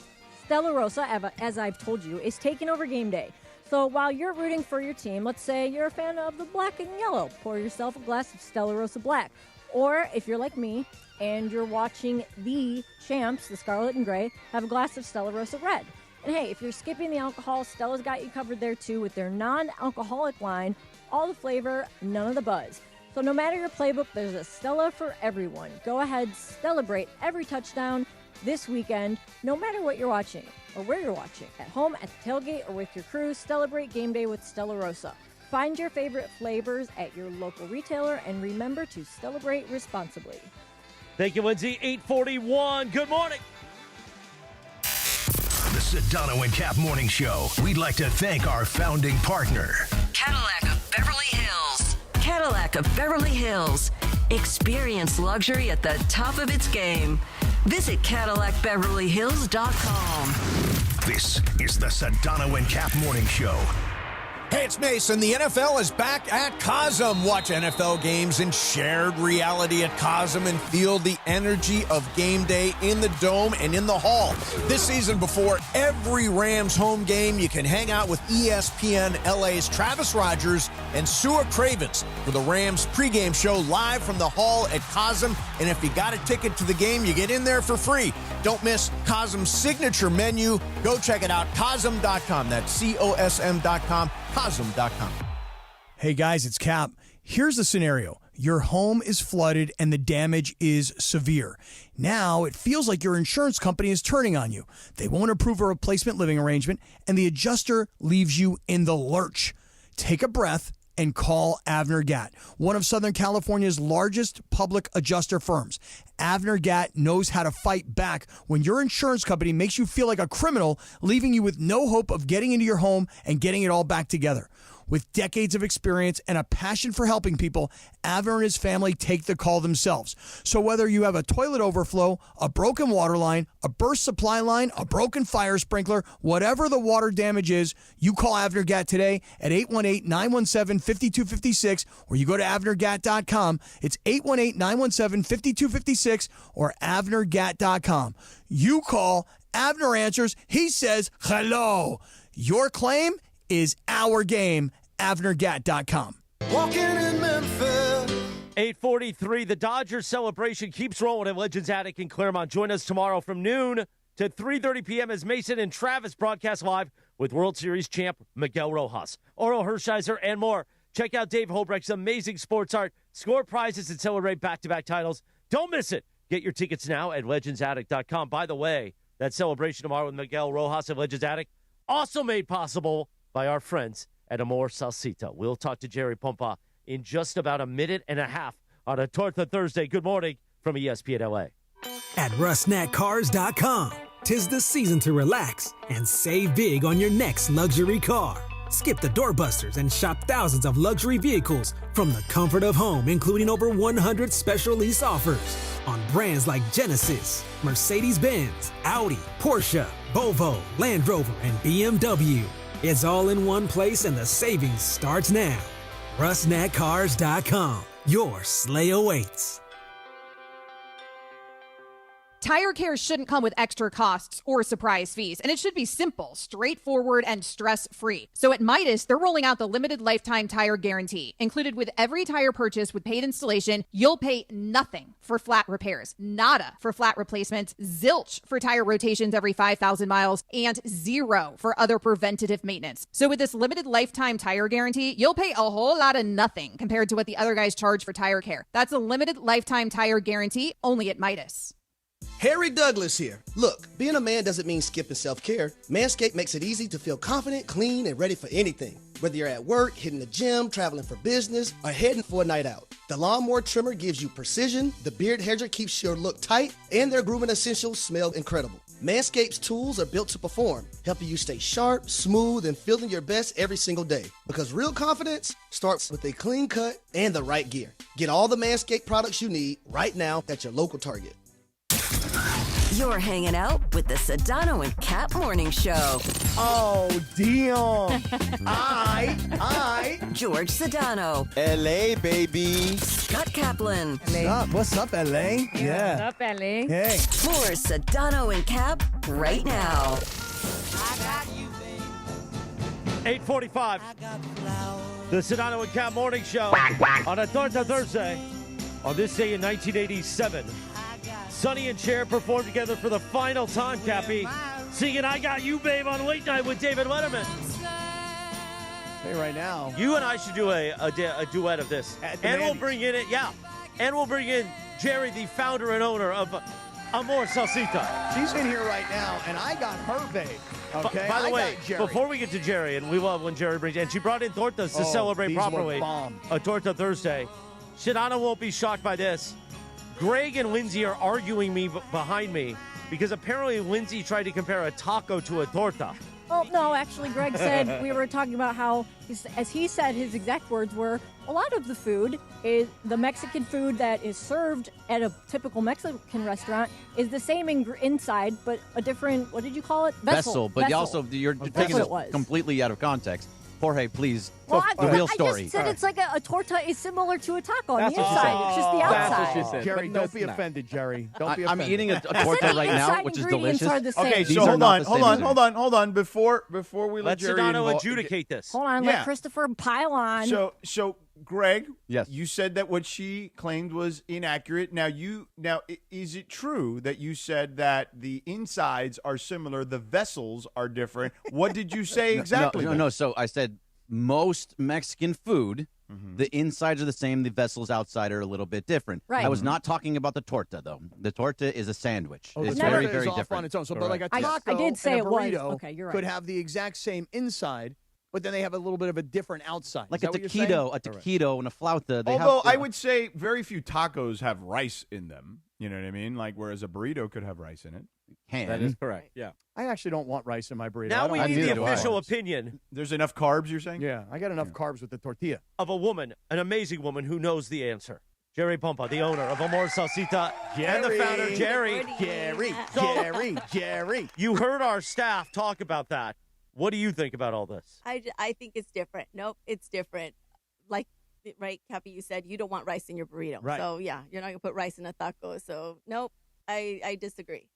Stella Rosa, as I've told you, is taking over game day. So while you're rooting for your team, let's say you're a fan of the black and yellow, pour yourself a glass of Stella Rosa Black. Or if you're like me and you're watching the champs, the Scarlet and Gray, have a glass of Stella Rosa Red. And hey, if you're skipping the alcohol, Stella's got you covered there too with their non-alcoholic line. All the flavor, none of the buzz. So no matter your playbook, there's a Stella for everyone. Go ahead, celebrate every touchdown this weekend, no matter what you're watching or where you're watching. At home, at the tailgate, or with your crew, celebrate game day with Stella Rosa. Find your favorite flavors at your local retailer, and remember to celebrate responsibly. Thank you, Lindsay. 8:41. Good morning. The Sedano and Kap Morning Show. We'd like to thank our founding partner, Cadillac of Beverly Hills. Cadillac of Beverly Hills. Experience luxury at the top of its game. Visit CadillacBeverlyHills.com. This is the Sedano and Kap Morning Show. Hey, it's Mason. The NFL is back at Cosm. Watch NFL games in shared reality at Cosm and feel the energy of game day in the Dome and in the Hall. This season, before every Rams home game, you can hang out with ESPN LA's Travis Rogers and Sua Cravens for the Rams pregame show live from the Hall at Cosm. And if you got a ticket to the game, you get in there for free. Don't miss Cosm's signature menu. Go check it out, Cosm.com. That's COSM.com. Cosm.com. Hey guys, it's Cap. Here's the scenario. Your home is flooded and the damage is severe. Now it feels like your insurance company is turning on you. They won't approve a replacement living arrangement and the adjuster leaves you in the lurch. Take a breath and call Avner Gat, one of Southern California's largest public adjuster firms. Avner Gat knows how to fight back when your insurance company makes you feel like a criminal, leaving you with no hope of getting into your home and getting it all back together. With decades of experience and a passion for helping people, Avner and his family take the call themselves. So whether you have a toilet overflow, a broken water line, a burst supply line, a broken fire sprinkler, whatever the water damage is, you call Avner Gat today at 818-917-5256, or you go to avnergat.com. It's 818-917-5256 or avnergat.com. You call, Avner answers, he says hello. Your claim is our game. avnergat.com. Walking in Memphis. 8:43. The Dodgers celebration keeps rolling at Legends Attic in Claremont. Join us tomorrow from noon to 3:30 p.m. as Mason and Travis broadcast live with World Series champ Miguel Rojas, Oro Hershiser, and more. Check out Dave Holbrecht's amazing sports art, score prizes, and celebrate back-to-back titles. Don't miss it. Get your tickets now at legendsattic.com. By the way, that celebration tomorrow with Miguel Rojas at Legends Attic also made possible by our friends at Amor Salsita. We'll talk to Jerry Pompa in just about a minute and a half on a Torta Thursday. Good morning from ESPN LA. At RustNatCars.com, 'tis the season to relax and save big on your next luxury car. Skip the doorbusters and shop thousands of luxury vehicles from the comfort of home, including over 100 special lease offers on brands like Genesis, Mercedes-Benz, Audi, Porsche, Volvo, Land Rover, and BMW. It's all in one place and the savings starts now. RustNatCars.com. Your sleigh awaits. Tire care shouldn't come with extra costs or surprise fees, and it should be simple, straightforward, and stress-free. So at Midas, they're rolling out the limited lifetime tire guarantee. Included with every tire purchase with paid installation, you'll pay nothing for flat repairs, nada for flat replacements, zilch for tire rotations every 5,000 miles, and zero for other preventative maintenance. So with this limited lifetime tire guarantee, you'll pay a whole lot of nothing compared to what the other guys charge for tire care. That's a limited lifetime tire guarantee only at Midas. Harry Douglas here. Look, being a man doesn't mean skipping self-care. Manscaped makes it easy to feel confident, clean, and ready for anything. Whether you're at work, hitting the gym, traveling for business, or heading for a night out. The Lawnmower Trimmer gives you precision, the Beard Hedger keeps your look tight, and their grooming essentials smell incredible. Manscaped's tools are built to perform, helping you stay sharp, smooth, and feeling your best every single day. Because real confidence starts with a clean cut and the right gear. Get all the Manscaped products you need right now at your local Target. You're hanging out with the Sedano and Kap Morning Show. Oh, Dion. George Sedano. LA, baby. Scott Kaplan. What's up, LA? Yeah. What's up, LA? Hey. More Sedano and Kap right now. 8:45. The Sedano and Kap Morning Show on a Torta Thursday. On this day in 1987, Sonny and Cher performed together for the final time, Cappy, singing I Got You, Babe on Late Night with David Letterman. Hey, right now. You and I should do a duet of this. And we'll bring in And we'll bring in Jerry, the founder and owner of Amor Salsita. She's in here right now, and I got her, babe. Okay. By the I way, got Jerry. before we get to Jerry, and we love when Jerry brings, and she brought in tortas to celebrate these were properly. bomb. A Torta Thursday. Sedano won't be shocked by this. Greg and Lindsay are arguing behind me because apparently Lindsay tried to compare a taco to a torta. Well, no, actually, Greg said we were talking about how, as he said, his exact words were, a lot of the food is the Mexican food that is served at a typical Mexican restaurant is the same inside, but a different, what did you call it? Vessel. But you're taking this completely out of context. Jorge, please. Well, the real story. I just said it's like a torta is similar to a taco on the inside. It's just the outside. That's what she said. Jerry, don't be offended, Jerry. Don't be offended. I'm eating a torta right now, which is delicious. Okay, so hold on. Before we let Jerry adjudicate this. Hold on, let Christopher pile on. So Greg, yes, you said that what she claimed was inaccurate. Now, is it true that you said that the insides are similar, the vessels are different? What did you say exactly? No. So I said most Mexican food, the insides are the same, the vessels outside are a little bit different. Right. I was not talking about the torta, though. The torta is a sandwich. Oh, it's the very, torta very is off different. on its own. So, but like a taco I did say and a it was. burrito Okay, you're right. could have the exact same inside, but then they have a little bit of a different outside. Like Is a that what you're saying? taquito and a flauta. Although I would say very few tacos have rice in them. You know what I mean? Like, whereas a burrito could have rice in it. That is correct. Yeah. I actually don't want rice in my burrito. Now I don't we have need the to. official opinion. There's enough carbs, you're saying? Yeah, I got enough carbs with the tortilla. Of a woman, an amazing woman who knows the answer. Jerry Pompa, the owner of Amor Salsita, and the founder, Jerry. Jerry. You heard our staff talk about that. What do you think about all this? I think it's different. Nope, it's different. Like, right, Cappy, you said you don't want rice in your burrito. Right. So, yeah, you're not going to put rice in a taco. So, nope, I disagree.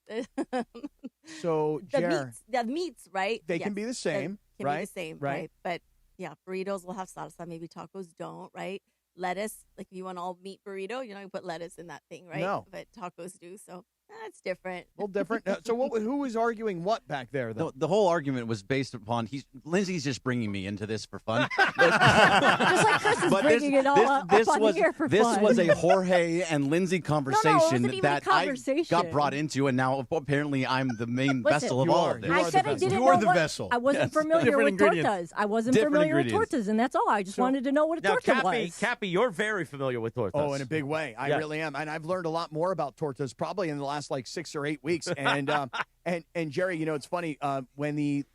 So, the meats, right? They can be the same, can right? be the same, right? But, yeah, burritos will have salsa. Maybe tacos don't, right? Lettuce, like if you want all meat burrito, you're not going to put lettuce in that thing, right? No. But tacos do, so that's different. A little different. So who was arguing what back there, though? The whole argument was based upon Lindsay's just bringing me into this for fun. Just like Chris is bringing it all up on here for this fun. was a Jorge and Lindsay conversation wasn't even a that conversation. I got brought into, and now apparently I'm the main Listen, vessel of all of this. I said I didn't You're know the what, vessel. I wasn't Yes. familiar Different with ingredients. tortas. I wasn't Different familiar with ingredients. tortas, and that's all. I just wanted to know what a Now, torta was. Cappy, you're very familiar with tortas. Oh, in a big way. I Yes. really am. And I've learned a lot more about tortas probably in the last 6 or 8 weeks. And and Jerry, it's funny, when the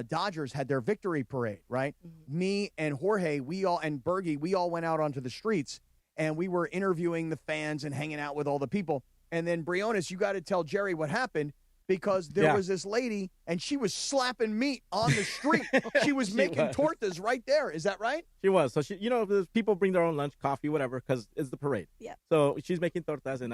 Dodgers had their victory parade, right? Mm-hmm. Me and Jorge, and Bergie, we all went out onto the streets and we were interviewing the fans and hanging out with all the people. And then Briones, you got to tell Jerry what happened, because there was this lady and she was slapping meat on the street. She was making tortas right there. Is that right? She was. So she, there's people bring their own lunch, coffee, whatever, because it's the parade. Yeah. So she's making tortas, and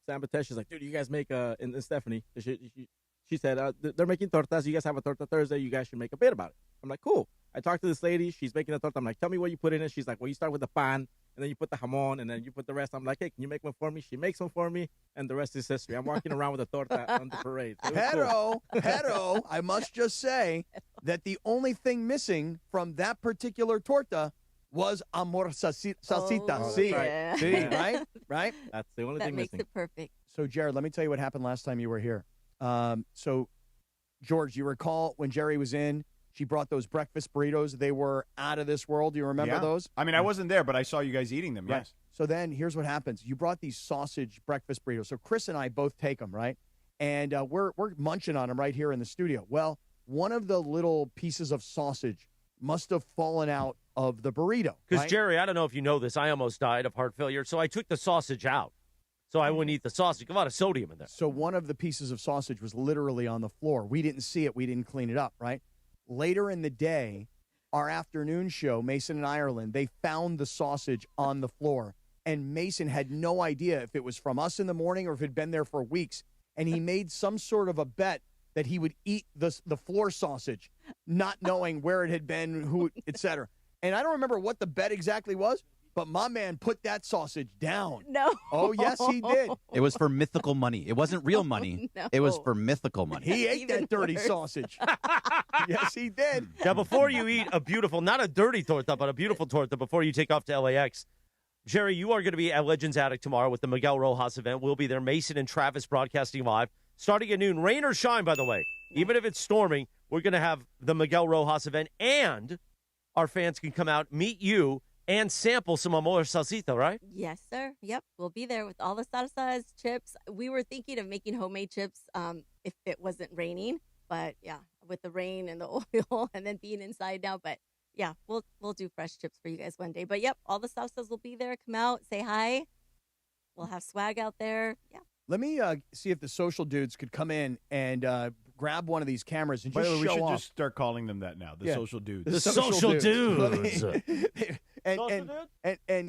Sam Batesh is like, dude, you guys make and Stephanie, she said, they're making tortas. You guys have a Torta Thursday. You guys should make a bit about it. I'm like, cool. I talked to this lady. She's making a torta. I'm like, tell me what you put in it. She's like, well, you start with the pan, and then you put the jamon, and then you put the rest. I'm like, hey, can you make one for me? She makes one for me, and the rest is history. I'm walking around with a torta on the parade. So it was cool. I must just say that the only thing missing from that particular torta was Amor Salsita. Oh, See, yeah. See, right? That's the only That thing makes missing. it perfect. So, Jared, let me tell you what happened last time you were here. So, George, you recall when Jerry was in, she brought those breakfast burritos. They were out of this world. Do you remember those? I mean, I wasn't there, but I saw you guys eating them, Right. yes. So then here's what happens. You brought these sausage breakfast burritos. So Chris and I both take them, right? And we're munching on them right here in the studio. Well, one of the little pieces of sausage must have fallen out of the burrito. Because, right? Jerry, I don't know if you know this, I almost died of heart failure, so I took the sausage out. So I wouldn't eat the sausage. A lot of sodium in there. So one of the pieces of sausage was literally on the floor. We didn't see it. We didn't clean it up, right? Later in the day, our afternoon show, Mason and Ireland, they found the sausage on the floor. And Mason had no idea if it was from us in the morning or if it had been there for weeks. And he made some sort of a bet that he would eat the floor sausage, not knowing where it had been, who, et cetera. And I don't remember what the bet exactly was, But my man put that sausage down. No. Oh, yes, he did. It was for mythical money. It wasn't real money. No. It was for mythical money. He ate that dirty sausage. Yes, he did. Now, before you eat a beautiful, not a dirty torta, but a beautiful torta before you take off to LAX, Jerry, you are going to be at Legends Attic tomorrow with the Miguel Rojas event. We'll be there. Mason and Travis broadcasting live. Starting at noon. Rain or shine, by the way. Even if it's storming, we're going to have the Miguel Rojas event, and our fans can come out, meet you, and sample some Amor Salsita, right? Yes, sir. Yep. We'll be there with all the salsas, chips. We were thinking of making homemade chips if it wasn't raining. But, yeah, with the rain and the oil and then being inside now. But, yeah, we'll do fresh chips for you guys one day. But, yep, all the salsas will be there. Come out, say hi. We'll have swag out there. Yeah. Let me see if the social dudes could come in and grab one of these cameras and By just the way, we show should off. just start calling them that now. The social dudes. The social dudes. and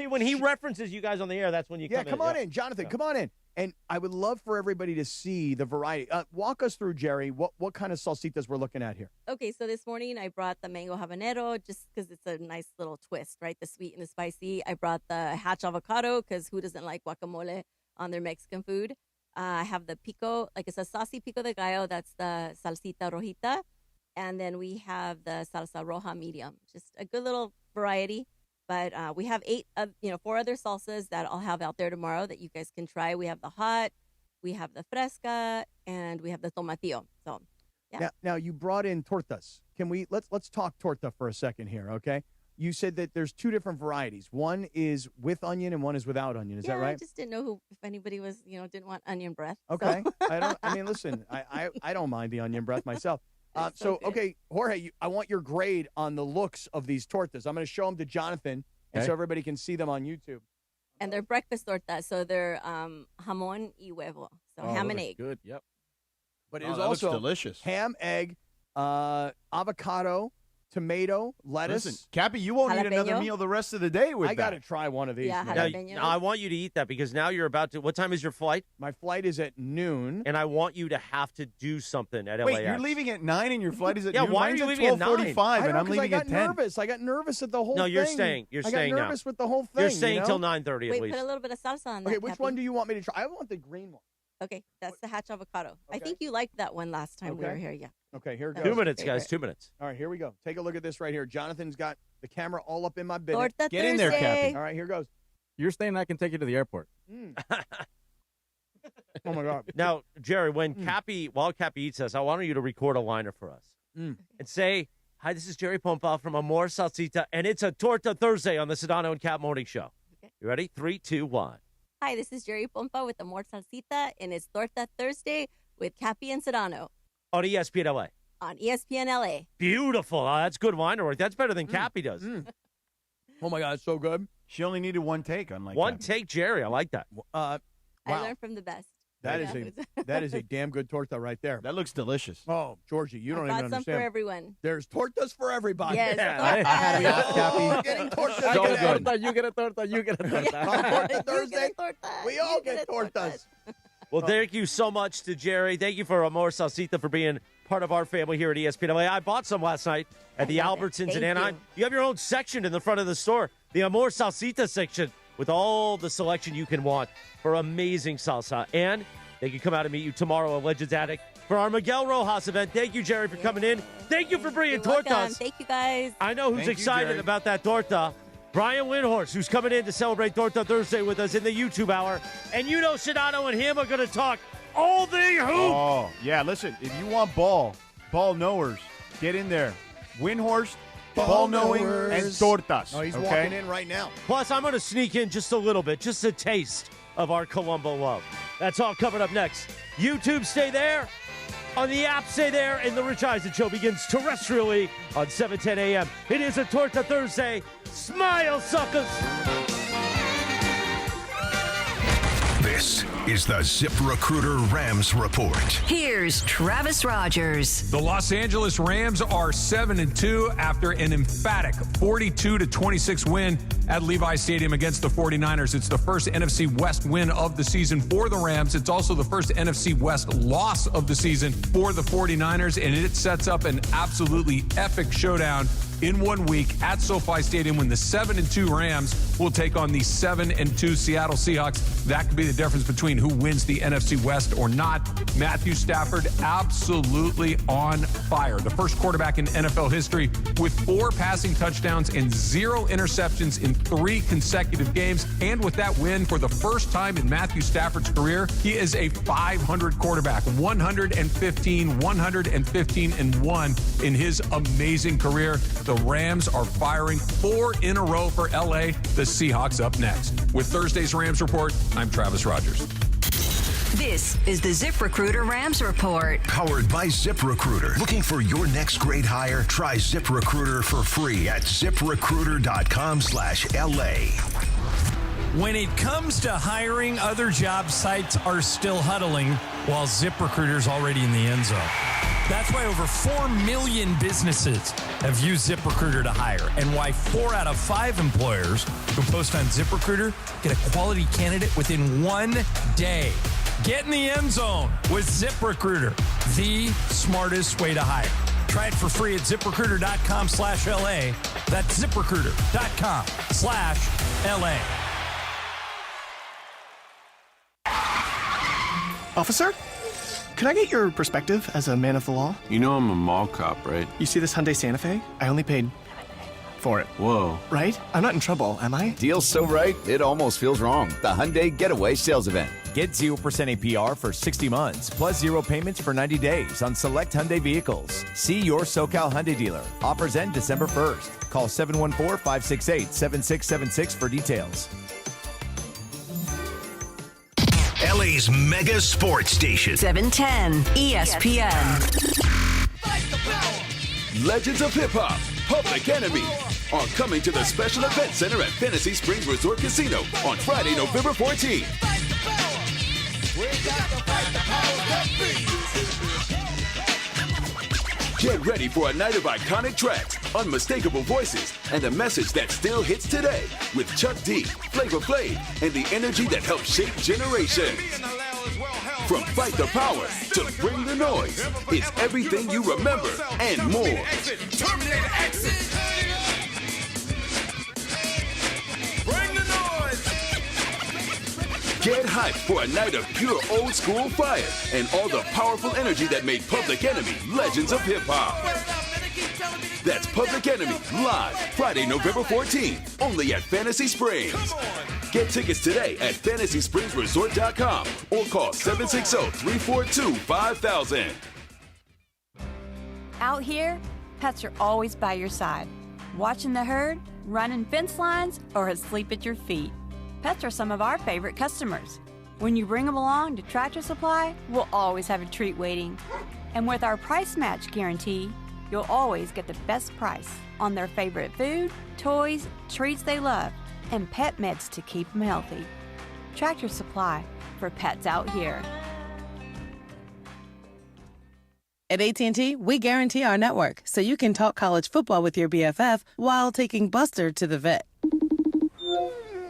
See, when he references you guys on the air, that's when you come in. come on in, Jonathan. Come on in. And I would love for everybody to see the variety. Walk us through, Jerry, what kind of salsitas we're looking at here. Okay, so this morning I brought the mango habanero just because it's a nice little twist, right? The sweet and the spicy. I brought the hatch avocado because who doesn't like guacamole on their Mexican food? I have the pico, like it's a saucy pico de gallo. That's the salsita rojita. And then we have the salsa roja medium. Just a good little variety. But we have 4 other salsas that I'll have out there tomorrow that you guys can try. We have the hot, we have the fresca, and we have the tomatillo. So, yeah. Now you brought in tortas. Can we let's talk torta for a second here, okay? You said that there's 2 different varieties. One is with onion and one is without onion. Is that right? I just didn't know if anybody was, didn't want onion breath. Okay. So. Listen, I don't mind the onion breath myself. Okay, Jorge, I want your grade on the looks of these tortas. I'm going to show them to Jonathan, and so everybody can see them on YouTube. And they're breakfast tortas, so they're jamon y huevo, so ham and egg. Good, yep. But it Oh, is that looks also delicious. ham, egg, avocado, tomato, lettuce. Listen, Cappy, you won't eat another Jalapeno. meal the rest of the day with I that. got to try one of these. Yeah, man. jalapeno. Now, I want you to eat that because now you're about to. What time is your flight? My flight is at noon. And I want you to have to do something at Wait, LAX. you're leaving at 9 and your flight is at Yeah, noon? why are Mine's you at leaving at 9? 12:45 and I'm leaving I got at 10. nervous. I got nervous at the whole No, thing. you're staying. You're staying I got now. nervous with the whole thing. You're staying till 9:30 at Wait, least. put a little bit of salsa on that. Okay, which Cappy. one do you want me to try? I want the green one. Okay, that's the hatch avocado. I Okay. think you liked that one last time we Okay. were here. Yeah. Okay, here it That goes. 2 minutes, guys. 2 minutes. All right, here we go. Take a look at this right here. Jonathan's got the camera all up in my business. Torta Get in there, Thursday. Cappy. All right, here goes. You're staying. I can take you to the airport. Oh my God. Now, Jerry, when while Cappy eats this, I want you to record a liner for us and say, "Hi, this is Jerry Pompa from Amor Salsita, and it's a Torta Thursday on the Sedano and Kap Morning Show." Okay. You ready? 3, 2, 1. Hi, this is Jerry Pompa with the More Salsita, and it's Torta Thursday with Cappy and Sedano On ESPN LA. on ESPN LA. Beautiful. Oh, that's good wine work. That's better than Cappy does. Oh my God, it's so good. She only needed one take, unlike One Cappy. take, Jerry. I like that. I Wow. learned from the best. That Yeah. is a damn good torta right there. That looks delicious. Oh, Georgie, you don't I even brought some understand. for everyone. There's tortas for everybody. Yes, I had it out, Oh, getting tortas. So today. good. You get a torta. You get a torta. On Torta You Thursday, get a torta. we all You get a torta. tortas. Well, thank you so much to Jerry. Thank you for Amor Salsita for being part of our family here at ESPN LA. I bought some last night at the love it. Albertsons in Thank Anaheim. you. You have your own section in the front of the store, the Amor Salsita section, with all the selection you can want for amazing salsa. And they can come out and meet you tomorrow at Legends Attic for our Miguel Rojas event. Thank you, Jerry, for coming in. Thank you for bringing You're welcome. tortas. Thank you, guys. I know who's Thank you, excited Jerry. about that torta. Brian Windhorst, who's coming in to celebrate Torta Thursday with us in the YouTube hour. And you know Sedano and him are going to talk all the hoop. Oh, yeah, listen, if you want ball knowers, get in there. Windhorst, ball knowing, and tortas. Oh, he's okay? walking in right now. Plus, I'm going to sneak in just a little bit, just a taste of our Colombo love. That's all coming up next. YouTube, stay there. On the app, stay there. And the Rich Eisen Show begins terrestrially on 7:10 a.m. It is a Torta Thursday. Smile, suckers. This is the ZipRecruiter Rams Report. Here's Travis Rogers. The Los Angeles Rams are 7-2 after an emphatic 42-26 win at Levi Stadium against the 49ers. It's the first NFC West win of the season for the Rams. It's also the first NFC West loss of the season for the 49ers, and it sets up an absolutely epic showdown in 1 week at SoFi Stadium when the 7-2 Rams will take on the 7-2 Seattle Seahawks. That could be the difference between who wins the NFC West or not. Matthew Stafford absolutely on fire. The first quarterback in NFL history with 4 passing touchdowns and 0 interceptions in 3 consecutive games. And with that win, for the first time in Matthew Stafford's career, he is a 500 quarterback. 115-1 in his amazing career. The Rams are firing 4 in a row for LA. The Seahawks up next. With Thursday's Rams Report, I'm Travis Rogers. This is the ZipRecruiter Rams Report. Powered by ZipRecruiter. Looking for your next great hire? Try ZipRecruiter for free at ZipRecruiter.com/LA. When it comes to hiring, other job sites are still huddling while ZipRecruiter's already in the end zone. That's why over 4 million businesses have used ZipRecruiter to hire, and why 4 out of 5 employers who post on ZipRecruiter get a quality candidate within 1 day. Get in the end zone with ZipRecruiter, the smartest way to hire. Try it for free at ZipRecruiter.com/LA. That's ZipRecruiter.com/LA. Officer, can I get your perspective as a man of the law? You know I'm a mall cop, right? You see this Hyundai Santa Fe? I only paid for it. Whoa. Right? I'm not in trouble, am I? Deal's so right, it almost feels wrong. The Hyundai Getaway Sales Event. Get 0% APR for 60 months, plus 0 payments for 90 days on select Hyundai vehicles. See your SoCal Hyundai dealer. Offers end December 1st. Call 714-568-7676 for details. LA's mega sports station. 710 ESPN. Legends of Hip Hop, Public Enemy, are coming to the Special Event Center at Fantasy Springs Resort Casino on Friday, November 14th. Get ready for a night of iconic tracks, unmistakable voices, and a message that still hits today with Chuck D, Flavor Flav, and the energy that helps shape generations. From Fight the Power to Bring the Noise, it's everything you remember and more. Get hyped for a night of pure old school fire and all the powerful energy that made Public Enemy legends of hip hop. That's Public Enemy live Friday, November 14th, only at Fantasy Springs. Get tickets today at FantasySpringsResort.com or call 760-342-5000. Out here, pets are always by your side, watching the herd, running fence lines, or asleep at your feet. Pets are some of our favorite customers. When you bring them along to Tractor Supply, we'll always have a treat waiting. And with our price match guarantee, you'll always get the best price on their favorite food, toys, treats they love, and pet meds to keep them healthy. Tractor Supply, for pets out here. At AT&T, we guarantee our network so you can talk college football with your BFF while taking Buster to the vet.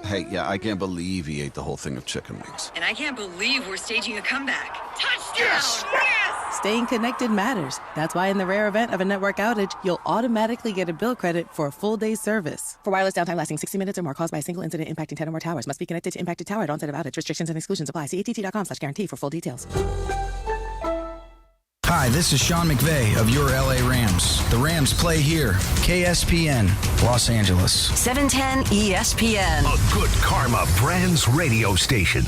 Hey, yeah, I can't believe he ate the whole thing of chicken wings. And I can't believe we're staging a comeback. Touchdown! Yes! Yes! Staying connected matters. That's why in the rare event of a network outage, you'll automatically get a bill credit for a full day's service. For wireless downtime lasting 60 minutes or more caused by a single incident impacting 10 or more towers, must be connected to impacted tower at onset of outage. Restrictions and exclusions apply. See att.com/guarantee for full details. Hi, this is Sean McVay of your LA Rams. The Rams play here. KSPN, Los Angeles. 710 ESPN. A good karma brands radio station.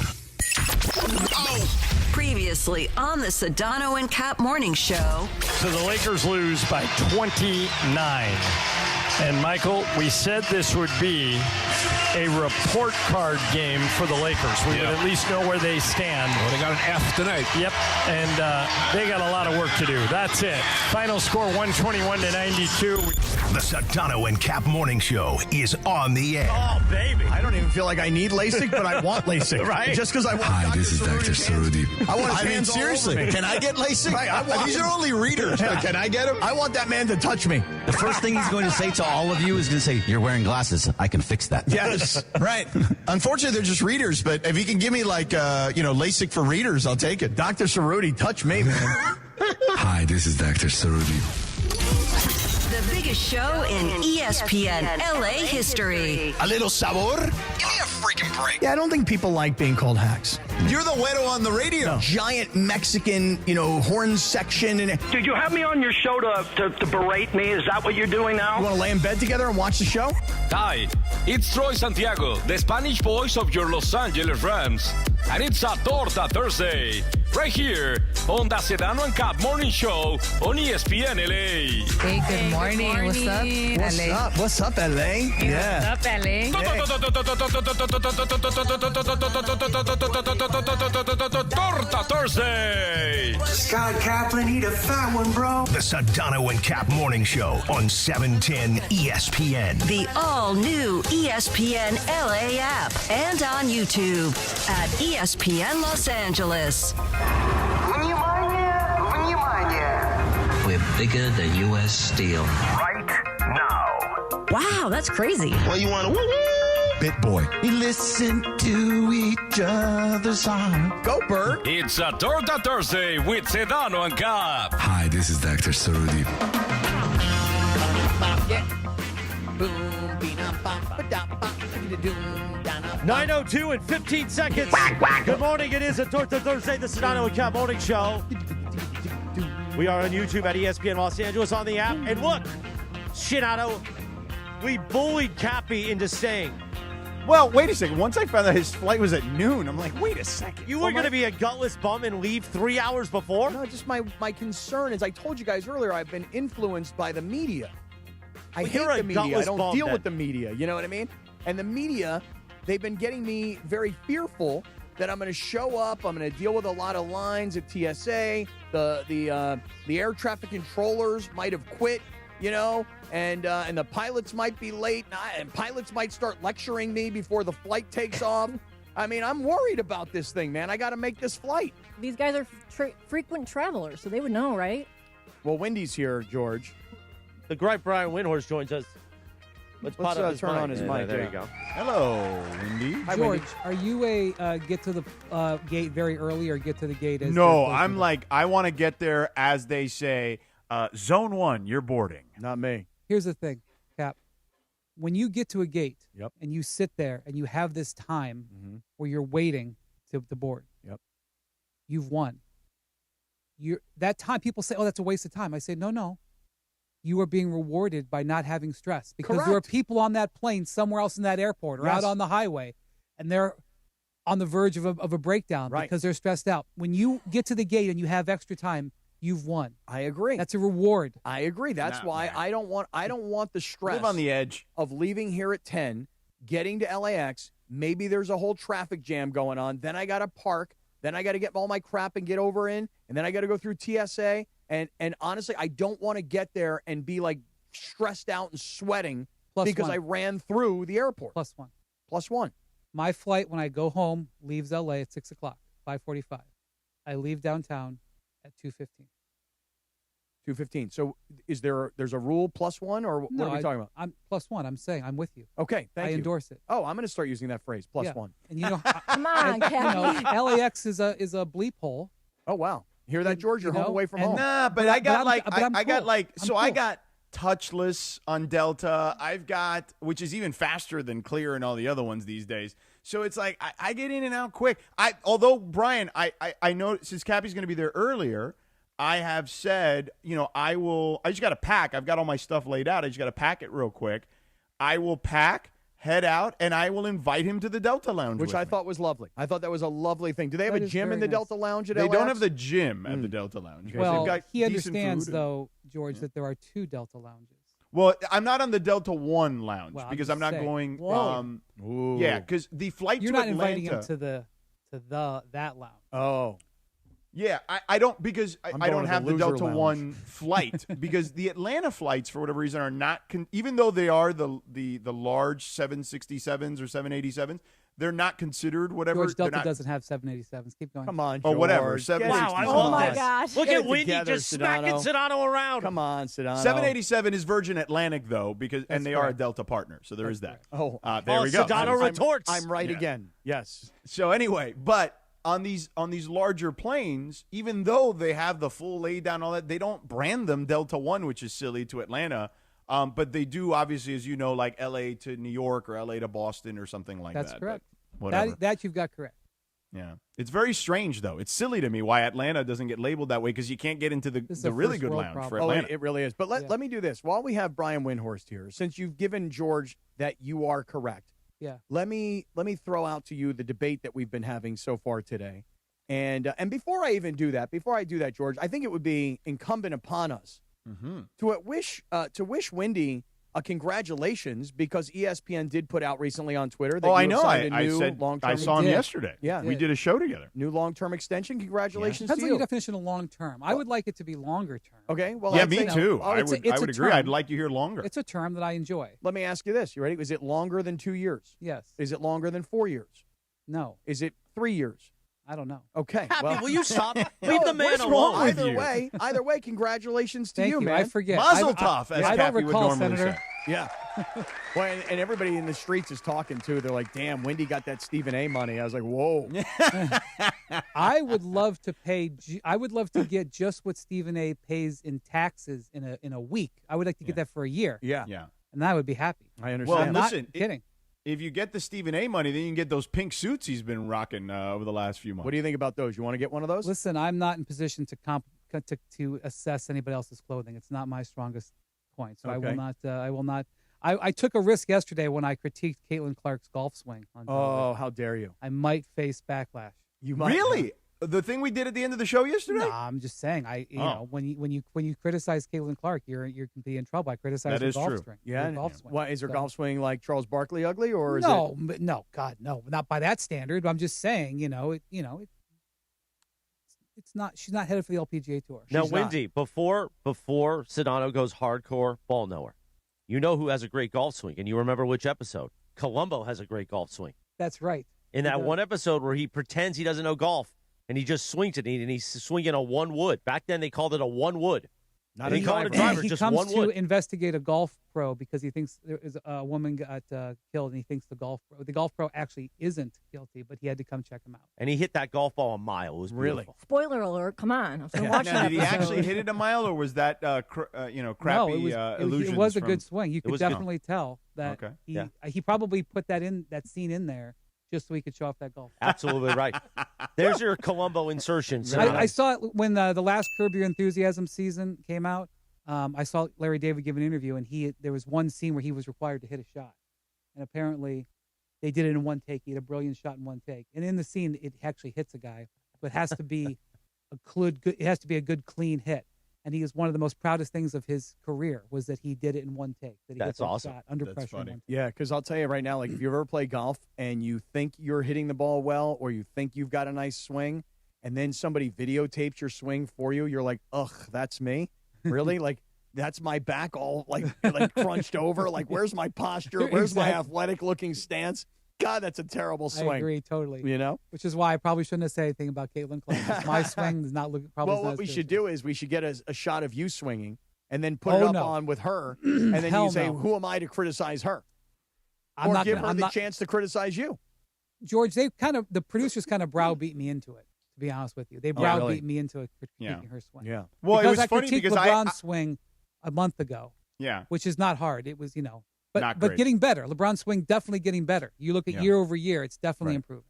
Previously on the Sedano and Kap Morning Show. So the Lakers lose by 29. And Michael, we said this would be a report card game for the Lakers. We would at least know where they stand. Well, they got an F tonight. Yep, and they got a lot of work to do. That's it. Final score 121-92. The Sedano and Kap Morning Show is on the air. Oh, baby. I don't even feel like I need LASIK, but I want LASIK. Right? Just because I want Hi, this is Dr. Cerruti. I want his hands seriously. all over me. Can I get LASIK? Right, These are only readers. Yeah. Can I get him? I want that man to touch me. The first thing he's going to say to all of you is going to say, "You're wearing glasses. I can fix that." Yes, right. Unfortunately, they're just readers, but if he can give me LASIK for readers, I'll take it. Dr. Cerruti, touch me, man. Hi, this is Dr. Cerruti. The biggest show in ESPN LA history. A little sabor? Give me a freaking break. Yeah, I don't think people like being called hacks. You're the güero on the radio. No. Giant Mexican, horn section. And Did you have me on your show to berate me? Is that what you're doing now? You want to lay in bed together and watch the show? Hi, it's Troy Santiago, the Spanish voice of your Los Angeles Rams. And it's a Torta Thursday, right here on the Sedano and Kap Morning Show on ESPN LA. Hey, good morning. What's up, LA? What's up, LA? Yeah. What's up, LA? Torta Thursday. Scott Kaplan, eat a fat one, bro. The Sedano and Kap Morning Show on 710 ESPN. The all-new ESPN LA app and on YouTube at ESPN Los Angeles. We're bigger than U.S. Steel. Right now. Wow, that's crazy. Well, you want to woo-woo? Bit boy. We listen to each other's song. Go, Bird. It's a Torta Thursday with Sedano and Kap. Hi, this is Dr. Cerruti. 9:02 and 15 seconds. Good morning. It is a Torta Thursday, the Sedano and Kap Morning Show. We are on YouTube at ESPN Los Angeles on the app. And look, Sedano, we bullied Cappy into staying. Well, wait a second. Once I found out his flight was at noon, I'm like, wait a second. You were going to be a gutless bum and leave 3 hours before? No, just my concern is I told you guys earlier I've been influenced by the media. I hate the media. I don't deal with the media. You know what I mean? And the media, they've been getting me very fearful that I'm going to show up. I'm going to deal with a lot of lines at TSA. The air traffic controllers might have quit, and the pilots might be late, and pilots might start lecturing me before the flight takes off. I mean, I'm worried about this thing, man. I got to make this flight. These guys are frequent travelers, so they would know, right? Well, Wendy's here, George. The great Brian Windhorst joins us. Let's turn on his mic. There you go. Hello, Wendy. Hi, George, are you a get to the gate very early or get to the gate as No, I'm like, I want to get there as they say, zone 1, you're boarding. Not me. Here's the thing, Cap. When you get to a gate and you sit there and you have this time where you're waiting to board, you've won. That time, people say, oh, that's a waste of time. I say, no. You are being rewarded by not having stress because there are people on that plane somewhere else in that airport or out on the highway, and they're on the verge of a breakdown because they're stressed out. When you get to the gate and you have extra time, you've won. I agree. That's a reward. I agree. That's why I don't want the stress. Live on the edge of leaving here at 10, getting to LAX. Maybe there's a whole traffic jam going on. Then I got to park. Then I got to get all my crap and get over in, and then I got to go through TSA. And honestly, I don't want to get there and be like stressed out and sweating because I ran through the airport. Plus one. My flight when I go home leaves LA at 6 o'clock, 5:45. I leave downtown at 2:15. 2:15. So there's a rule plus one, or what are we talking about? I'm plus one. I'm saying I'm with you. Okay, thank you. I endorse it. Oh, I'm going to start using that phrase, plus one. And come on, Kevin. LAX is a bleep hole. Oh wow. Hear that, George? You're home away from home. Nah, but I got I got touchless on Delta. I've got, which is even faster than Clear and all the other ones these days. So it's like I get in and out quick. Although Brian, I know since Cappy's going to be there earlier, I have said, I just got to pack. I've got all my stuff laid out. I just got to pack it real quick. I will pack, head out, and I will invite him to the Delta Lounge, which I thought was lovely. I thought that was a lovely thing. Do they have a gym in the Delta Lounge at LAX? They don't have the gym at the Delta Lounge. Well, They've got he understands, food. though, George, that there are two Delta Lounges. Well, I'm not on the Delta One lounge Well, I'm because just I'm not saying. going. Whoa. Yeah, because the flight You're to not Atlanta. inviting him to that lounge. Oh. Yeah, I don't because I I'm don't going to have the the loser Delta lounge. One flight because the Atlanta flights for whatever reason are not even though they are the large 767s or 787s, they're not considered whatever. George, Delta they're not, doesn't have 787s. Keep going. Come on, or George. whatever. Get it 767. Wow, I together. love my this. gosh. Look Get at it Windy together, just smacking Sedano. Sedano around. Come on, Sedano. 787 is Virgin Atlantic though because That's and they are a correct. Delta partner, so there is that. Oh, There we go. Sedano retorts. I'm right again. Yes. So anyway, but on these larger planes, even though they have the full lay down, all that, they don't brand them Delta One, which is silly to Atlanta. But they do, obviously, as you know, like L.A. to New York or L.A. to Boston or something like that. That's correct. But whatever. That you've got correct. Yeah, it's very strange though. It's silly to me why Atlanta doesn't get labeled that way because you can't get into the really good lounge for Atlanta. It really is. But let me do this while we have Brian Windhorst here. Since you've given George that you are correct, Yeah. let me throw out to you the debate that we've been having so far today. And before I do that, George, I think it would be incumbent upon us to wish Wendy a congratulations because ESPN did put out recently on Twitter that I you have know. signed a I new said long-term I saw him yesterday. Yeah, we did a show together. New long-term extension. Congratulations Depends to on you. your definition of long term. I would like it to be longer term. Okay. Well, Yeah, I'd me say- too. Oh, I it's a- would it's a agree. term. I'd like to hear longer. It's a term that I enjoy. Let me ask you this. You ready? Is it longer than 2 years? Yes. Is it longer than 4 years? No. Is it 3 years? I don't know. Okay. Happy, well, will you stop? No, Leave the man what's alone. wrong? Either way, congratulations to Thank you. man. I forget. Mazel I- tov, as I don't Cappy would recall, normally Senator. say. Yeah. Well, and everybody in the streets is talking too. They're like, "Damn, Wendy got that Stephen A. money." I was like, "Whoa." I would love to pay. I would love to get just what Stephen A. pays in taxes in a week. I would like to get that for a year. Yeah. And I would be happy. I understand. Well, I'm not listen, kidding. If you get the Stephen A. money, then you can get those pink suits he's been rocking over the last few months. What do you think about those? You want to get one of those? Listen, I'm not in position to assess anybody else's clothing. It's not my strongest point. So Okay. I will not. I took a risk yesterday when I critiqued Caitlin Clark's golf swing on television. Oh, how dare you! I might face backlash. You might Really? The thing we did at the end of the show yesterday? No, I'm just saying. You know, when you criticize Caitlin Clark, you can be in trouble. I criticize her golf swing. Yeah. Her golf swing. What is her So- golf swing like Charles Barkley ugly or is no, it? but no, God, no, not by that standard. I'm just saying, it's not. She's not headed for the LPGA tour. Now, She's not. Wendy, before Sedano goes hardcore ball knower, you know who has a great golf swing, and you remember which episode? Columbo has a great golf swing. That's right. In He that does. one episode where he pretends he doesn't know golf, and he just swings it, and he's swinging a one wood. Back then, they called it a one wood. Not they a called it a driver. driver, He just comes one to wood. investigate a golf pro because he thinks there is a woman got killed, and he thinks the golf pro actually isn't guilty, but he had to come check him out. And he hit that golf ball a mile. It was Really? beautiful. Spoiler alert! Come on, I'm still watching. Now, that did he episode. actually hit it a mile, or was that crappy No, illusions? it was a from- good swing. You could was good. definitely tell that Okay. he probably put that scene in there just so he could show off that golf. Absolutely right. There's your Columbo insertion. I saw it when the last Curb Your Enthusiasm season came out. I saw Larry David give an interview, and there was one scene where he was required to hit a shot, and apparently they did it in one take. He had a brilliant shot in one take, and in the scene it actually hits a guy, but it has to be a good clean hit. And he is one of the most proudest things of his career was that he did it in one take. That he That's hit that awesome. shot under That's pressure. in funny. one take. Yeah, because I'll tell you right now, like if you ever play golf and you think you're hitting the ball well or you think you've got a nice swing, and then somebody videotapes your swing for you, you're like, ugh, that's me? Really? Like that's my back all like crunched over? Like where's my posture? Where's my athletic looking stance? God, that's a terrible swing. I agree totally. You know? Which is why I probably shouldn't have said anything about Caitlin Clark. My swing is not looking probably. Well, not what as we good should as do is we should get a shot of you swinging and then put Oh, it up no. on with her, and then Hell you say, no. "Who am I to criticize her?" I'm or not give gonna- her I'm the not- chance to criticize you. George, the producers kind of browbeat me into it. To be honest with you, they browbeat really? me into critiquing Yeah. her swing. Yeah. Well, because it was I funny critiqued because LeBron's swing a month ago. Yeah. Which is not hard. It was, but Not but great. getting better. LeBron's swing definitely getting better. You look at Yeah. year over year, it's definitely Right. improving.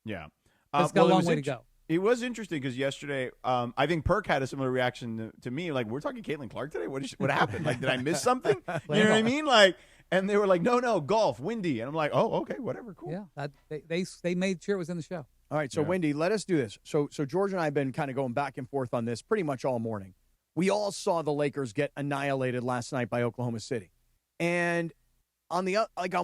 Yeah. It's got a it long was way to go. It was interesting because yesterday, I think Perk had a similar reaction to me. Like, we're talking Caitlin Clark today. What happened? Like, did I miss something? You know what I mean? Like, and they were like, no, golf, windy, and I'm like, oh, okay, whatever, cool. Yeah, they made sure it was in the show. All right, so Wendy, let us do this. So George and I have been kind of going back and forth on this pretty much all morning. we all saw the Lakers get annihilated last night by Oklahoma City. And on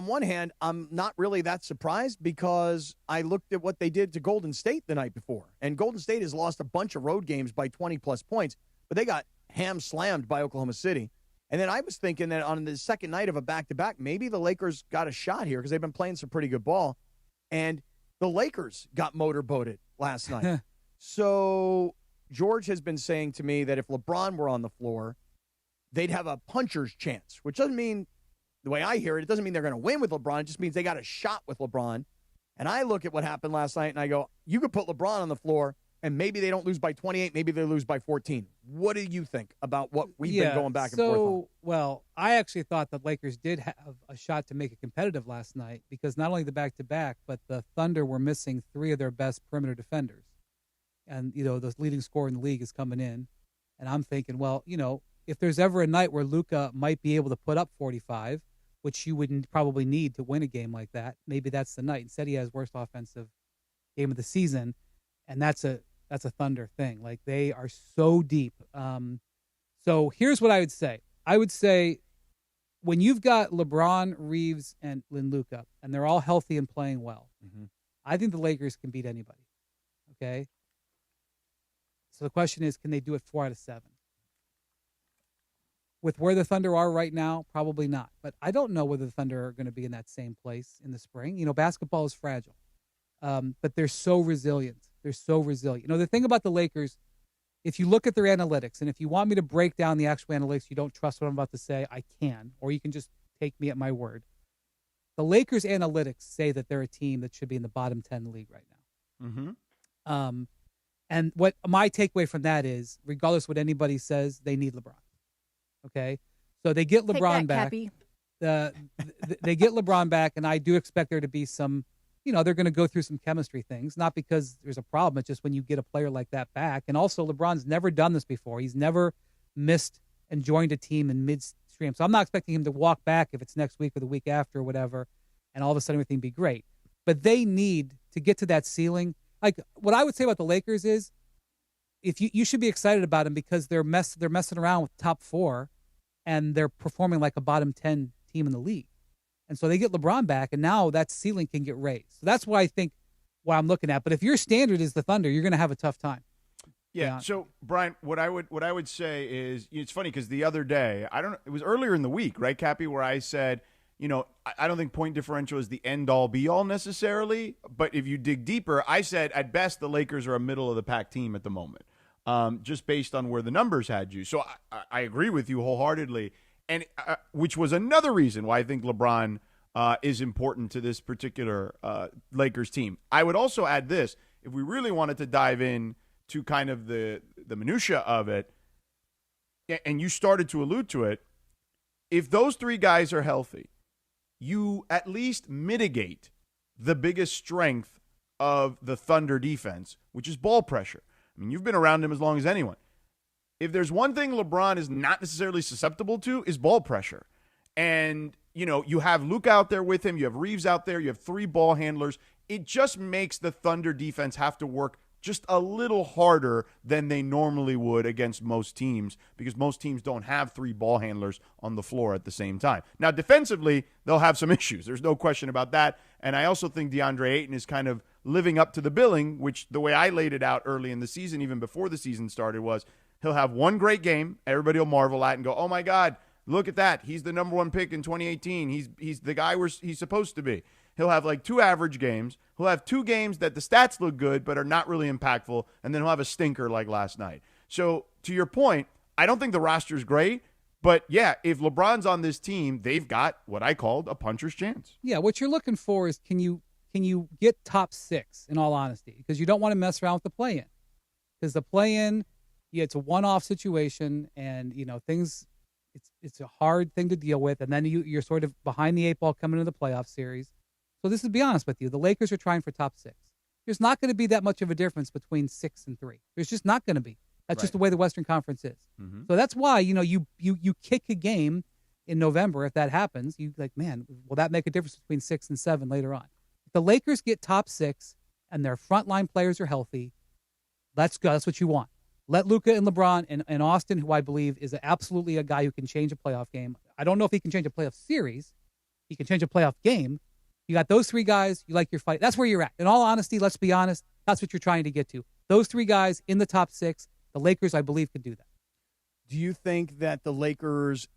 one hand, I'm not really that surprised because I looked at what they did to Golden State the night before. And Golden State has lost a bunch of road games by 20-plus points, but they got ham-slammed by Oklahoma City. And then I was thinking that on the second night of a back-to-back, maybe the Lakers got a shot here because they've been playing some pretty good ball. And the Lakers got motorboated last night. So George has been saying to me that if LeBron were on the floor, they'd have a puncher's chance, which doesn't mean, the way I hear it, it doesn't mean they're going to win with LeBron. It just means they got a shot with LeBron. And I look at what happened last night, and I go, you could put LeBron on the floor, and maybe they don't lose by 28, maybe they lose by 14. What do you think about what we've been going back and forth on? Well, I actually thought the Lakers did have a shot to make it competitive last night because not only the back-to-back, but the Thunder were missing 3 of their best perimeter defenders. And, the leading scorer in the league is coming in. And I'm thinking, well, if there's ever a night where Luka might be able to put up 45, which you would probably need to win a game like that, maybe that's the night. Instead, he has worst offensive game of the season, and that's a Thunder thing. Like, they are so deep. So here's what I would say. I would say when you've got LeBron, Reeves, and Luka, and they're all healthy and playing well, I think the Lakers can beat anybody. Okay? So the question is, can they do it 4 out of 7? With where the Thunder are right now, probably not. But I don't know whether the Thunder are going to be in that same place in the spring. Basketball is fragile. But they're so resilient. They're so resilient. The thing about the Lakers, if you look at their analytics, and if you want me to break down the actual analytics, you don't trust what I'm about to say, I can. Or you can just take me at my word. The Lakers' analytics say that they're a team that should be in the bottom 10 in the league right now. And what my takeaway from that is, regardless of what anybody says, they need LeBron. Okay, so they get LeBron back. They get LeBron back, and I do expect there to be some, they're going to go through some chemistry things, not because there's a problem. It's just when you get a player like that back. And also, LeBron's never done this before. He's never missed and joined a team in midstream. So I'm not expecting him to walk back if it's next week or the week after or whatever, and all of a sudden everything be great. But they need to get to that ceiling. Like, what I would say about the Lakers is, if you should be excited about them because they're messing around with top 4. And they're performing like a bottom 10 team in the league. And so they get LeBron back, and now that ceiling can get raised. So that's what I think, what I'm looking at. But if your standard is the Thunder, you're going to have a tough time. Yeah. So, Brian, what I would say is, it's funny because the other day, it was earlier in the week, right, Cappy, where I said, I don't think point differential is the end-all, be-all necessarily. But if you dig deeper, I said, at best, the Lakers are a middle-of-the-pack team at the moment. Just based on where the numbers had you. So I agree with you wholeheartedly, and which was another reason why I think LeBron is important to this particular Lakers team. I would also add this. If we really wanted to dive in to kind of the minutia of it, and you started to allude to it, if those 3 guys are healthy, you at least mitigate the biggest strength of the Thunder defense, which is ball pressure. I mean, you've been around him as long as anyone. If there's one thing LeBron is not necessarily susceptible to, is ball pressure. And, you have Luke out there with him. You have Reeves out there. You have 3 ball handlers. It just makes the Thunder defense have to work just a little harder than they normally would against most teams because most teams don't have 3 ball handlers on the floor at the same time. Now, defensively, they'll have some issues. There's no question about that. And I also think DeAndre Ayton is kind of living up to the billing, which the way I laid it out early in the season, even before the season started, was he'll have one great game. Everybody will marvel at and go, oh, my God, look at that. He's the number 1 pick in 2018. He's the guy he's supposed to be. He'll have like 2 average games. He'll have 2 games that the stats look good but are not really impactful, and then he'll have a stinker like last night. So to your point, I don't think the roster's great, but yeah, if LeBron's on this team, they've got what I called a puncher's chance. Yeah, what you're looking for is can you get top 6, in all honesty, because you don't want to mess around with the play-in. Because the play-in, it's a one-off situation, and things. It's a hard thing to deal with, and then you're sort of behind the 8 ball coming into the playoff series. So this is, to be honest with you, the Lakers are trying for top 6. There's not going to be that much of a difference between 6 and 3. There's just not going to be. That's just the way the Western Conference is. So that's why, you kick a game in November. If that happens, you like, man, will that make a difference between 6 and 7 later on? If the Lakers get top 6 and their frontline players are healthy, let's go. That's what you want. Let Luka and LeBron and Austin, who I believe is absolutely a guy who can change a playoff game. I don't know if he can change a playoff series. He can change a playoff game. You got those three guys. You like your fight. That's where you're at. In all honesty, let's be honest. That's what you're trying to get to. Those three guys in the top 6. The Lakers, I believe, could do that. Do you think that the Lakers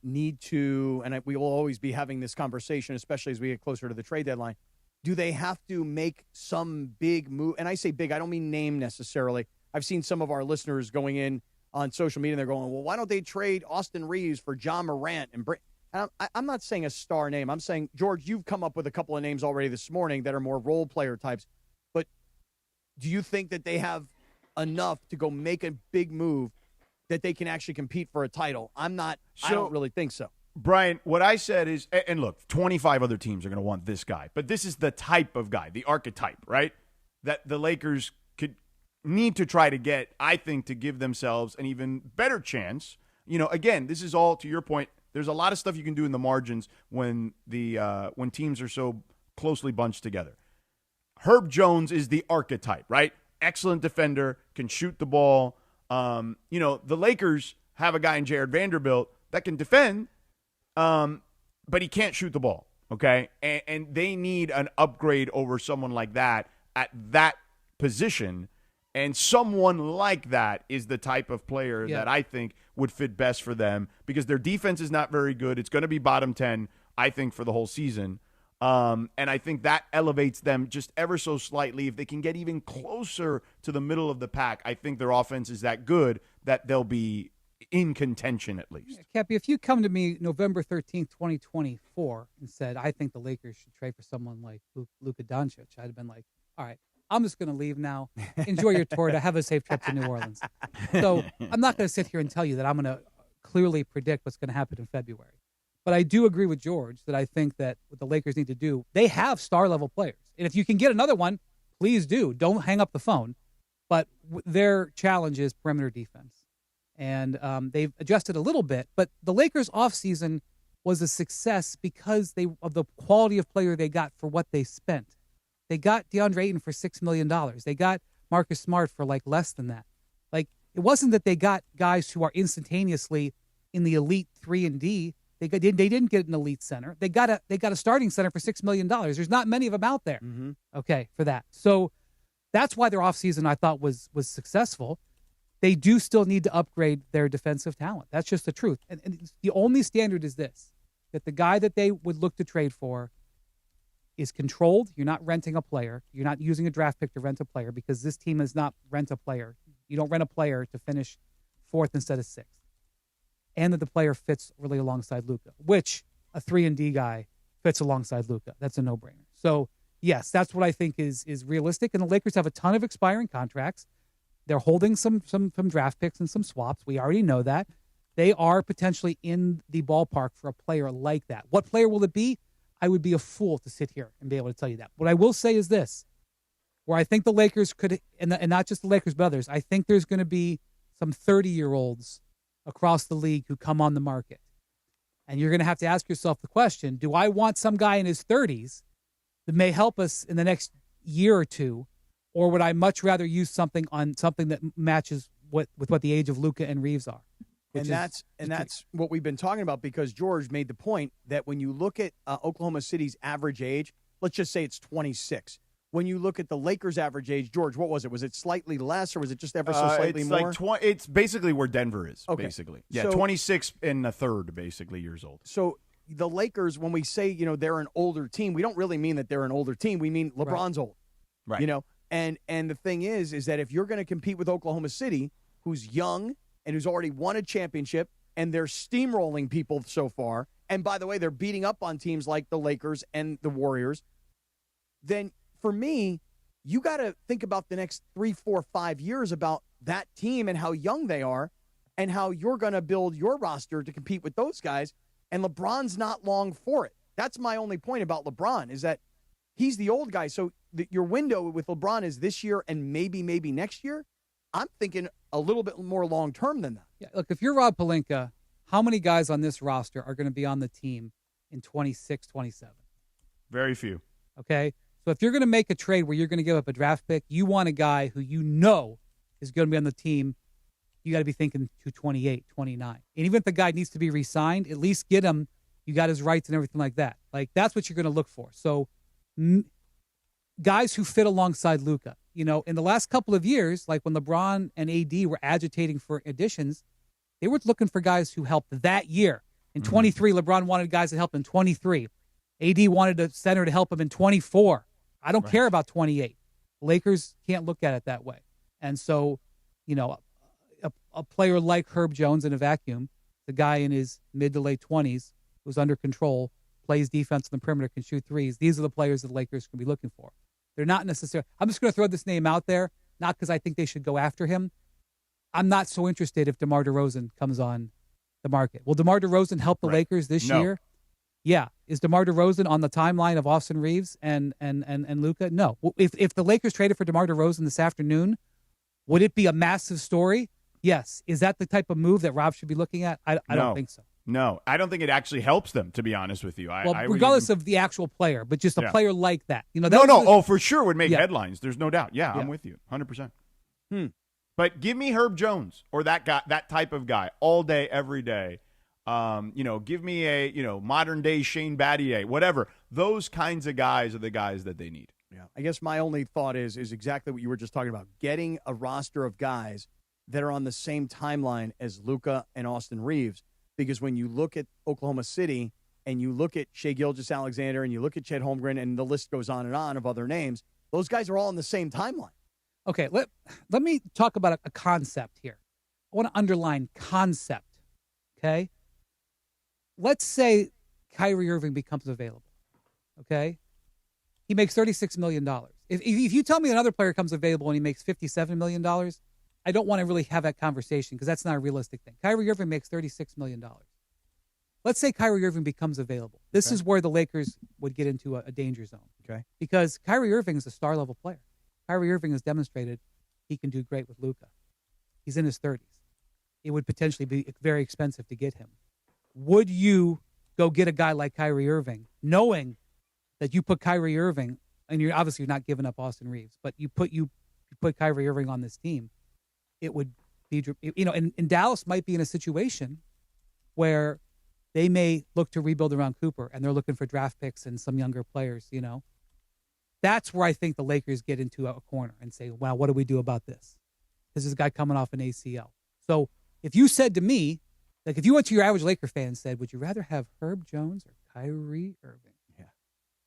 need to, and we will always be having this conversation, especially as we get closer to the trade deadline, do they have to make some big move? And I say big, I don't mean name necessarily. I've seen some of our listeners going in on social media, and they're going, well, why don't they trade Austin Reeves for John Morant? And I'm not saying a star name. I'm saying, George, you've come up with a couple of names already this morning that are more role player types. But do you think that they have enough to go make a big move that they can actually compete for a title? I don't really think so. Brian, what I said is, and look, 25 other teams are going to want this guy, but this is the type of guy, the archetype, right? That the Lakers could need to try to get, I think, to give themselves an even better chance. Again, this is all, to your point, there's a lot of stuff you can do in the margins when teams are so closely bunched together. Herb Jones is the archetype, right? Excellent defender, can shoot the ball. The Lakers have a guy in Jared Vanderbilt that can defend, but he can't shoot the ball, okay? And they need an upgrade over someone like that at that position, and someone like that is the type of player that I think would fit best for them because their defense is not very good. It's going to be bottom 10, I think, for the whole season. And I think that elevates them just ever so slightly. If they can get even closer to the middle of the pack, I think their offense is that good that they'll be in contention at least. Cappy, if you come to me November 13th, 2024 and said, I think the Lakers should trade for someone like Luka Doncic, I'd have been like, all right, I'm just going to leave now. Enjoy your tour. Have a safe trip to New Orleans. So I'm not going to sit here and tell you that I'm going to clearly predict what's going to happen in February. But I do agree with George that I think that what the Lakers need to do, they have star-level players. And if you can get another one, please do. Don't hang up the phone. But their challenge is perimeter defense. And they've adjusted a little bit. But the Lakers' offseason was a success because of the quality of player they got for what they spent. They got DeAndre Ayton for $6 million. They got Marcus Smart for less than that. It wasn't that they got guys who are instantaneously in the elite 3 and D. They didn't get an elite center. They got a starting center for $6 million. There's not many of them out there. Mm-hmm. Okay, for that. So that's why their offseason I thought was successful. They do still need to upgrade their defensive talent. That's just the truth. And the only standard is this, that the guy that they would look to trade for is controlled. You're not renting a player. You're not using a draft pick to rent a player because this team is not rent a player. You don't rent a player to finish 4th instead of 6th. And that the player fits really alongside Luka, which a 3-and-D guy fits alongside Luka. That's a no-brainer. So, yes, that's what I think is realistic. And the Lakers have a ton of expiring contracts. They're holding some draft picks and some swaps. We already know that. They are potentially in the ballpark for a player like that. What player will it be? I would be a fool to sit here and be able to tell you that. What I will say is this, where I think the Lakers could, and not just the Lakers, but others, I think there's going to be some 30-year-olds across the league who come on the market. And you're going to have to ask yourself the question, do I want some guy in his 30s that may help us in the next year or two, or would I much rather use something that matches with what the age of Luka and Reeves are? And that's what we've been talking about because George made the point that when you look at Oklahoma City's average age, let's just say it's 26. When you look at the Lakers' average age, George, what was it? Was it slightly less or was it just ever so slightly more? It's basically where Denver is, okay. Basically. Yeah, 26 and a third, basically, years old. So the Lakers, when we say, they're an older team, we don't really mean that they're an older team. We mean LeBron's old. Right. And the thing is that if you're going to compete with Oklahoma City, who's young and who's already won a championship, and they're steamrolling people so far, and by the way, they're beating up on teams like the Lakers and the Warriors, then for me, you got to think about the next 3, 4, 5 years about that team and how young they are and how you're going to build your roster to compete with those guys. And LeBron's not long for it. That's my only point about LeBron is that he's the old guy. So your window with LeBron is this year and maybe next year. I'm thinking a little bit more long-term than that. Yeah, look, if you're Rob Pelinka, how many guys on this roster are going to be on the team in 26, 27? Very few. Okay? So if you're going to make a trade where you're going to give up a draft pick, you want a guy who is going to be on the team, you got to be thinking to 28, 29. And even if the guy needs to be re-signed, at least get him. You got his rights and everything like that. Like, that's what you're going to look for. So guys who fit alongside Luka, in the last couple of years, like when LeBron and AD were agitating for additions, they were looking for guys who helped that year. In 23, LeBron wanted guys to help in 23. AD wanted a center to help him in 24. I don't care about 28. Lakers can't look at it that way. And so, a player like Herb Jones in a vacuum, the guy in his mid to late 20s who's under control, plays defense on the perimeter, can shoot threes. These are the players that the Lakers can be looking for. They're not necessarily – I'm just going to throw this name out there, not because I think they should go after him. I'm not so interested if DeMar DeRozan comes on the market. Will DeMar DeRozan help the Lakers this year? Yeah. Is DeMar DeRozan on the timeline of Austin Reeves and Luka? No. If the Lakers traded for DeMar DeRozan this afternoon, would it be a massive story? Yes. Is that the type of move that Rob should be looking at? I don't think so. No, I don't think it actually helps them, to be honest with you. Regardless of the actual player, but just a player like that. For sure would make headlines. There's no doubt. Yeah, I'm with you, 100%. But give me Herb Jones or that guy, that type of guy, all day, every day. Give me a modern day Shane Battier, whatever. Those kinds of guys are the guys that they need. Yeah, I guess my only thought is exactly what you were just talking about: getting a roster of guys that are on the same timeline as Luka and Austin Reeves. Because when you look at Oklahoma City and you look at Shai Gilgeous-Alexander and you look at Chet Holmgren and the list goes on and on of other names, those guys are all on the same timeline. Okay, let me talk about a concept here. I want to underline concept, okay? Let's say Kyrie Irving becomes available, okay? He makes $36 million. If you tell me another player comes available and he makes $57 million, I don't want to really have that conversation because that's not a realistic thing. Kyrie Irving makes $36 million. Let's say Kyrie Irving becomes available. This is where the Lakers would get into a danger zone. Okay. Because Kyrie Irving is a star-level player. Kyrie Irving has demonstrated he can do great with Luka. He's in his 30s. It would potentially be very expensive to get him. Would you go get a guy like Kyrie Irving, knowing that you put Kyrie Irving, and you're obviously not giving up Austin Reeves, but you put Kyrie Irving on this team, it would be, and Dallas might be in a situation where they may look to rebuild around Cooper and they're looking for draft picks and some younger players, That's where I think the Lakers get into a corner and say, wow, what do we do about this? This is a guy coming off an ACL. So if you said to me, like if you went to your average Laker fan and said, would you rather have Herb Jones or Kyrie Irving? Yeah.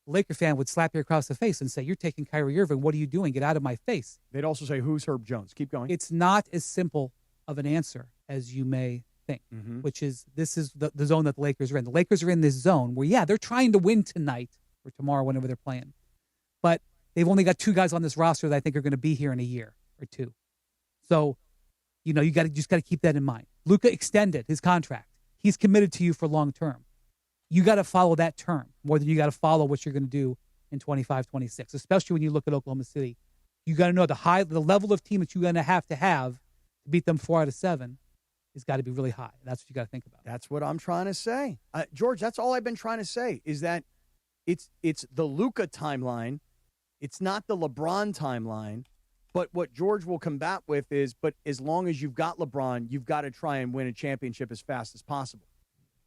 The Laker fan would slap you across the face and say, you're taking Kyrie Irving. What are you doing? Get out of my face. They'd also say, who's Herb Jones? Keep going. It's not as simple of an answer as you may think, which is this is the zone that the Lakers are in. The Lakers are in this zone where, they're trying to win tonight or tomorrow, whenever they're playing. But they've only got two guys on this roster that I think are going to be here in a year or two. So, you just got to keep that in mind. Luka extended his contract. He's committed to you for long term. You got to follow that term more than you got to follow what you're going to do in 25, 26, especially when you look at Oklahoma City. You got to know the level of team that you're going to have to beat them 4 out of 7 has got to be really high. That's what you got to think about. That's what I'm trying to say. George, that's all I've been trying to say is that it's the Luka timeline. It's not the LeBron timeline. But what George will combat with is, but as long as you've got LeBron, you've got to try and win a championship as fast as possible.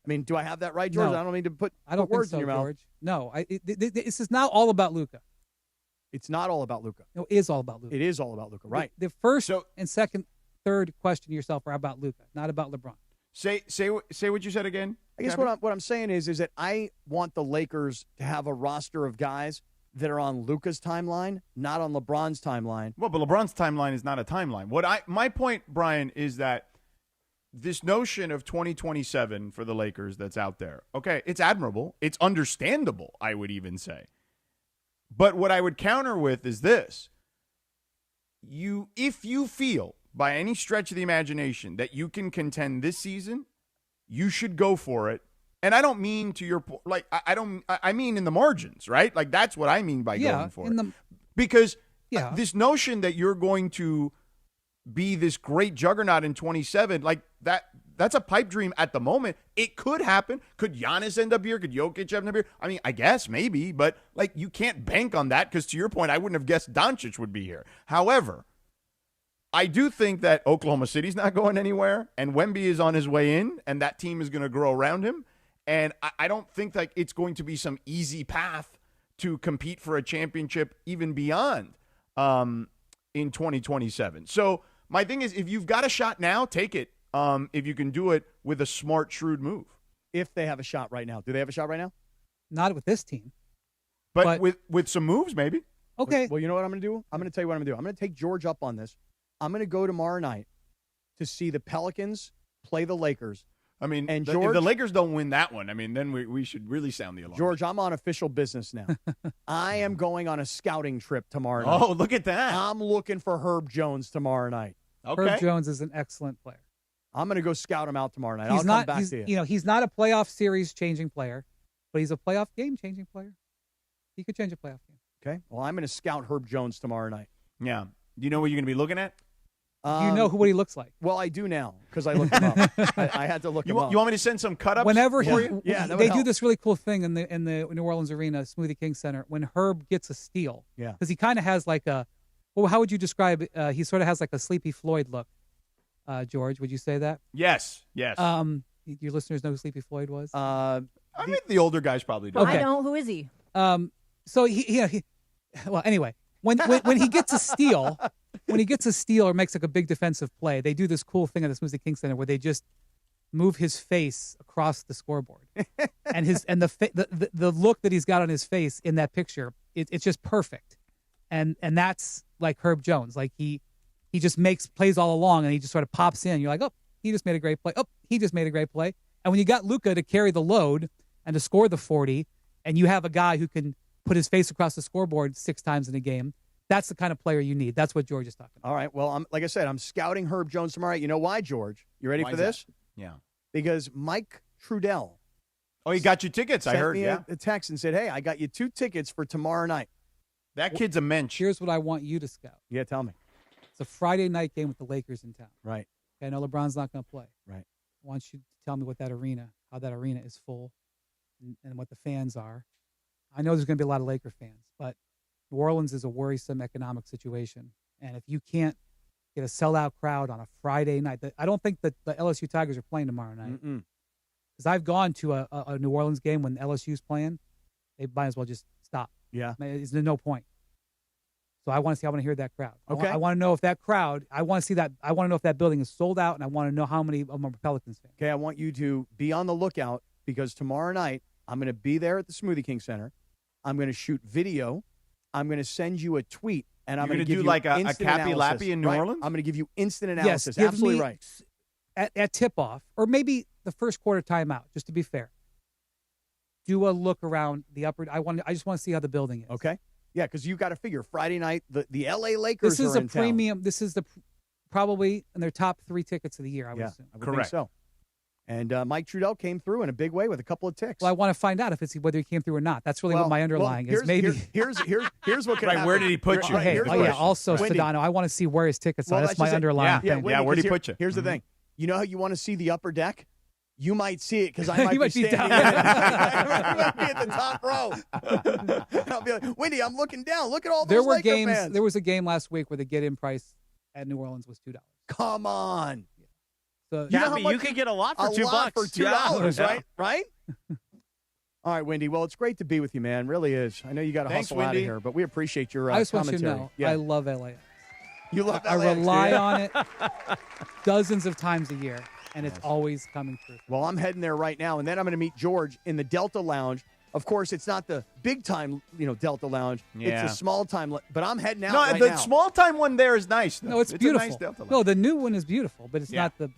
I mean, do I have that right, George? No. I don't mean to put I don't words think so, in your mouth. George. No, this is not all about Luka. It's not all about Luka. No, it is all about Luka. It is all about Luka, right? The first and second, third question to yourself are about Luka, not about LeBron. Say what you said again. I guess what I'm saying is that I want the Lakers to have a roster of guys that are on Luka's timeline, not on LeBron's timeline. Well, but LeBron's timeline is not a timeline. My point, Brian, is that this notion of 2027 for the Lakers that's out there, okay, it's admirable. It's understandable, I would even say. But what I would counter with is this. If you feel, by any stretch of the imagination, that you can contend this season, you should go for it. And I don't mean to your like I mean in the margins, right? Like that's what I mean by going for it. Because this notion that you're going to be this great juggernaut in 27, like that's a pipe dream at the moment. It could happen. Could Giannis end up here? Could Jokic end up here? I mean, I guess maybe, but like you can't bank on that because to your point, I wouldn't have guessed Doncic would be here. However, I do think that Oklahoma City's not going anywhere, and Wemby is on his way in, and that team is going to grow around him. And I don't think that it's going to be some easy path to compete for a championship even beyond in 2027. So my thing is, if you've got a shot now, take it. If you can do it with a smart, shrewd move. If they have a shot right now. Do they have a shot right now? Not with this team. But with some moves, maybe. Okay. Well, you know what I'm going to do? I'm going to tell you what I'm going to do. I'm going to take George up on this. I'm going to go tomorrow night to see the Pelicans play the Lakers. I mean, and if George, the Lakers don't win that one, I mean, then we should really sound the alarm. George, I'm on official business now. I am going on a scouting trip tomorrow night. Oh, look at that. I'm looking for Herb Jones tomorrow night. Okay. Herb Jones is an excellent player. I'm going to go scout him out tomorrow night. He's I'll not, come back to you. You know, he's not a playoff series changing player, but he's a playoff game changing player. He could change a playoff game. Okay. Well, I'm going to scout Herb Jones tomorrow night. Yeah. Do you know what you're going to be looking at? You know what he looks like. Well, I do now because I looked him up. I had to look him up. You want me to send some cut-ups Whenever for you? Yeah, that would they help. do this really cool thing in the New Orleans Arena, Smoothie King Center, when Herb gets a steal. Yeah. Because he kind of has like a, well, how would you describe it? He sort of has like a Sleepy Floyd look. George, would you say that? Yes. Your listeners know who Sleepy Floyd was? I mean, the older guys probably do. Okay. I don't. Who is he? So he well, anyway, when he gets a steal, or makes like a big defensive play, they do this cool thing at the Smoothie King Center where they just move his face across the scoreboard, and the look that he's got on his face in that picture, it's just perfect, and that's like Herb Jones, like he just makes plays all along, and he just sort of pops in. You're like, oh, he just made a great play. Oh, he just made a great play. And when you got Luka to carry the load and to score the 40, and you have a guy who can put his face across the scoreboard 6 times in a game, that's the kind of player you need. That's what George is talking about. All right. Well, like I said, I'm scouting Herb Jones tomorrow night. You know why, George? You ready for this? Yeah. Because Mike Trudell. Oh, he got you tickets, I heard. Sent me a text and said, hey, I got you 2 tickets for tomorrow night. That kid's a mensch. Here's what I want you to scout. Yeah, tell me. It's a Friday night game with the Lakers in town. Right. Okay, I know LeBron's not going to play. Right. I want you to tell me how that arena is full and what the fans are. I know there's going to be a lot of Laker fans, but New Orleans is a worrisome economic situation. And if you can't get a sellout crowd on a Friday night, I don't think that the LSU Tigers are playing tomorrow night. Because I've gone to a New Orleans game when LSU's playing. They might as well just stop. Yeah. There's no point. So I want to hear that crowd. Okay. I want to know if that crowd, I want to see that. I want to know if that building is sold out, and I want to know how many of them are Pelicans fans. Okay, I want you to be on the lookout because tomorrow night I'm going to be there at the Smoothie King Center. I'm going to shoot video. I'm going to send you a tweet, and I'm going to give do you like a instant Cappy analysis. Lappy in New Right? Orleans? I'm going to give you instant analysis. Yes, Absolutely me, right. At tip-off, or maybe the first quarter timeout, just to be fair. Do a look around the upper. I just want to see how the building is. Okay. Yeah, because you got to figure Friday night the L.A. Lakers. This is are a in premium. Town. This is probably in their top 3 tickets of the year. I would assume. I would think so. And Mike Trudell came through in a big way with a couple of ticks. Well, I want to find out whether he came through or not. That's really what my underlying is. Maybe here's what can right. happen. Where did he put you? Also, Wendy. Sedano, I want to see where his tickets are. That's my just underlying thing. Wendy, where did he put you? Here's the thing. You know how you want to see the upper deck? You might see it because I might You be might be standing down. I might be at the top row. I'll be like, Wendy, I'm looking down. Look at all those Laker fans. There was a game last week where the get-in price at New Orleans was $2. Come on. So, you could get a lot for $2. For $2, right? Right? All right, Wendy. Well, it's great to be with you, man. Really is. I know you got to hustle out of here, but we appreciate your I just commentary. want you to know, I love LAX. You love I LAX, rely dude. on it dozens of times a year, and it's always coming through. Well, I'm heading there right now, and then I'm going to meet George in the Delta Lounge. Of course, it's not the big time, Delta Lounge. Yeah. It's the small time, but I'm heading out No, right the now. small time one there is nice. Though. No, it's beautiful. a nice Delta Lounge. No, the new one is beautiful, but it's not the.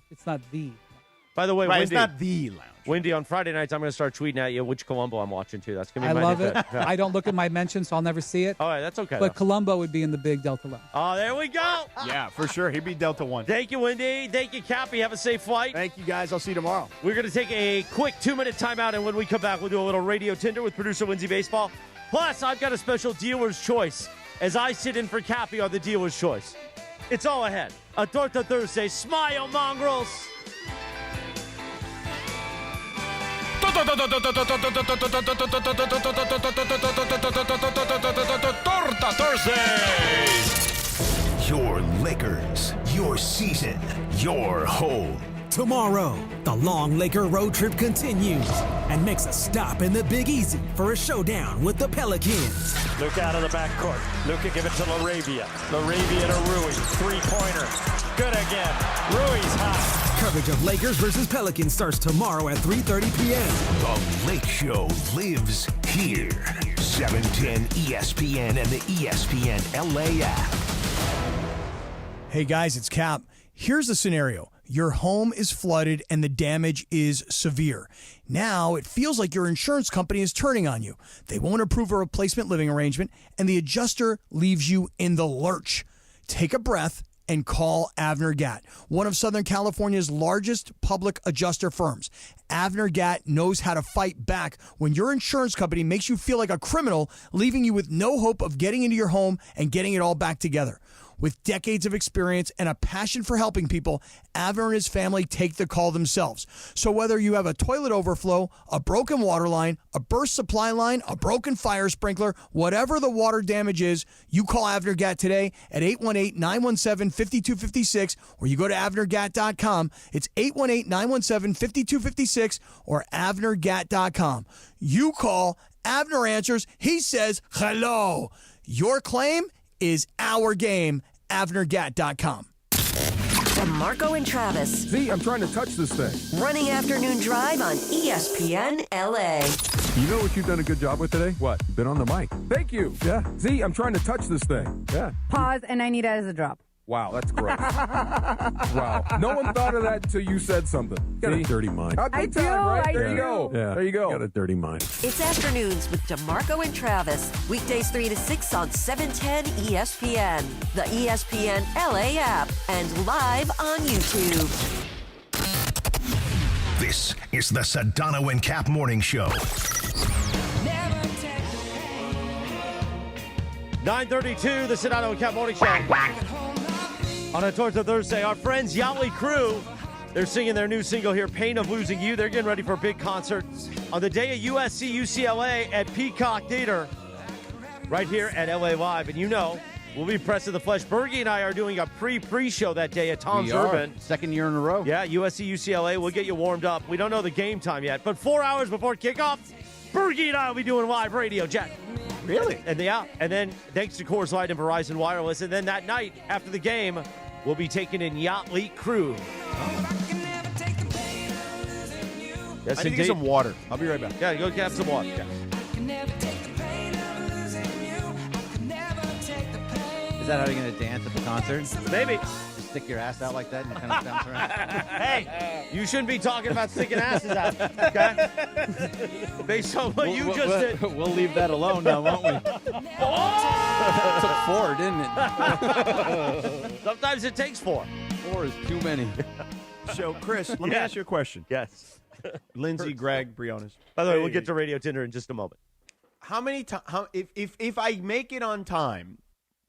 By the way, right, Wendy, it's not the lounge. Wendy, on Friday nights, I'm going to start tweeting at you which Columbo I'm watching, too. That's going to be I my love new it. thing. Yeah. I don't look at my mentions, so I'll never see it. All right, that's okay. But though. Columbo would be in the big Delta Lounge. Oh, there we go. Yeah, for sure. He'd be Delta 1. Thank you, Wendy. Thank you, Cappy. Have a safe flight. Thank you, guys. I'll see you tomorrow. We're going to take a quick 2-minute timeout, and when we come back, we'll do a little radio Tinder with producer Lindsay Baseball. Plus, I've got a special dealer's choice as I sit in for Cappy on the dealer's choice. It's all ahead. A Torta Thursday. Smile, mongrels. Torta Thursday. Your Lakers, season, your home. Tomorrow, the Long Laker road trip continues and makes a stop in the Big Easy for a showdown with the Pelicans. Luke out of the backcourt. Luka give it to Laravia. Laravia to Rui. Three-pointer. Good again. Rui's hot. Coverage of Lakers versus Pelicans starts tomorrow at 3:30 p.m. The Lake Show lives here. 710 ESPN and the ESPN LA app. Hey guys, it's Cap. Here's the scenario. Your home is flooded and the damage is severe. Now it feels like your insurance company is turning on you. They won't approve a replacement living arrangement and the adjuster leaves you in the lurch. Take a breath and call Avner Gat, one of Southern California's largest public adjuster firms. Avner Gat knows how to fight back when your insurance company makes you feel like a criminal, leaving you with no hope of getting into your home and getting it all back together. With decades of experience and a passion for helping people, Avner and his family take the call themselves. So whether you have a toilet overflow, a broken water line, a burst supply line, a broken fire sprinkler, whatever the water damage is, you call Avner Gat today at 818-917-5256 or you go to avnergat.com. It's 818-917-5256 or avnergat.com. You call, Avner answers, he says hello. Your claim is our game. AvnerGat.com. DeMarco and Travis. Z, I'm trying to touch this thing. Running afternoon drive on ESPN LA. You know what you've done a good job with today? What? Been on the mic. Thank you. Yeah. Z, I'm trying to touch this thing. Yeah. Pause, and I need it as a drop. Wow, that's gross. Wow. No one thought of that until you said something. Got a dirty mind. I do. Right? There you do. go. Yeah, there you go. Got a dirty mind. It's afternoons with DeMarco and Travis. Weekdays 3 to 6 on 710 ESPN, the ESPN LA app, and live on YouTube. This is the Sedano and Kap Morning Show. 9:32, the Sedano and Kap Morning Show. On a Torta Thursday, our friends Yachtly Crew, they're singing their new single here, Pain of Losing You. They're getting ready for a big concert on the day of USC UCLA at Peacock Theater, right here at LA Live. And you know, we'll be pressed to the flesh. Bergie and I are doing a pre-show that day at Tom's Urban. Second year in a row. Yeah, USC UCLA. We'll get you warmed up. We don't know the game time yet, but 4 hours before kickoff, Bergie and I will be doing live radio, Jack. Really? And then thanks to Coors Light and Verizon Wireless, and then that night after the game, we'll be taking in Yachtly Crew. Yes, I need to get some water. I'll be right back. Yeah, go get some water. Yeah. Is that how you're going to dance at the concert? Maybe. Just stick your ass out like that and kind of bounce around? Hey, you shouldn't be talking about sticking asses out, okay? Based on what you just did. We'll leave that alone now, won't we? Took 4, didn't it? Sometimes it takes 4. 4 is too many. So, Chris, let me ask you a question. Yes. Lindsay, Greg, Briones. By the way, we'll get to Radio Tinder in just a moment. How many times? If I make it on time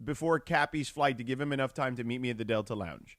before Cappy's flight to give him enough time to meet me at the Delta Lounge,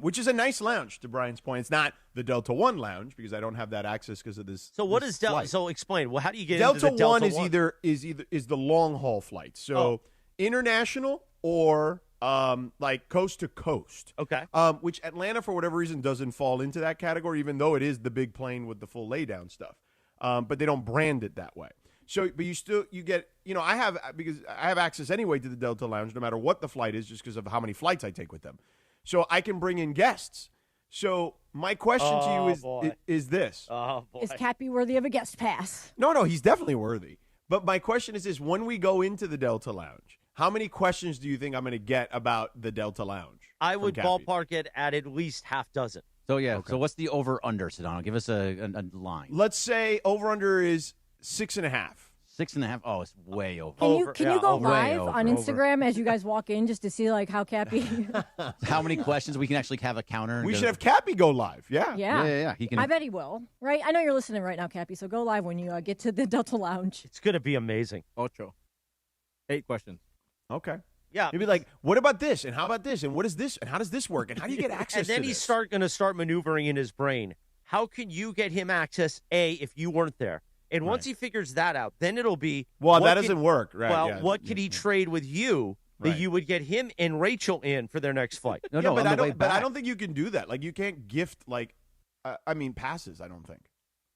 which is a nice lounge, to Brian's point. It's not the Delta One Lounge because I don't have that access because of this. So what is Delta? Flight. So explain. Well, how do you get Delta into the Delta One? Is the long haul flight. So international or like coast to coast. Okay. Which Atlanta, for whatever reason, doesn't fall into that category, even though it is the big plane with the full laydown stuff. But they don't brand it that way. So, but you get, I have access anyway to the Delta Lounge, no matter what the flight is, just because of how many flights I take with them. So I can bring in guests. So my question to you is this. Oh, boy. Is Cappy worthy of a guest pass? No, he's definitely worthy. But my question is this. When we go into the Delta Lounge, how many questions do you think I'm going to get about the Delta Lounge? I would ballpark it at least half dozen. So, So what's the over-under, Sedano? Give us a line. Let's say over-under is 6.5. 6.5? Oh, it's way over. Can you go live on Instagram as you guys walk in just to see like how Cappy? How many questions we can actually have a counter? We should have Cappy go live. Yeah. Yeah. He can. I bet he will. Right? I know you're listening right now, Cappy. So go live when you get to the Delta Lounge. It's going to be amazing. 8 questions. Okay. Yeah. Maybe like, what about this? And how about this? And what is this? And how does this work? And how do you get access and then to he's this? going to start maneuvering in his brain. How can you get him access, A, if you weren't there? And once he figures that out, then it'll be... Well, that doesn't work. Right. Well, what could he trade with you that you would get him and Rachel in for their next flight. But I don't think you can do that. Like, you can't gift, passes, I don't think.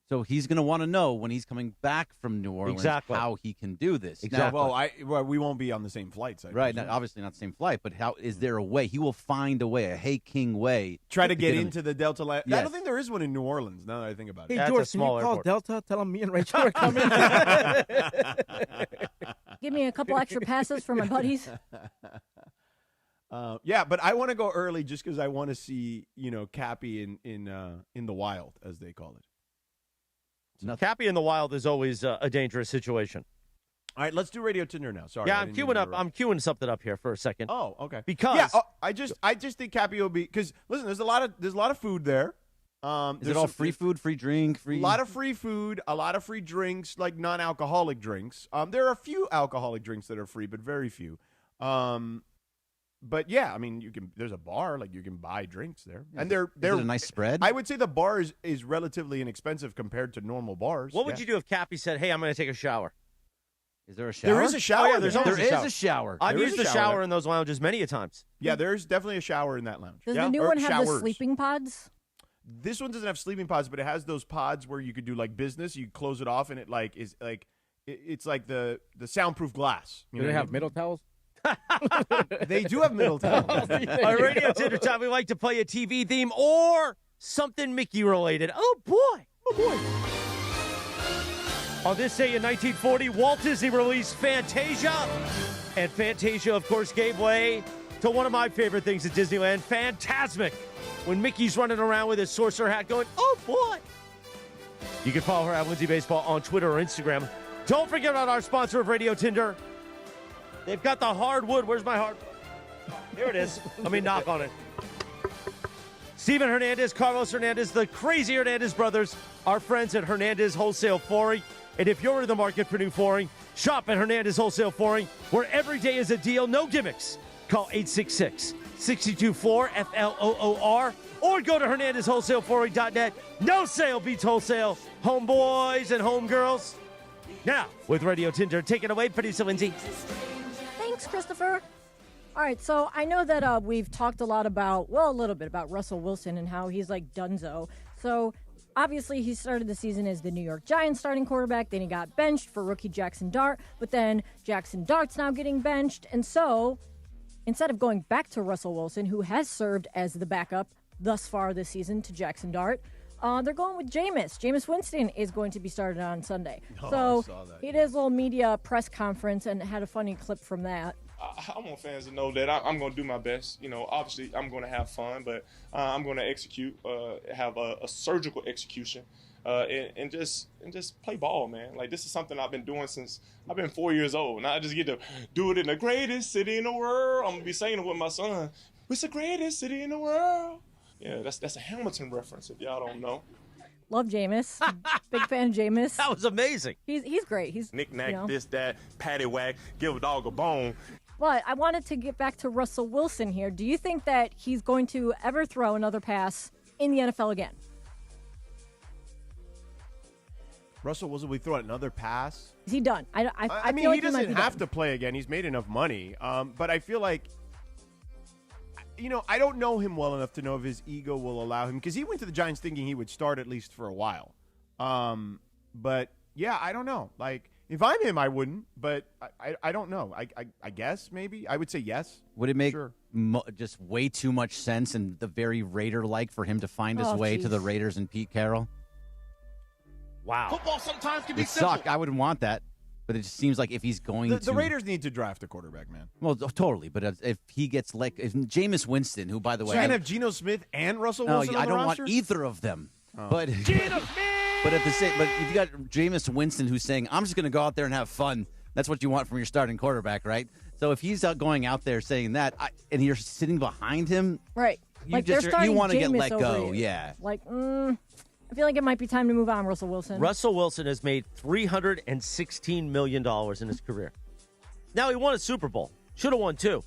So he's going to want to know when he's coming back from New Orleans how he can do this. Exactly. Well, we won't be on the same flights. Right. Obviously not the same flight, but how is there a way? He will find a way, a Hey King way. Try to get into the Delta. Yes. I don't think there is one in New Orleans, now that I think about it. Hey, George, can you call Delta? Tell them me and Rachel are coming. Give me a couple extra passes for my buddies. But I want to go early just because I want to see, Cappy in the wild, as they call it. Cappy in the wild is always a dangerous situation. All right, let's do Radio Tinder now. Sorry. Yeah, I'm queuing something up here for a second. Oh, okay. Because I just think Cappy will be, because listen, there's a lot of food there. Is it all free food, free drink, free? A lot of free food, a lot of free drinks, like non-alcoholic drinks. There are a few alcoholic drinks that are free, but very few. But yeah, I mean, there's a bar, like you can buy drinks there, and they're is it a nice spread. I would say the bar is relatively inexpensive compared to normal bars. What would you do if Cappy said, "Hey, I'm going to take a shower"? Is there a shower? There is a shower. Oh, yeah, there's always a shower. I've used the shower in those lounges many a times. Yeah, there's definitely a shower in that lounge. Does the new one have the sleeping pods? This one doesn't have sleeping pods, but it has those pods where you could do like business. You close it off, and it it's like the soundproof glass. Do they have middle towels? They do have middle towels. On Radio Tinder time, we like to play a TV theme or something Mickey related. Oh boy! On this day in 1940, Walt Disney released Fantasia, and Fantasia, of course, gave way to one of my favorite things at Disneyland, Fantasmic, when Mickey's running around with his sorcerer hat going, oh boy! You can follow her at Lindsay Baseball on Twitter or Instagram. Don't forget about our sponsor of Radio Tinder. They've got the hardwood. Where's my hardwood? Here it is. Let me knock on it. Steven Hernandez, Carlos Hernandez, the crazy Hernandez brothers, our friends at Hernandez Wholesale Flooring. And if you're in the market for new flooring, shop at Hernandez Wholesale Flooring, where every day is a deal, no gimmicks. Call 866-62-FLOOR, F-L-O-O-R, or go to HernandezWholesaleFlooring.net. No sale beats wholesale. Homeboys and homegirls. Now, with Radio Tinder, take it away, producer Lindsay. Thanks, Christopher. All right, so I know that we've talked a little bit about Russell Wilson and how he's like dunzo. So obviously he started the season as the New York Giants starting quarterback. Then he got benched for rookie Jackson Dart. But then Jackson Dart's now getting benched. And so instead of going back to Russell Wilson, who has served as the backup thus far this season to Jackson Dart, they're going with Jameis. Jameis Winston is going to be started on Sunday. So he did his little media press conference and had a funny clip from that. I want fans to know that I'm going to do my best. Obviously I'm going to have fun, but I'm going to execute, have a surgical execution, and just play ball, man. Like, this is something I've been doing since I've been 4 years old. Now I just get to do it in the greatest city in the world. I'm going to be saying it with my son. It's the greatest city in the world. Yeah, that's a Hamilton reference if y'all don't know. Love Jameis. Big fan of Jameis. That was amazing. He's great. He's knick-knack, this, that, paddywhack, give a dog a bone. But I wanted to get back to Russell Wilson here. Do you think that he's going to ever throw another pass in the NFL again? Russell Wilson, we throw another pass? Is he done? I mean, feel like he doesn't might be have done. to play again. He's made enough money. But I feel like, I don't know him well enough to know if his ego will allow him, because he went to the Giants thinking he would start at least for a while. But yeah, I don't know. Like, if I'm him, I wouldn't, but I don't know. I guess maybe I would say yes. Would it make just way too much sense and the very Raider-like for him to find his way to the Raiders and Pete Carroll? Wow. Football sometimes can be simple. Suck. I wouldn't want that. But it just seems like if he's going the Raiders need to draft a quarterback, man. Well, totally. But if he gets if Jameis Winston, who, by the way... So you can have Geno Smith and Russell Wilson on the I don't roster? want either of them. Oh. But Geno Smith! But if you got Jameis Winston who's saying, I'm just going to go out there and have fun, that's what you want from your starting quarterback, right? So if he's going out there saying that, and you're sitting behind him... Right. You want to get let go, yeah. Like, I feel like it might be time to move on, Russell Wilson. Russell Wilson has made $316 million in his career. Now, he won a Super Bowl. Should have won two.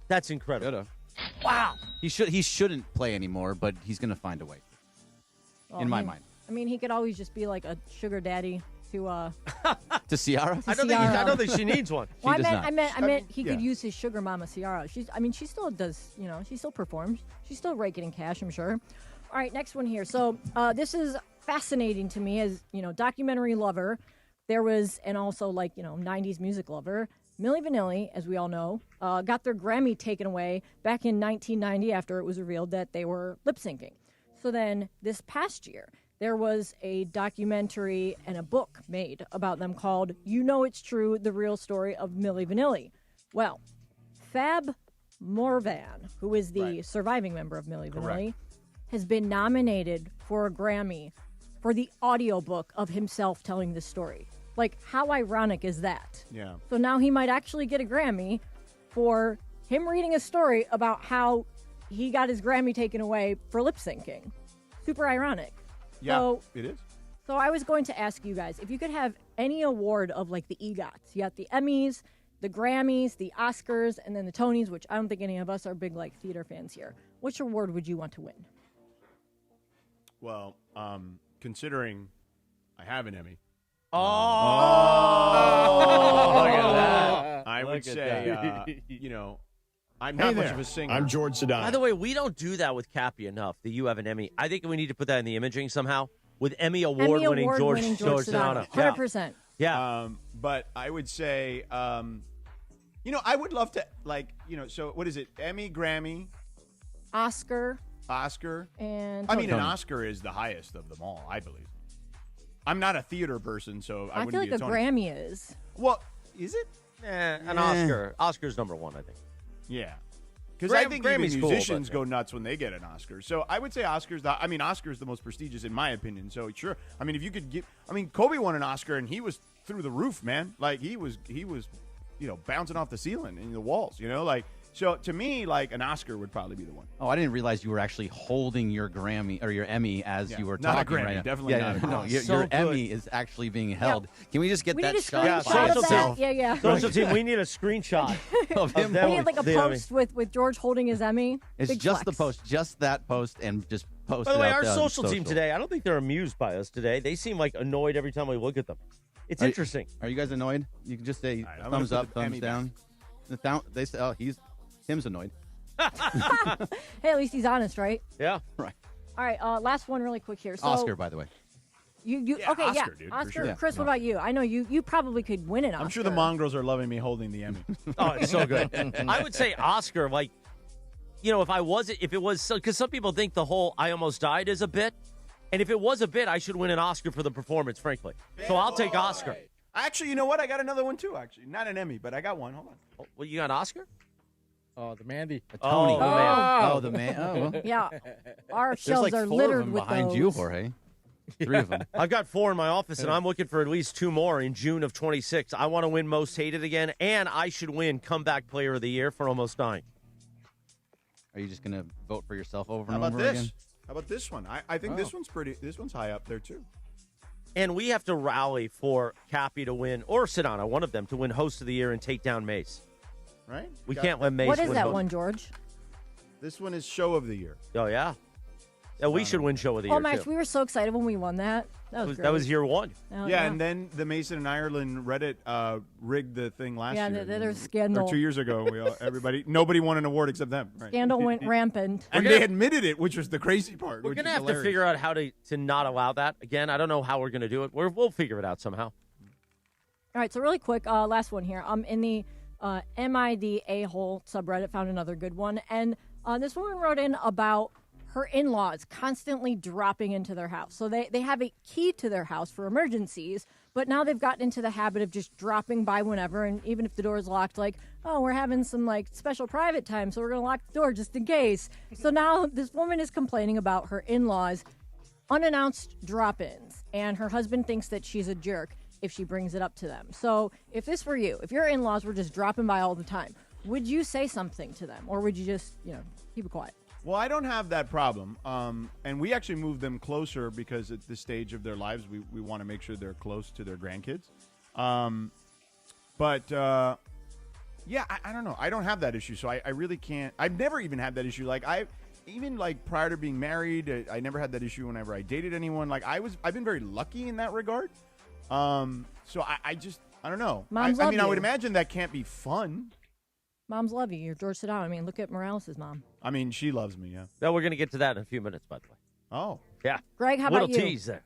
That's incredible. Wow. He shouldn't play anymore, but he's going to find a way, in my mind. I mean, he could always just be like a sugar daddy to Ciara? I don't think she needs one. Well, She does not. I meant he yeah. could use his sugar mama Ciara. She still does, she still performs. She's still raking in cash, I'm sure. All right, next one here. So this is fascinating to me as, documentary lover. There was, and also 90s music lover. Milli Vanilli, as we all know, got their Grammy taken away back in 1990 after it was revealed that they were lip syncing. So then this past year, there was a documentary and a book made about them called You Know It's True, The Real Story of Milli Vanilli. Well, Fab Morvan, who is the surviving member of Milli Vanilli, has been nominated for a Grammy for the audiobook of himself telling this story. Like, how ironic is that? Yeah. So now he might actually get a Grammy for him reading a story about how he got his Grammy taken away for lip syncing. Super ironic. Yeah, So, it is. so I was going to ask you guys, if you could have any award of the EGOTs, you got the Emmys, the Grammys, the Oscars, and then the Tonys, which I don't think any of us are big theater fans here. Which award would you want to win? Well, considering I have an Emmy. Oh, look at that. I would say, I'm not much of a singer. I'm George Sedano. By the way, we don't do that with Cappy enough, that you have an Emmy. I think we need to put that in the imaging somehow with Emmy award-winning George Sedano. 100%. Yeah. But I would say, I would love to, so what is it? Emmy, Grammy, Oscar, an and Tony. Oscar is the highest of them all, I believe. I'm not a theater person, so I I wouldn't feel like be a a Tony. Grammy is. Well, is it? An Oscar. Oscar's number one, I think. Yeah. Because I think even Grammy's cool, musicians but- go nuts when they get an Oscar. So I would say Oscar's the most prestigious in my opinion. So sure. I mean, if you could Kobe won an Oscar and he was through the roof, man. Like he was bouncing off the ceiling and the walls, So to me, an Oscar would probably be the one. Oh, I didn't realize you were actually holding your Grammy or your Emmy as you were not a talking Grammy, right now. definitely not a Grammy. Your Emmy is actually being held. Can we just get We that need a shot? screenshot of that. Yeah. Social team, we need a screenshot of him. We need a post with George holding his Emmy. It's Big just flex. the post, just that post, and just post By the it way, out our there on social team today, I don't think they're amused by us today. They seem annoyed every time we look at them. It's interesting. Are you guys annoyed? You can just say I'm thumbs gonna up, put the thumbs Emmy down. They say, Tim's annoyed. Hey, at least he's honest, right? Yeah. Right. All right, last one really quick here. So Oscar, by the way. Oscar, dude, for Oscar, sure. Chris, what about you? I know you probably could win an Oscar. I'm sure the mongrels are loving me holding the Emmy. Oh, it's so good. I would say Oscar, if it was, because some people think the whole I Almost Died is a bit. And if it was a bit, I should win an Oscar for the performance, frankly. So I'll take Oscar. Actually, you know what? I got another one, too, actually. Not an Emmy, but I got one. Hold on. Oh, well, you got an Oscar? Oh, the Mandy. A Tony. Oh, man. Oh, the man. Oh, well. Yeah, our There's shelves like are 4 littered of them with behind those. you, Jorge. 3 of them. I've got 4 in my office, and I'm looking for at least 2 more in June of 26. I want to win Most Hated again, and I should win Comeback Player of the Year for Almost Dying. Are you just going to vote for yourself over How and about over this? again? How about this one? I think this one's this one's high up there, too. And we have to rally for Cappy to win, or Sedano, one of them, to win Host of the Year and take down Mace. Right? We can't let Mace What is win that both. one, George? This one is Show of the Year. Oh, yeah? Yeah, we should win Show of the Year, Oh, Max, too. we were so excited when we won that. That was great. That was year 1. Oh, Yeah, and then the Mason and Ireland Reddit rigged the thing last year. Yeah, there's scandal. Or 2 years ago. Nobody won an award except them. Right. Scandal went rampant. And they admitted it, which was the crazy part. We're going to have to figure out how to not allow that. Again, I don't know how we're going to do it. We'll figure it out somehow. All right, so really quick, last one here. In the Am I the A-hole subreddit, found another good one. And this woman wrote in about her in-laws constantly dropping into their house. So they have a key to their house for emergencies, but now they've gotten into the habit of just dropping by whenever, and even if the door is locked, we're having some special private time, so we're going to lock the door just in case. So now this woman is complaining about her in-laws' unannounced drop-ins, and her husband thinks that she's a jerk if she brings it up to them. So if this were you, if your in-laws were just dropping by all the time, would you say something to them, or would you just, keep it quiet? Well, I don't have that problem. And we actually moved them closer because at this stage of their lives, we want to make sure they're close to their grandkids. Yeah, I don't know. I don't have that issue, so I really can't. I've never even had that issue. Even prior to being married, I never had that issue whenever I dated anyone. I've been very lucky in that regard. So I don't know. Moms I love mean, I would you. imagine that can't be fun. Moms love you. You're George Sedano. I mean, look at Morales' mom. I mean, she loves me, yeah. Now we're going to get to that in a few minutes, by the way. Oh. Yeah. Greg, how Little about you? tease there.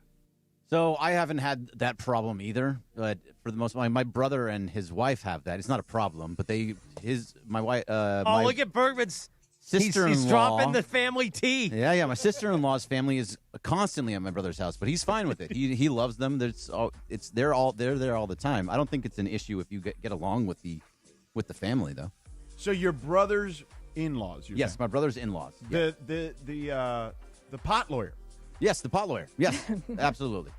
So I haven't had that problem either, but for the most part, my brother and his wife have that. It's not a problem, but my wife. Oh, look at Bergman's sister-in-law. He's dropping the family tea. Yeah. My sister-in-law's family is constantly at my brother's house, but he's fine with it. He loves them. They're there all the time. I don't think it's an issue if you get along with the family though. So your brother's in-laws. Yes, saying? my brother's in-laws. The pot lawyer. Yes, the pot lawyer. Yes, absolutely.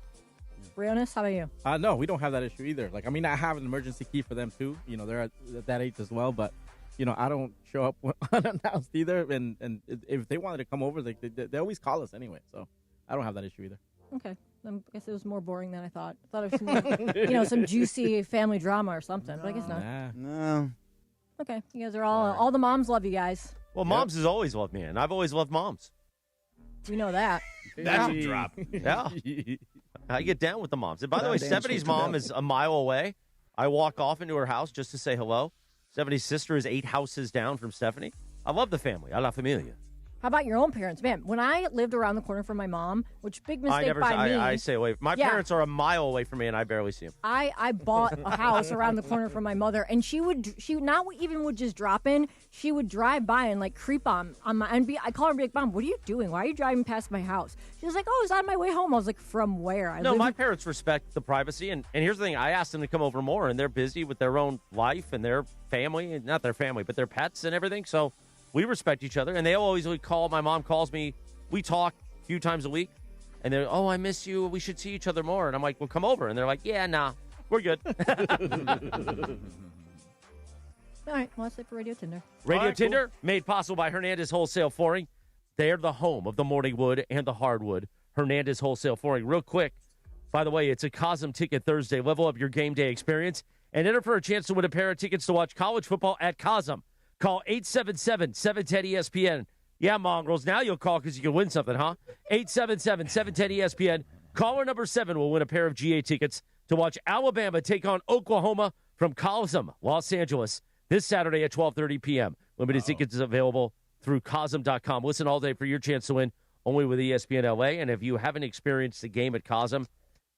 Briones, how about you? No, we don't have that issue either. Like, I mean, I have an emergency key for them too. You know, they're at that age as well. But, you know, I don't show up unannounced either. And if they wanted to come over, they always call us anyway. So I don't have that issue either. Okay. I guess it was more boring than I thought. I thought it was more, some juicy family drama or something. But I guess not. No. Okay. You guys are all the moms love you guys. Well, moms has always loved me, and I've always loved moms. We know that. That's a drop. Yeah. I get down with the moms. And by the way, Stephanie's mom is a mile away. I walk off into her house just to say hello. Stephanie's sister is 8 houses down from Stephanie. I love the family. I la familia. How about your own parents? Man, when I lived around the corner from my mom, which big mistake by me. I stay away. My parents are a mile away from me, and I barely see them. I bought a house around the corner from my mother, and she not even would just drop in. She would drive by and like creep on my and I call her and be like, Mom, what are you doing? Why are you driving past my house? She was like, Oh, I was on my way home. I was like, From where? My parents respect the privacy, and here's the thing: I asked them to come over more, and they're busy with their own life and their family, not their family, but their pets and everything. So. We respect each other, and they always call. My mom calls me. We talk a few times a week, and they're, oh, I miss you. We should see each other more. And I'm like, well, come over. And they're like, yeah, nah, we're good. All right, well, that's it for Radio Tinder. Radio Tinder, made possible by Hernandez Wholesale Flooring. They're the home of the morning wood and the hardwood. Hernandez Wholesale Flooring. Real quick, by the way, it's a Cosm Ticket Thursday. Level up your game day experience and enter for a chance to win a pair of tickets to watch college football at Cosm. Call 877-710-ESPN. Yeah, mongrels, now you'll call because you can win something, huh? 877-710-ESPN. Caller number 7 will win a pair of GA tickets to watch Alabama take on Oklahoma from Cosm, Los Angeles, this Saturday at 12:30 p.m. Limited tickets is available through Cosm.com. Listen all day for your chance to win, only with ESPN LA. And if you haven't experienced the game at Cosm,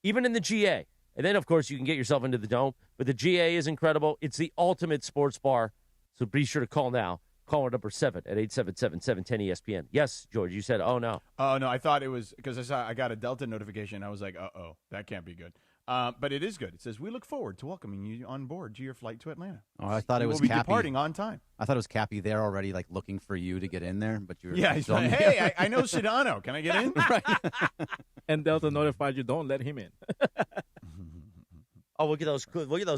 even in the GA, and then, of course, you can get yourself into the Dome, but the GA is incredible. It's the ultimate sports bar. So be sure to call now. Caller number 7 at 877-710-ESPN. Yes, George, you said, oh, no. Oh, no, I thought it was because I got a Delta notification. I was like, uh-oh, that can't be good. But it is good. It says, we look forward to welcoming you on board to your flight to Atlanta. Oh, I thought it was We'll be Cappy. departing on time. I thought it was Cappy there already, like looking for you to get in there, but you were he's like, hey, I know Sedano. Can I get in? Right. And Delta notified you, don't let him in. Oh, look at those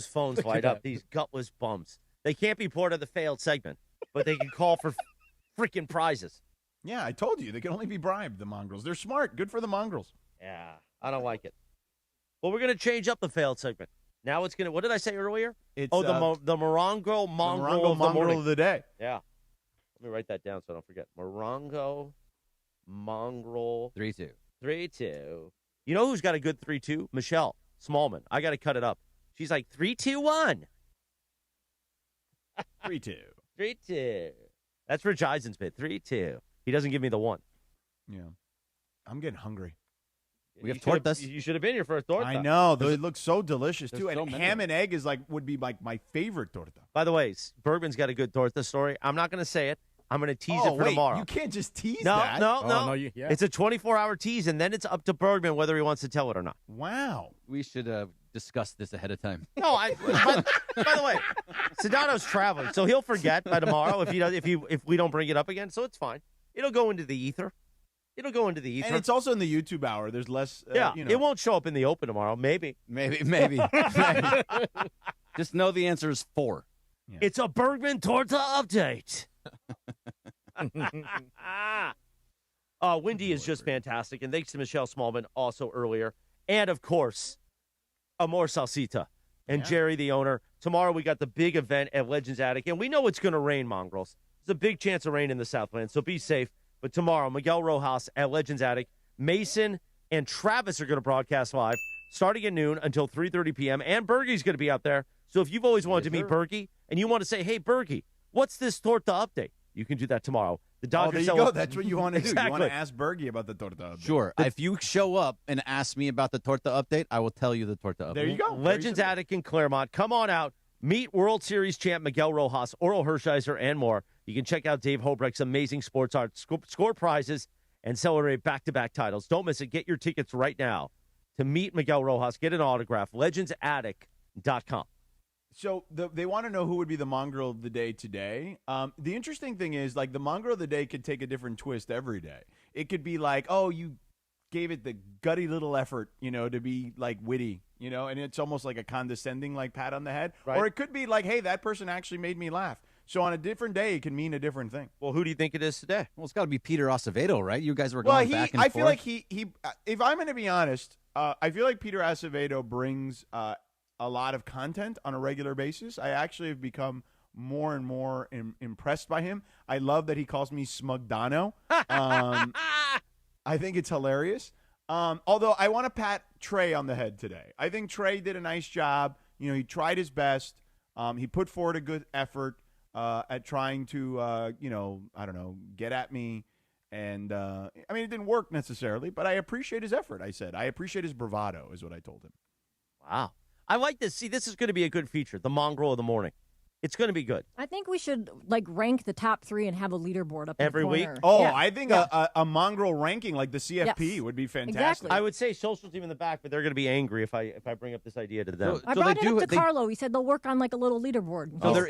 phones light up, these gutless bums. They can't be part of the failed segment, but they can call for freaking prizes. Yeah, I told you. They can only be bribed, the mongrels. They're smart. Good for the mongrels. Yeah, I don't like it. Well, we're going to change up the failed segment. Now it's going to, what did I say earlier? It's, the Morongo Mongrel of the day. Yeah. Let me write that down so I don't forget. Morongo Mongrel. 3-2. 3-2. You know who's got a good 3-2? Michelle Smallman. I got to cut it up. She's like 3-2-1. 3-2. 3-2. That's Rich Eisen's bit. 3-2. He doesn't give me the 1. Yeah. I'm getting hungry. We have tortas. You should have been here for a torta. I know. They look so delicious, too. so And many. ham and egg would be like my favorite torta. By the way, Bergman's got a good torta story. I'm not going to say it. I'm going to tease it for wait, tomorrow. You can't just tease no, that. No. Yeah. It's a 24-hour tease, and then it's up to Bergman whether he wants to tell it or not. Wow. We should discuss this ahead of time. No, by the way, Sedano's traveling, so he'll forget by tomorrow if we don't bring it up again. So it's fine. It'll go into the ether. And it's also in the YouTube hour. There's less. It won't show up in the open tomorrow. Maybe. Just know the answer is 4. Yeah. It's a Bergman Torta update. Windy is just fantastic, and thanks to Michelle Smallman also earlier, and of course, Amor Salsita and Jerry, the owner. Tomorrow we got the big event at Legends Attic, and we know it's going to rain, mongrels. There's a big chance of rain in the Southland, so be safe. But tomorrow, Miguel Rojas at Legends Attic, Mason and Travis are going to broadcast live. starting at noon until 3:30 p.m. And Bergie's going to be out there. So if you've always wanted to meet Bergie and you want to say, hey, Bergie, what's this Torta update? You can do that tomorrow. The Dodgers there you go. That's what you want to do. Exactly. You want to ask Bergie about the Torta update. Sure. If you show up and ask me about the Torta update, I will tell you the Torta update. There you go. Legends Attic in Claremont. Come on out. Meet World Series champ Miguel Rojas, Oral Hershiser, and more. You can check out Dave Hobrecht's amazing sports art, score prizes, and celebrate back-to-back titles. Don't miss it. Get your tickets right now to meet Miguel Rojas. Get an autograph. LegendsAttic.com. So they want to know who would be the mongrel of the day today. The interesting thing is, like, the mongrel of the day could take a different twist every day. It could be like, oh, you gave it the gutty little effort, to be, like, witty, and it's almost like a condescending, like, pat on the head. Right. Or it could be like, hey, that person actually made me laugh. So on a different day, it can mean a different thing. Well, who do you think it is today? Well, it's got to be Peter Acevedo, right? You guys were going back and forth. I feel like he if I'm going to be honest, I feel like Peter Acevedo brings a lot of content on a regular basis. I actually have become more and more impressed by him. I love that he calls me Smugdano. I think it's hilarious. Although I want to pat Trey on the head today. I think Trey did a nice job. He tried his best. He put forward a good effort at trying to, get at me. And, it didn't work necessarily, but I appreciate his effort, I said. I appreciate his bravado is what I told him. Wow. I like this. See, this is going to be a good feature, the mongrel of the morning. It's going to be good. I think we should rank the top 3 and have a leaderboard up every in the week. corner. Oh, Yeah. I think Yeah. a mongrel ranking like the CFP Yes. would be fantastic. Exactly. I would say social team in the back, but they're going to be angry if I bring up this idea to them. I brought it up to Carlo. He said they'll work on a little leaderboard. So there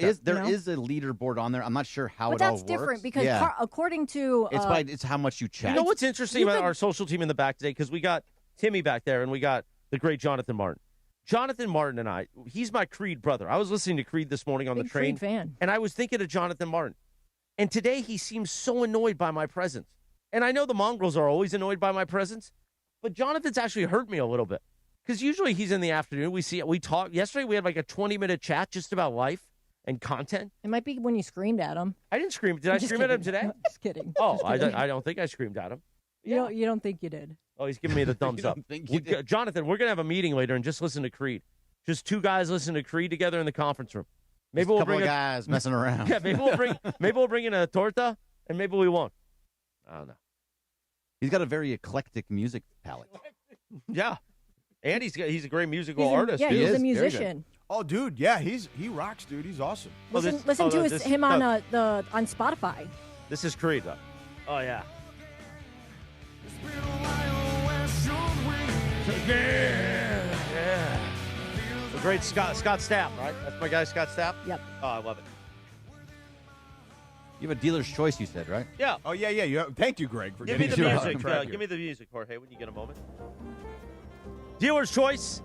is a leaderboard on there. I'm not sure how But it all that's works. different because according to it's how much you chat. You know what's interesting about our social team in the back today? Because we got Timmy back there and we got the great Jonathan Martin. Jonathan Martin and I, he's my Creed brother. I was listening to Creed this morning on the train. Creed fan. And I was thinking of Jonathan Martin. And today he seems so annoyed by my presence. And I know the mongrels are always annoyed by my presence, but Jonathan's actually hurt me a little bit. Because usually he's in the afternoon. We talk. Yesterday we had like a 20-minute chat just about life and content. It might be when you screamed at him. I didn't scream. Did I scream at him today? Just kidding. Oh, Just I kidding. don't think I screamed at him. You don't think you did? Oh, he's giving me the thumbs up. Jonathan, we're going to have a meeting later and just listen to Creed. Just 2 guys listening to Creed together in the conference room. Maybe we'll couple bring of guys messing around. Yeah, maybe we'll bring in a torta, and maybe we won't. I don't know. He's got a very eclectic music palette. Yeah, and he's a great musical artist. Yeah, he's a musician. Oh, dude, yeah, he rocks, dude. He's awesome. Listen to him on on Spotify. This is Creed, though. Oh yeah. Yeah. The great Scott Stapp, right? That's my guy, Scott Stapp? Yep. Oh, I love it. You have a dealer's choice, you said, right? Yeah. Oh, yeah. Thank you, Greg, for Give me getting the us on music. track Give here. me the music, Jorge, when you get a moment. Dealer's Choice.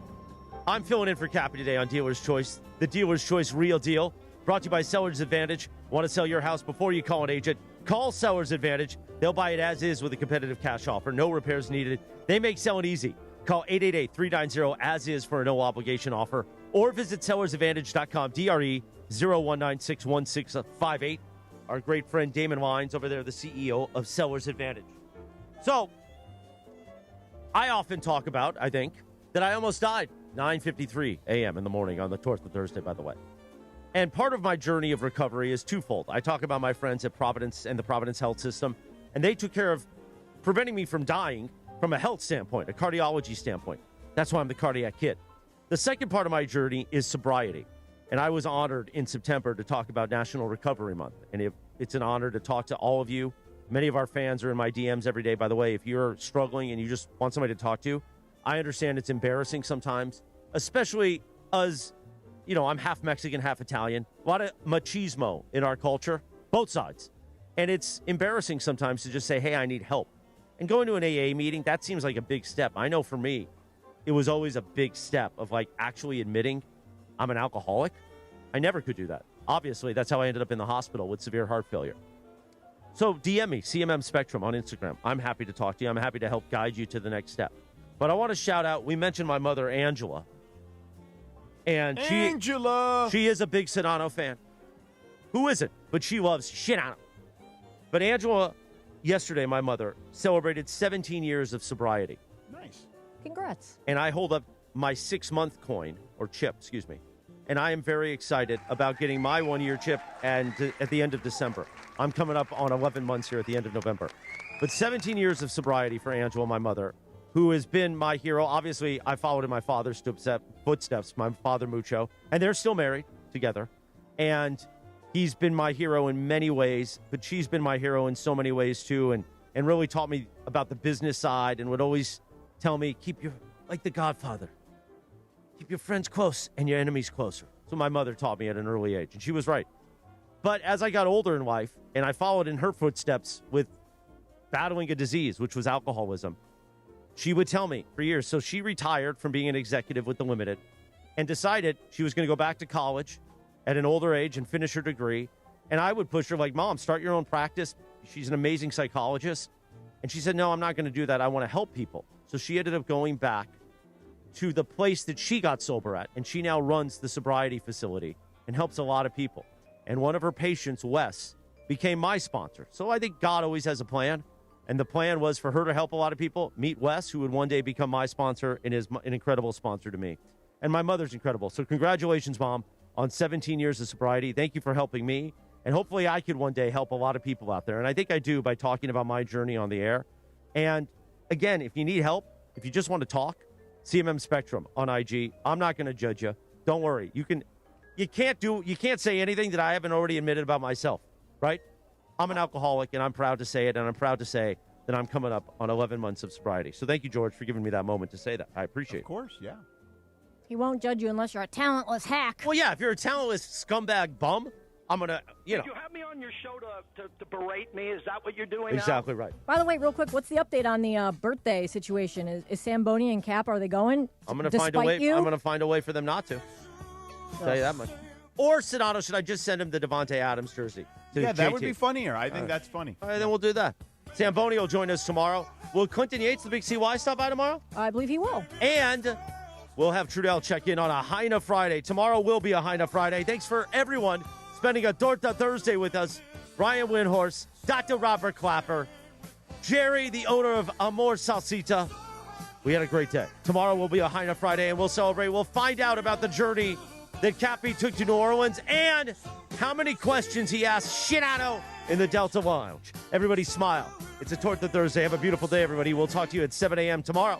I'm filling in for Cappy today on Dealer's Choice. The Dealer's Choice Real Deal. Brought to you by Seller's Advantage. Want to sell your house before you call an agent? Call Seller's Advantage. They'll buy it as is with a competitive cash offer. No repairs needed. They make selling easy. Call 888-390-AS-IS for a no-obligation offer. Or visit sellersadvantage.com. DRE 019611658. Our great friend Damon Wines over there, the CEO of Seller's Advantage. So, I often talk about, I think, that I almost died 9:53 a.m. in the morning on the Torta Thursday, by the way. And part of my journey of recovery is twofold. I talk about my friends at Providence and the Providence Health System, and they took care of preventing me from dying from a health standpoint, a cardiology standpoint. That's why I'm the cardiac kid. The second part of my journey is sobriety. And I was honored in September to talk about National Recovery Month. And it's an honor to talk to all of you. Many of our fans are in my DMs every day, by the way. If you're struggling and you just want somebody to talk to, I understand it's embarrassing sometimes, especially as, I'm half Mexican, half Italian. A lot of machismo in our culture, both sides. And it's embarrassing sometimes to just say, hey, I need help. And going to an AA meeting, that seems like a big step. I know for me, it was always a big step of actually admitting I'm an alcoholic. I never could do that. Obviously, that's how I ended up in the hospital with severe heart failure. So DM me, CMM Spectrum on Instagram. I'm happy to talk to you. I'm happy to help guide you to the next step. But I want to shout out, we mentioned my mother, Angela. And she is a big Sedano fan. Who isn't? But she loves Sedano. But Angela, yesterday, my mother, celebrated 17 years of sobriety. Nice. Congrats. And I hold up my 6-month coin, or chip, excuse me. And I am very excited about getting my 1-year chip and at the end of December. I'm coming up on 11 months here at the end of November. But 17 years of sobriety for Angela, my mother, who has been my hero. Obviously, I followed in my father's footsteps, my father Mucho, and they're still married together. And he's been my hero in many ways, but she's been my hero in so many ways too, and really taught me about the business side and would always tell me, like the Godfather, keep your friends close and your enemies closer. So my mother taught me at an early age, and she was right. But as I got older in life, and I followed in her footsteps with battling a disease, which was alcoholism, she would tell me for years. So she retired from being an executive with the Limited and decided she was going to go back to college at an older age and finish her degree. And I would push her like, Mom, start your own practice. She's an amazing psychologist. And she said, no, I'm not going to do that. I want to help people. So she ended up going back to the place that she got sober at. And she now runs the sobriety facility and helps a lot of people. And one of her patients, Wes, became my sponsor. So I think God always has a plan. And the plan was for her to help a lot of people, meet Wes, who would one day become my sponsor and is an incredible sponsor to me. And my mother's incredible. So congratulations, Mom, on 17 years of sobriety. Thank you for helping me. And hopefully I could one day help a lot of people out there. And I think I do by talking about my journey on the air. And again, if you need help, if you just want to talk, CMM Spectrum on IG. I'm not going to judge you. Don't worry. You can't say anything that I haven't already admitted about myself, right? I'm an alcoholic, and I'm proud to say it, and I'm proud to say that I'm coming up on 11 months of sobriety. So thank you, George, for giving me that moment to say that. I appreciate it. Of course, yeah. He won't judge you unless you're a talentless hack. Well, yeah, if you're a talentless scumbag bum, I'm going to, Did you have me on your show to berate me? Is that what you're doing Exactly now? right. By the way, real quick, what's the update on the birthday situation? Is Samboni and Cap, are they going? I'm going to find a way. I'm going to find a way for them not to. Tell you that much. Or Sedano, should I just send him the Devontae Adams jersey? Yeah, that would be funnier. I think that's funny. All right, then we'll do that. Samboni will join us tomorrow. Will Clinton Yates, the big CY, stop by tomorrow? I believe he will. And we'll have Trudell check in on a Heina Friday. Tomorrow will be a Heina Friday. Thanks for everyone spending a Torta Thursday with us. Brian Windhorst, Dr. Robert Clapper, Jerry, the owner of Amor Salsita. We had a great day. Tomorrow will be a Heina Friday, and we'll celebrate. We'll find out about the journey that Cappy took to New Orleans and how many questions he asked Sedano in the Delta Lounge. Everybody smile. It's a Torta Thursday. Have a beautiful day, everybody. We'll talk to you at 7 a.m. tomorrow.